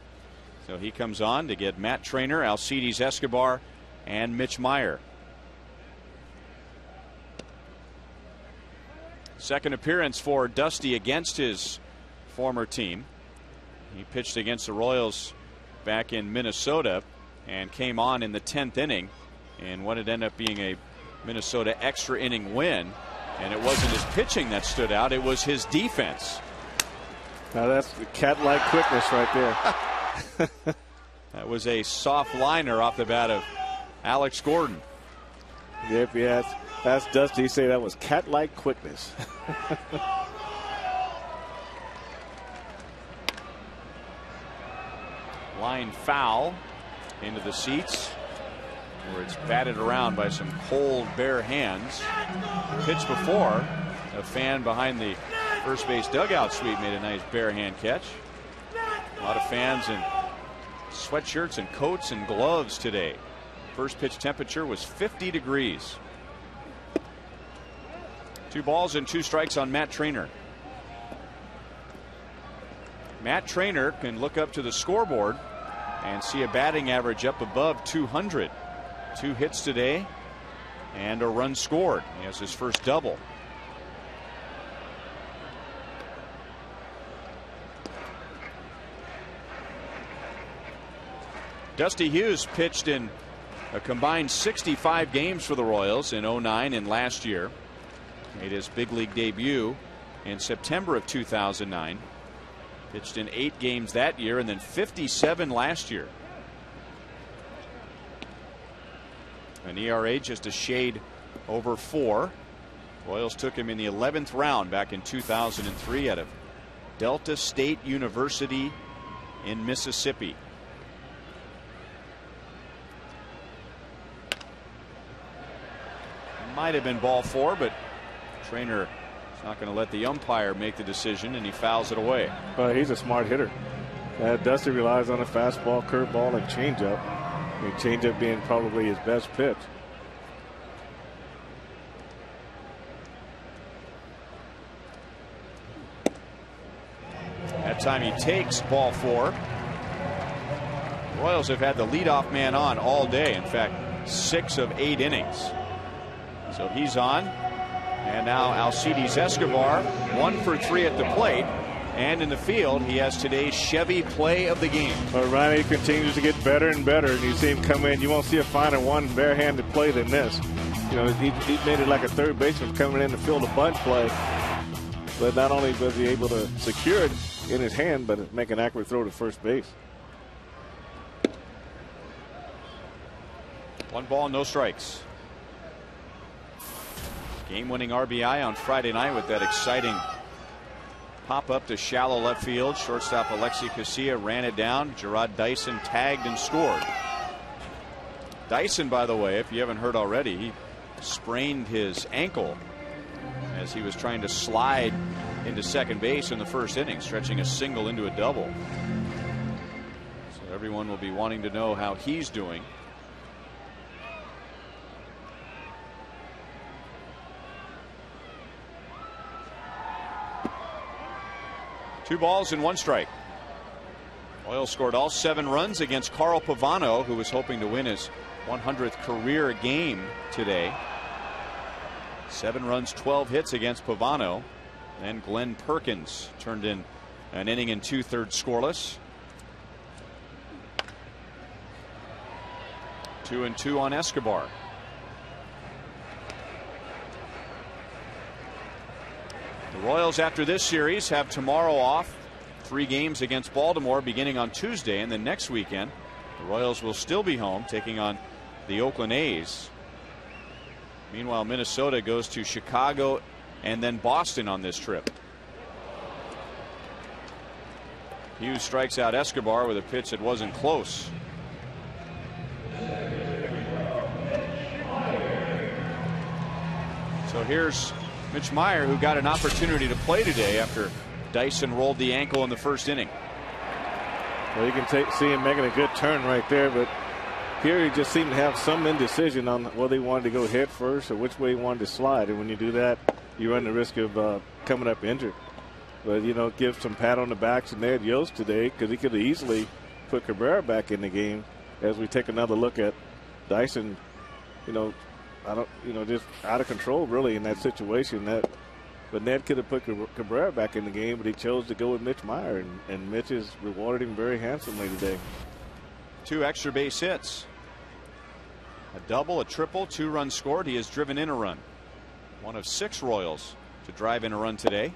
So he comes on to get Matt Trainer, Alcides Escobar, and Mitch Meyer. Second appearance for Dusty against his former team. He pitched against the Royals back in Minnesota and came on in the 10th inning in what had ended up being a Minnesota extra inning win. And it wasn't his pitching that stood out, it was his defense. Now that's the cat-like quickness right there. That was a soft liner off the bat of Alex Gordon. Yep, yeah, that's Dusty. He say that was cat-like quickness. Line foul into the seats, where it's batted around by some cold, bare hands. Pitch before, a fan behind the first base dugout suite made a nice bare hand catch. A lot of fans in sweatshirts and coats and gloves today. First pitch temperature was 50 degrees. 2 balls and 2 strikes on Matt Trainer. Matt Trainer can look up to the scoreboard and see a batting average up above 200. 2 hits today and a run scored. He has his first double. Dusty Hughes pitched in a combined 65 games for the Royals in 09 and last year. Made his big league debut in September of 2009. Pitched in 8 games that year and then 57 last year. An ERA just a shade over 4. Royals took him in the 11th round back in 2003 out of Delta State University in Mississippi. Might have been ball 4, but Trainer is not going to let the umpire make the decision, and he fouls it away. Well, he's a smart hitter. Dusty relies on a fastball, curveball, and changeup. The changeup being probably his best pitch. That time he takes ball 4. Royals have had the leadoff man on all day. In fact, 6 of 8 innings. So he's on. And now Alcides Escobar, 1 for 3 at the plate. And in the field, he has today's Chevy play of the game. Well, Ronnie continues to get better and better, and you see him come in. You won't see a finer one barehanded play than this. You know, he made it like a third baseman coming in to field a bunt play. But not only was he able to secure it in his hand, but make an accurate throw to first base. 1 ball, no strikes. Game-winning RBI on Friday night with that exciting pop-up to shallow left field. Shortstop AT KCA ran it down. Gerard Dyson tagged and scored. Dyson, by the way, if you haven't heard already, he sprained his ankle as he was trying to slide into second base in the first inning, stretching a single into a double. So everyone will be wanting to know how he's doing. Two balls and 1 strike. Royals scored all 7 runs against Carl Pavano, who was hoping to win his 100th career game today. 7 runs, 12 hits against Pavano. Then Glenn Perkins turned in an inning and 2/3 scoreless. 2-2 on Escobar. The Royals, after this series, have tomorrow off. 3 games against Baltimore beginning on Tuesday, and then next weekend the Royals will still be home taking on the Oakland A's. Meanwhile, Minnesota goes to Chicago and then Boston on this trip. Hughes strikes out Escobar with a pitch that wasn't close. So here's Mitch Meyer, who got an opportunity to play today after Dyson rolled the ankle in the first inning. Well, you can see him making a good turn right there, but here he just seemed to have some indecision on whether he wanted to go head first or which way he wanted to slide. And when you do that, you run the risk of coming up injured. But, you know, give some pat on the back to Ned Yost today, because he could have easily put Cabrera back in the game. As we take another look at Dyson, you know, just out of control really in that situation. But Ned could have put Cabrera back in the game, but he chose to go with Mitch Meyer, and Mitch has rewarded him very handsomely today. 2 extra base hits. A double, a triple, 2 runs scored. He has driven in a run. One of 6 Royals to drive in a run today.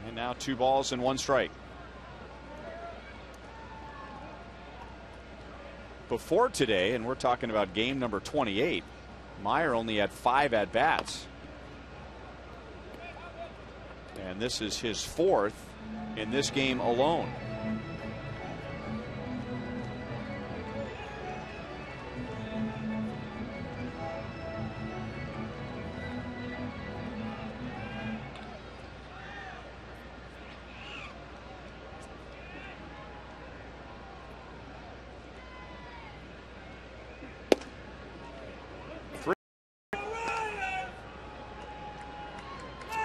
And now 2 balls and 1 strike. Before today, and we're talking about game number 28, Meyer only had 5 at-bats. And this is his 4th in this game alone.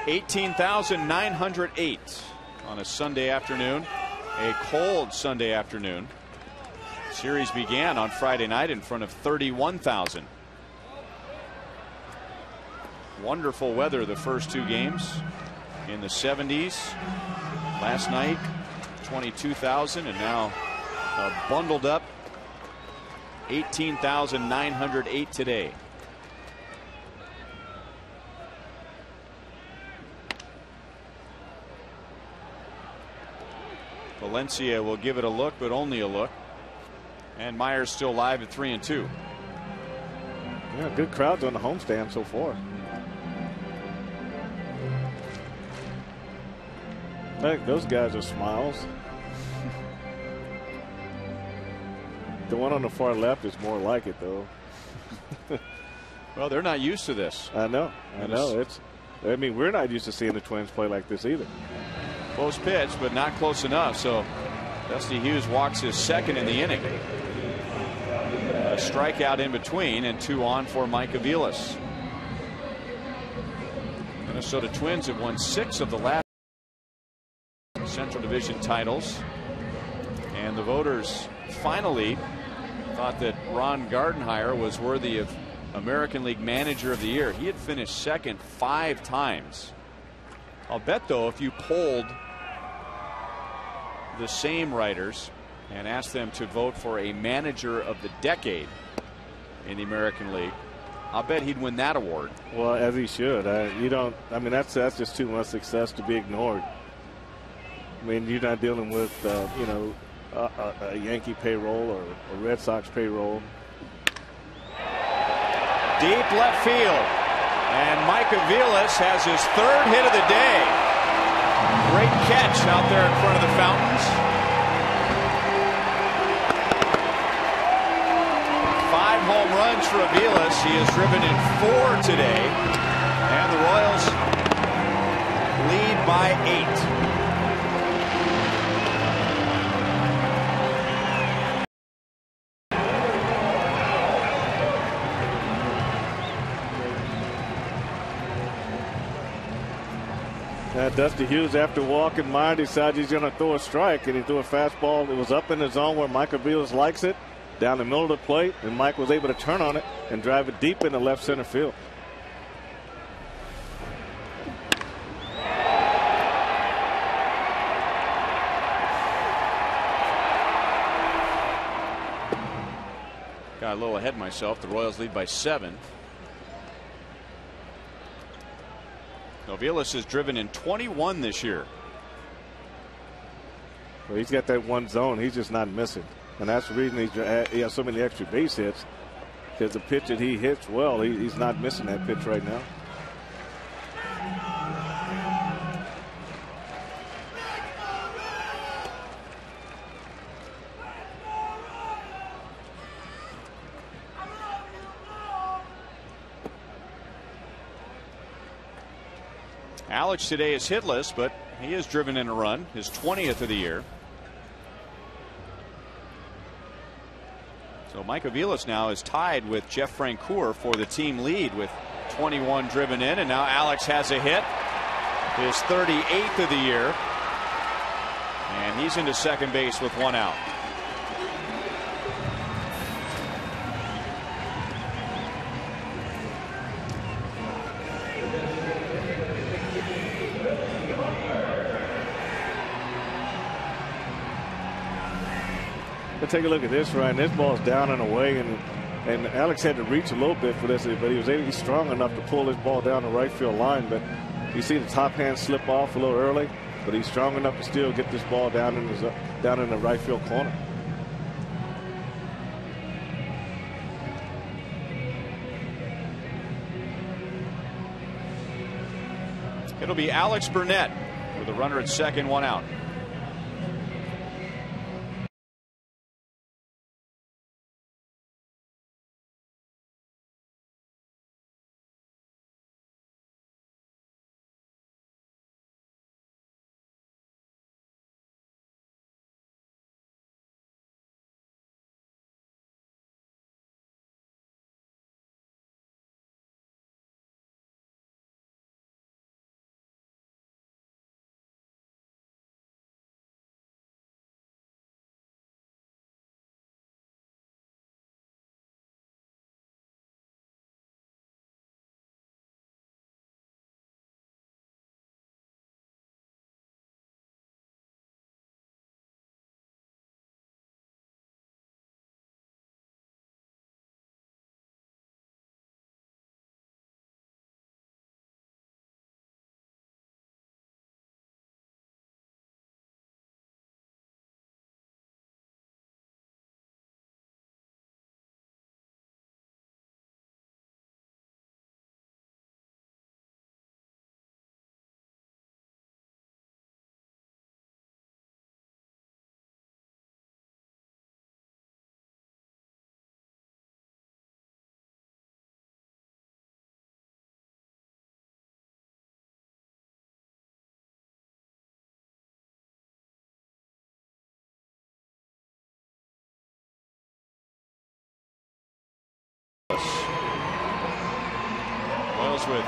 $18,908 on a Sunday afternoon, a cold Sunday afternoon. Series began on Friday night in front of 31,000. Wonderful weather the first 2 games in the 70s. Last night 22,000, and now bundled up 18,908 today. Valencia will give it a look, but only a look. And Meyer's still live at 3-2. Yeah, good crowds on the homestand so far. I think those guys are smiles. The one on the far left is more like it, though. Well, they're not used to this. I know. I mean, we're not used to seeing the Twins play like this either. Close pitch, but not close enough. So Dusty Hughes walks his 2nd in the inning. A strikeout in between, and 2 on for Mike Aviles. Minnesota Twins have won 6 of the last Central Division titles. And the voters finally thought that Ron Gardenhire was worthy of American League Manager of the Year. He had finished 2nd 5 times. I'll bet, though, if you polled the same writers and asked them to vote for a Manager of the Decade in the American League, I'll bet he'd win that award. Well, as he should. I mean, that's just too much success to be ignored. I mean, you're not dealing with, a Yankee payroll or a Red Sox payroll. Deep left field. And Mike Aviles has his 3rd hit of the day. Great catch out there in front of the Fountains. 5 home runs for Aviles. He has driven in 4 today. And the Royals lead by 8. Dusty Hughes, after walking Meyer, decides he's going to throw a strike, and he threw a fastball. It was up in the zone where Mike Aviles likes it, down the middle of the plate, and Mike was able to turn on it and drive it deep into left center field. Got a little ahead of myself. The Royals lead by 7. Aviles has driven in 21 this year. Well, he's got that one zone. He's just not missing. And that's the reason he has so many extra base hits. Because the pitch that he hits well, he's not missing that pitch right now. Alex today is hitless, but he has driven in a run, his 20th of the year. So Mike Aviles now is tied with Jeff Francoeur for the team lead with 21 driven in, and now Alex has a hit, his 38th of the year, and he's into second base with 1 out. But take a look at this, Ryan. This ball's down and away, and Alex had to reach a little bit for this, but he's strong enough to pull this ball down the right field line. But you see the top hand slip off a little early, but he's strong enough to still get this ball down in the right field corner. It'll be Alex Burnett with a runner at second, 1 out. Royals with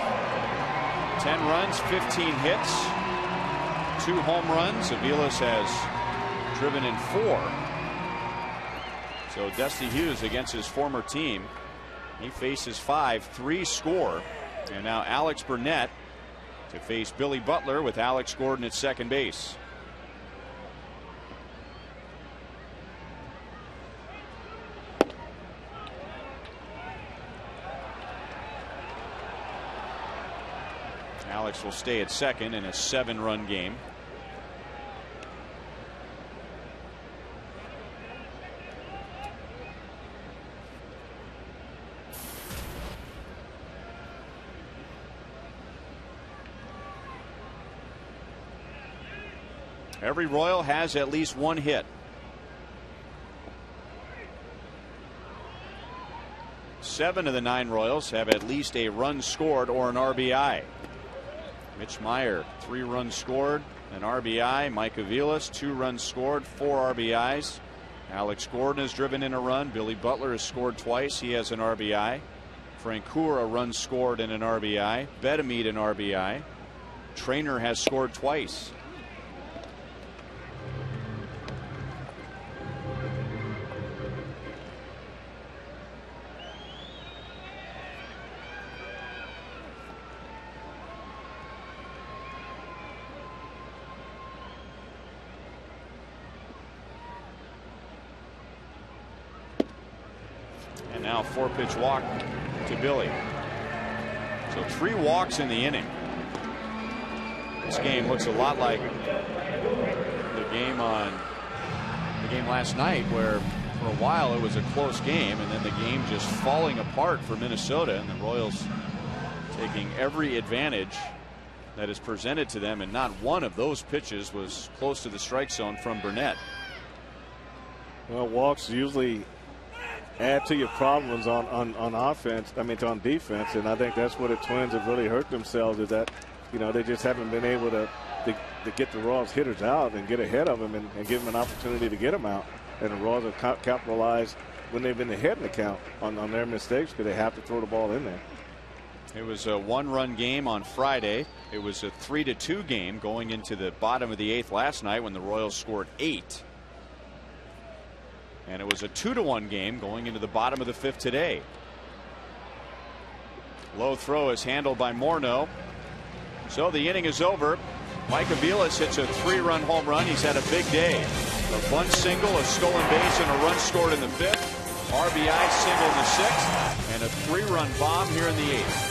10 runs, 15 hits, 2 home runs. Aviles has driven in 4. So Dusty Hughes against his former team. He faces 5, 3 score. And now Alex Burnett to face Billy Butler with Alex Gordon at second base. Alex will stay at second in a 7-run game. Every Royal has at least 1 hit. 7 of the 9 Royals have at least a run scored or an RBI. Mitch Meyer, 3 runs scored, an RBI. Mike Aviles, 2 runs scored, 4 RBIs. Alex Gordon has driven in a run. Billy Butler has scored twice. He has an RBI. Francoeur, a run scored and an RBI. Betemit, an RBI. Trainer has scored twice. And now 4-pitch walk to Billy. So 3 walks in the inning. This game looks a lot like the game last night, where for a while it was a close game, and then the game just falling apart for Minnesota, and the Royals taking every advantage that is presented to them, and not one of those pitches was close to the strike zone from Burnett. Well, walks usually add to your problems on offense. I mean, on defense, and I think that's where the Twins have really hurt themselves, is that, you know, they just haven't been able to get the Royals hitters out and get ahead of them and give them an opportunity to get them out. And the Royals have capitalized when they've been ahead in the count on their mistakes, because they have to throw the ball in there. It was a 1-run game on Friday. It was a 3-2 game going into the bottom of the 8th last night when the Royals scored 8. And it was a 2-1 game going into the bottom of the 5th today. Low throw is handled by Morneau. So the inning is over. Mike Aviles hits a 3-run home run. He's had a big day. A bunt single, a stolen base, and a run scored in the 5th. RBI single in the 6th, and a 3-run bomb here in the 8th.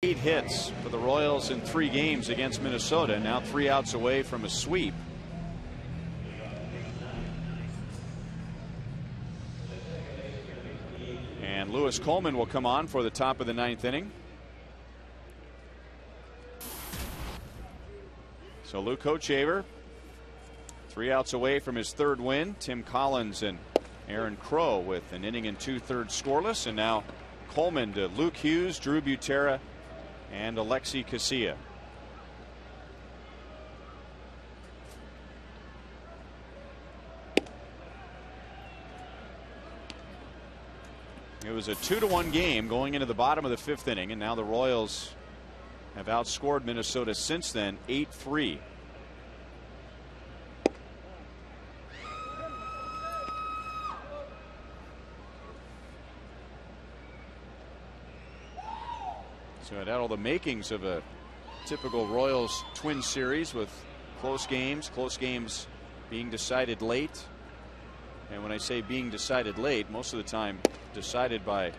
Eight hits for the Royals in 3 games against Minnesota. Now 3 outs away from a sweep. And Lewis Coleman will come on for the top of the 9th inning. So Luke Kochaver 3 outs away from his 3rd win. Tim Collins and Aaron Crow with an inning and 2/3 scoreless, and now Coleman to Luke Hughes, Drew Butera, and AT KCA. It was a 2-1 game going into the bottom of the 5th inning, and now the Royals have outscored Minnesota since then 8-3. So it had all the makings of a typical Royals Twins series with close games being decided late. And when I say being decided late, most of the time decided by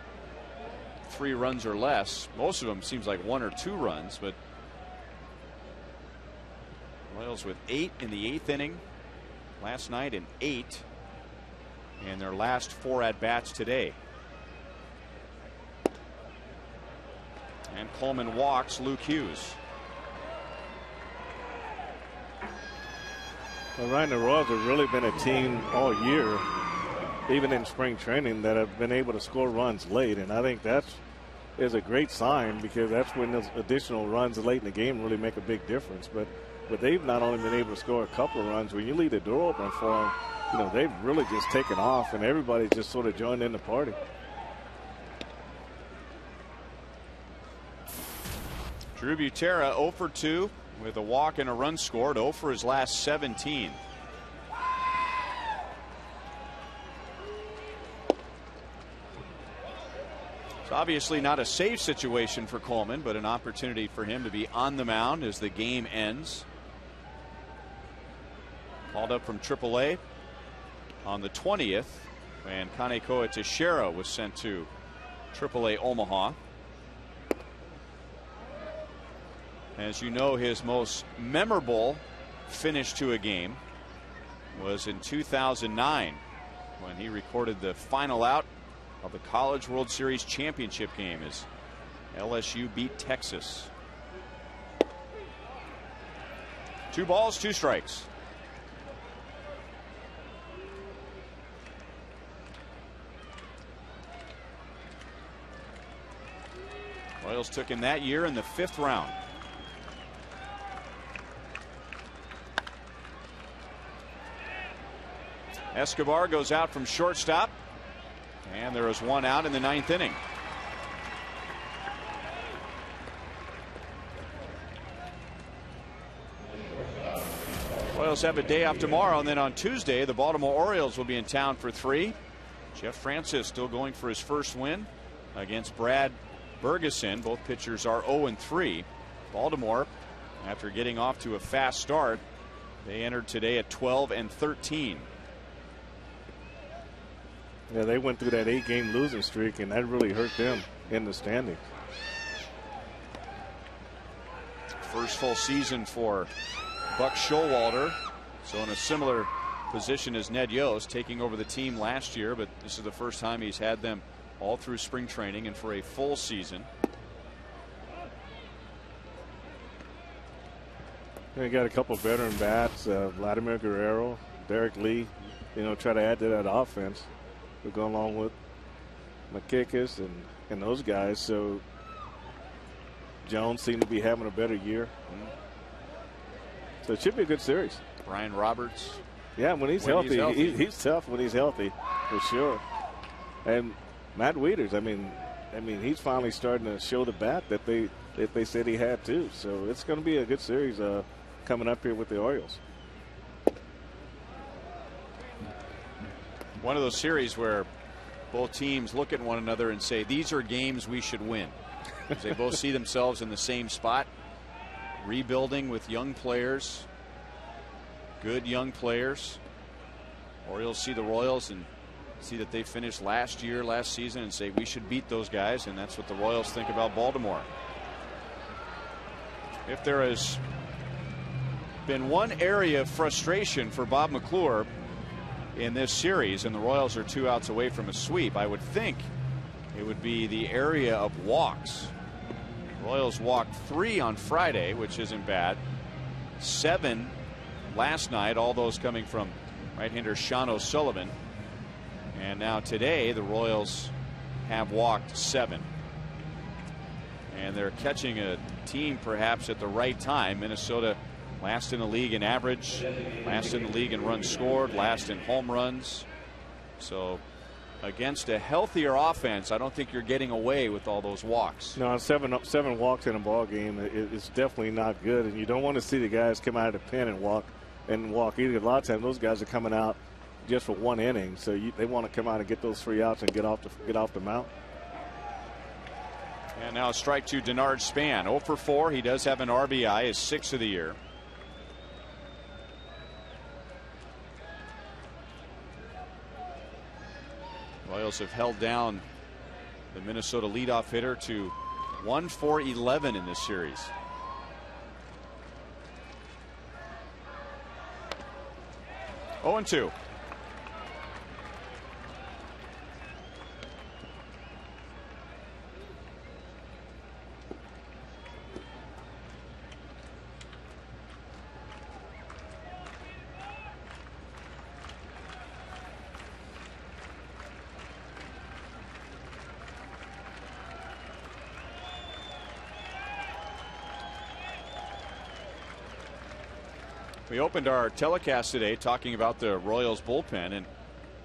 3 runs or less. Most of them seems like 1 or 2 runs, but Royals with 8 in the 8th inning last night and 8 in their last 4 at-bats today. And Coleman walks Luke Hughes. Well, Ryan, the Royals have really been a team all year, even in spring training, that have been able to score runs late. And I think that is a great sign, because that's when those additional runs late in the game really make a big difference. But they've not only been able to score a couple of runs, when you leave the door open for them, you know, they've really just taken off, and everybody just sort of joined in the party. Drew Butera 0 for 2 with a walk and a run scored, 0 for his last 17. It's obviously not a safe situation for Coleman, but an opportunity for him to be on the mound as the game ends. Called up from AAA on the 20th, and Kaneko Teixeira was sent to AAA Omaha. As you know, his most memorable finish to a game was in 2009 when he recorded the final out of the College World Series championship game as LSU beat Texas. 2 balls, 2 strikes. Royals took him that year in the 5th round. Escobar goes out from shortstop, and there is one out in the 9th inning. Royals have a day off tomorrow, and then on Tuesday the Baltimore Orioles will be in town for 3. Jeff Francis still going for his first win against Brad Bergeson. Both pitchers are 0-3. Baltimore, after getting off to a fast start, they entered today at 12-13. Yeah, they went through that 8-game losing streak, and that really hurt them in the standings. First full season for Buck Showalter, so in a similar position as Ned Yost, taking over the team last year, but this is the first time he's had them all through spring training and for a full season. They got a couple of veteran bats, Vladimir Guerrero, Derek Lee, try to add to that offense. We're going along with McKickis and those guys. So Jones seemed to be having a better year. So it should be a good series. Brian Roberts. Yeah, when he's healthy. He's tough when he's healthy, for sure. And Matt Wieters, I mean, he's finally starting to show the bat that they said he had too. So it's going to be a good series coming up here with the Orioles. One of those series where both teams look at one another and say, these are games we should win. Because they both see themselves in the same spot, rebuilding with young players, good young players. Orioles see the Royals and see that they finished last season, and say we should beat those guys, and that's what the Royals think about Baltimore. If there has been one area of frustration for Bob McClure in this series, and the Royals are 2 outs away from a sweep, I would think it would be the area of walks. Royals walked 3 on Friday, which isn't bad. 7 last night, all those coming from right-hander Sean O'Sullivan. And now today the Royals have walked 7. And they're catching a team perhaps at the right time. Minnesota last in the league in average, last in the league in runs scored, last in home runs. So against a healthier offense, I don't think you're getting away with all those walks. No, seven walks in a ball game is definitely not good, and you don't want to see the guys come out of the pen and walk either. A lot of times those guys are coming out just for 1 inning, so they want to come out and get those 3 outs and get off the mound. And now a strike to Denard Span, 0 for 4. He does have an RBI, his 6th of the year. Royals have held down the Minnesota leadoff hitter to 1 for 11 in this series. Oh, 0-2. We opened our telecast today talking about the Royals bullpen and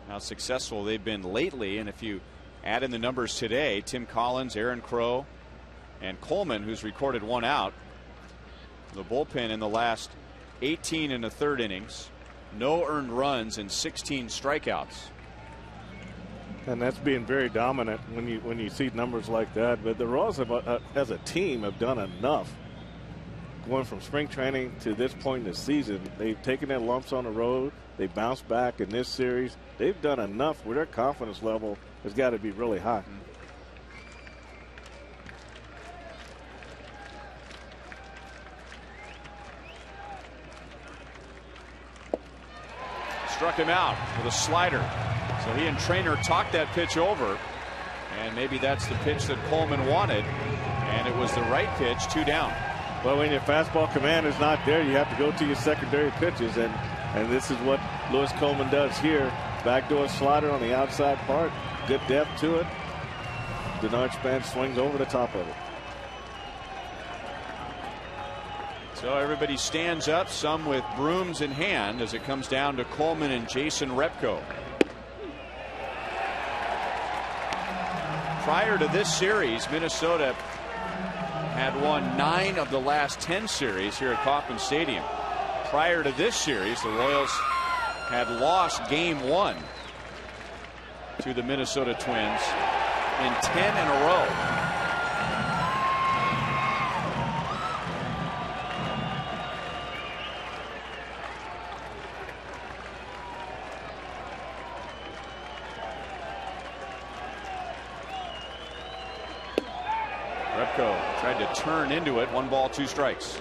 how successful they've been lately. And if you add in the numbers today, Tim Collins, Aaron Crow, and Coleman, who's recorded 1 out, the bullpen in the last 18 1/3 innings, no earned runs and 16 strikeouts. And that's being very dominant when you see numbers like that. But the Royals as a team have done enough. Going from spring training to this point in the season, they've taken their lumps on the road. They bounced back in this series. They've done enough where their confidence level has got to be really high. Struck him out with a slider. So he and Trainer talked that pitch over. And maybe that's the pitch that Coleman wanted. And it was the right pitch, 2 down. Well, when your fastball command is not there, you have to go to your secondary pitches, and this is what Lewis Coleman does here. Backdoor slider on the outside part, good depth to it. Denard Span swings over the top of it. So everybody stands up, some with brooms in hand, as it comes down to Coleman and Jason Repko. Prior to this series, Minnesota had won 9 of the last 10 series here at Kauffman Stadium. Prior to this series, the Royals had lost Game 1 to the Minnesota Twins in 10 in a row. Repko tried to turn into it. 1 ball, 2 strikes.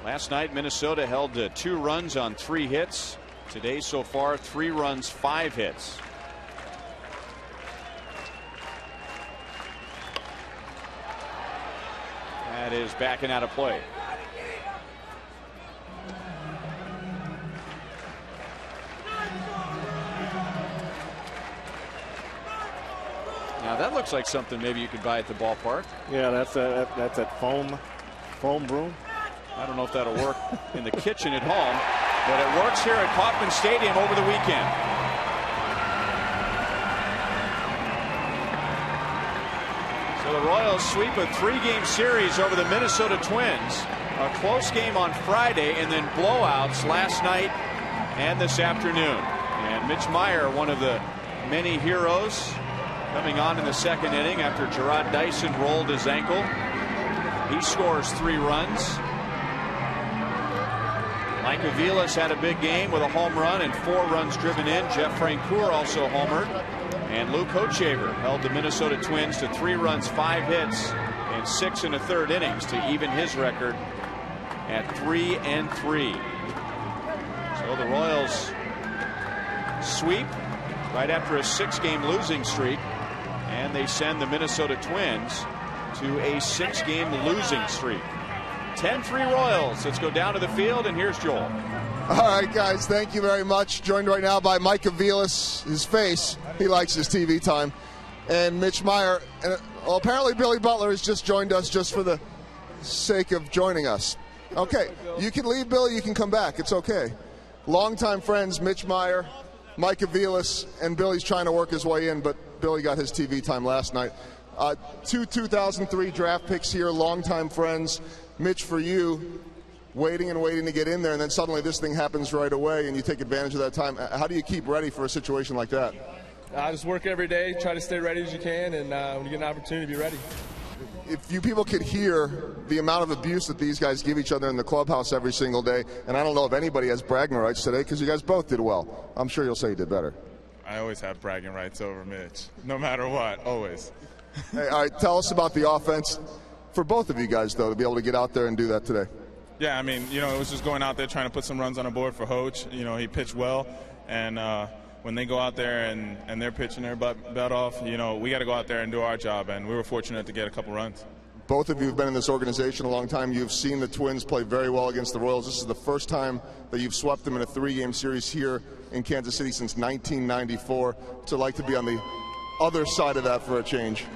Last night, Minnesota held to 2 runs on 3 hits. Today, so far, 3 runs, 5 hits. That is backing out of play. Now that looks like something maybe you could buy at the ballpark. Yeah, that's a foam broom. I don't know if that'll work in the kitchen at home, but it works here at Kauffman Stadium over the weekend. So the Royals sweep a 3-game series over the Minnesota Twins. A close game on Friday and then blowouts last night and this afternoon. And Mitch Meyer, one of the many heroes, coming on in the 2nd inning after Gerard Dyson rolled his ankle. He scores 3 runs. Mike Aviles had a big game with a home run and 4 runs driven in. Jeff Francoeur also homered. And Lou Kochaver held the Minnesota Twins to 3 runs, 5 hits, and 6 1/3 innings to even his record at 3-3. So the Royals sweep right after a 6-game losing streak, and they send the Minnesota Twins to a 6-game losing streak. 10-3 Royals. Let's go down to the field, and here's Joel. All right, guys, thank you very much. Joined right now by Mike Aviles, his face. He likes his TV time. And Mitch Meyer. And well, apparently Billy Butler has just joined us just for the sake of joining us. Okay, you can leave, Billy. You can come back. It's okay. Longtime friends, Mitch Meyer, Mike Aviles, and Billy's trying to work his way in, but Billy got his TV time last night. 2 2003 draft picks here, longtime friends. Mitch, for you, waiting and waiting to get in there, and then suddenly this thing happens right away, and you take advantage of that time. How do you keep ready for a situation like that? I just work every day, try to stay ready as you can, and when you get an opportunity, be ready. If you people could hear the amount of abuse that these guys give each other in the clubhouse every single day, and I don't know if anybody has bragging rights today because you guys both did well. I'm sure you'll say you did better. I always have bragging rights over Mitch, no matter what, always. Hey, all right, tell us about the offense for both of you guys, though, to be able to get out there and do that today. Yeah, I mean, it was just going out there trying to put some runs on the board for Hoach. He pitched well, and when they go out there and they're pitching their butt off, we got to go out there and do our job, and we were fortunate to get a couple runs. Both of you have been in this organization a long time. You've seen the Twins play very well against the Royals. This is the first time that you've swept them in a 3-game series here in Kansas City since 1994. What's it like to be on the other side of that for a change?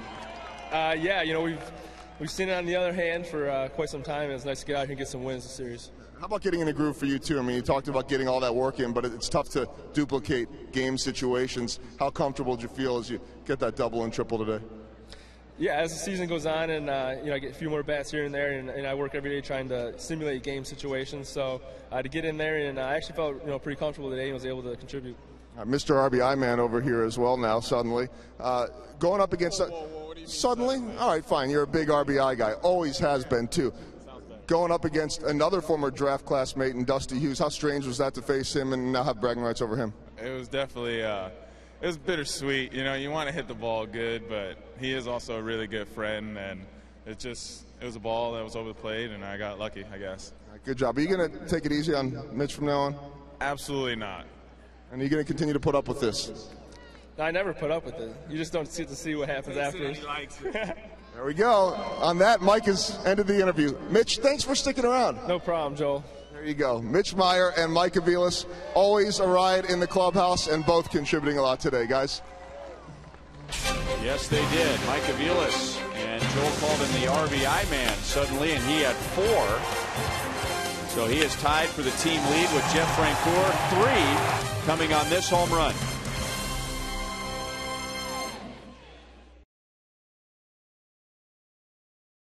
We've seen it on the other hand for quite some time, and it's nice to get out here and get some wins this series. How about getting in a groove for you, too? I mean, you talked about getting all that work in, but it's tough to duplicate game situations. How comfortable did you feel as you get that double and triple today? Yeah, as the season goes on and, I get a few more bats here and there, and I work every day trying to simulate game situations. So to get in there, and I actually felt, pretty comfortable today and was able to contribute. Mr. RBI man over here as well now, suddenly. Going up against... Suddenly? All right, fine. You're a big RBI guy. Always has been, too. Going up against another former draft classmate in Dusty Hughes. How strange was that to face him and now have bragging rights over him? It was definitely it was bittersweet. You want to hit the ball good, but he is also a really good friend, and it was a ball that was over the plate, and I got lucky, I guess. Good job. Are you going to take it easy on Mitch from now on? Absolutely not. And are you going to continue to put up with this? I never put up with it. You just don't get to see what happens after. There we go. On that, Mike has ended the interview. Mitch, thanks for sticking around. No problem, Joel. There you go. Mitch Meyer and Mike Aviles, always a ride in the clubhouse, and both contributing a lot today, guys. Yes, they did. Mike Aviles and Joel called him the RBI man suddenly, and he had 4. So he is tied for the team lead with Jeff Francoeur, 3 coming on this home run.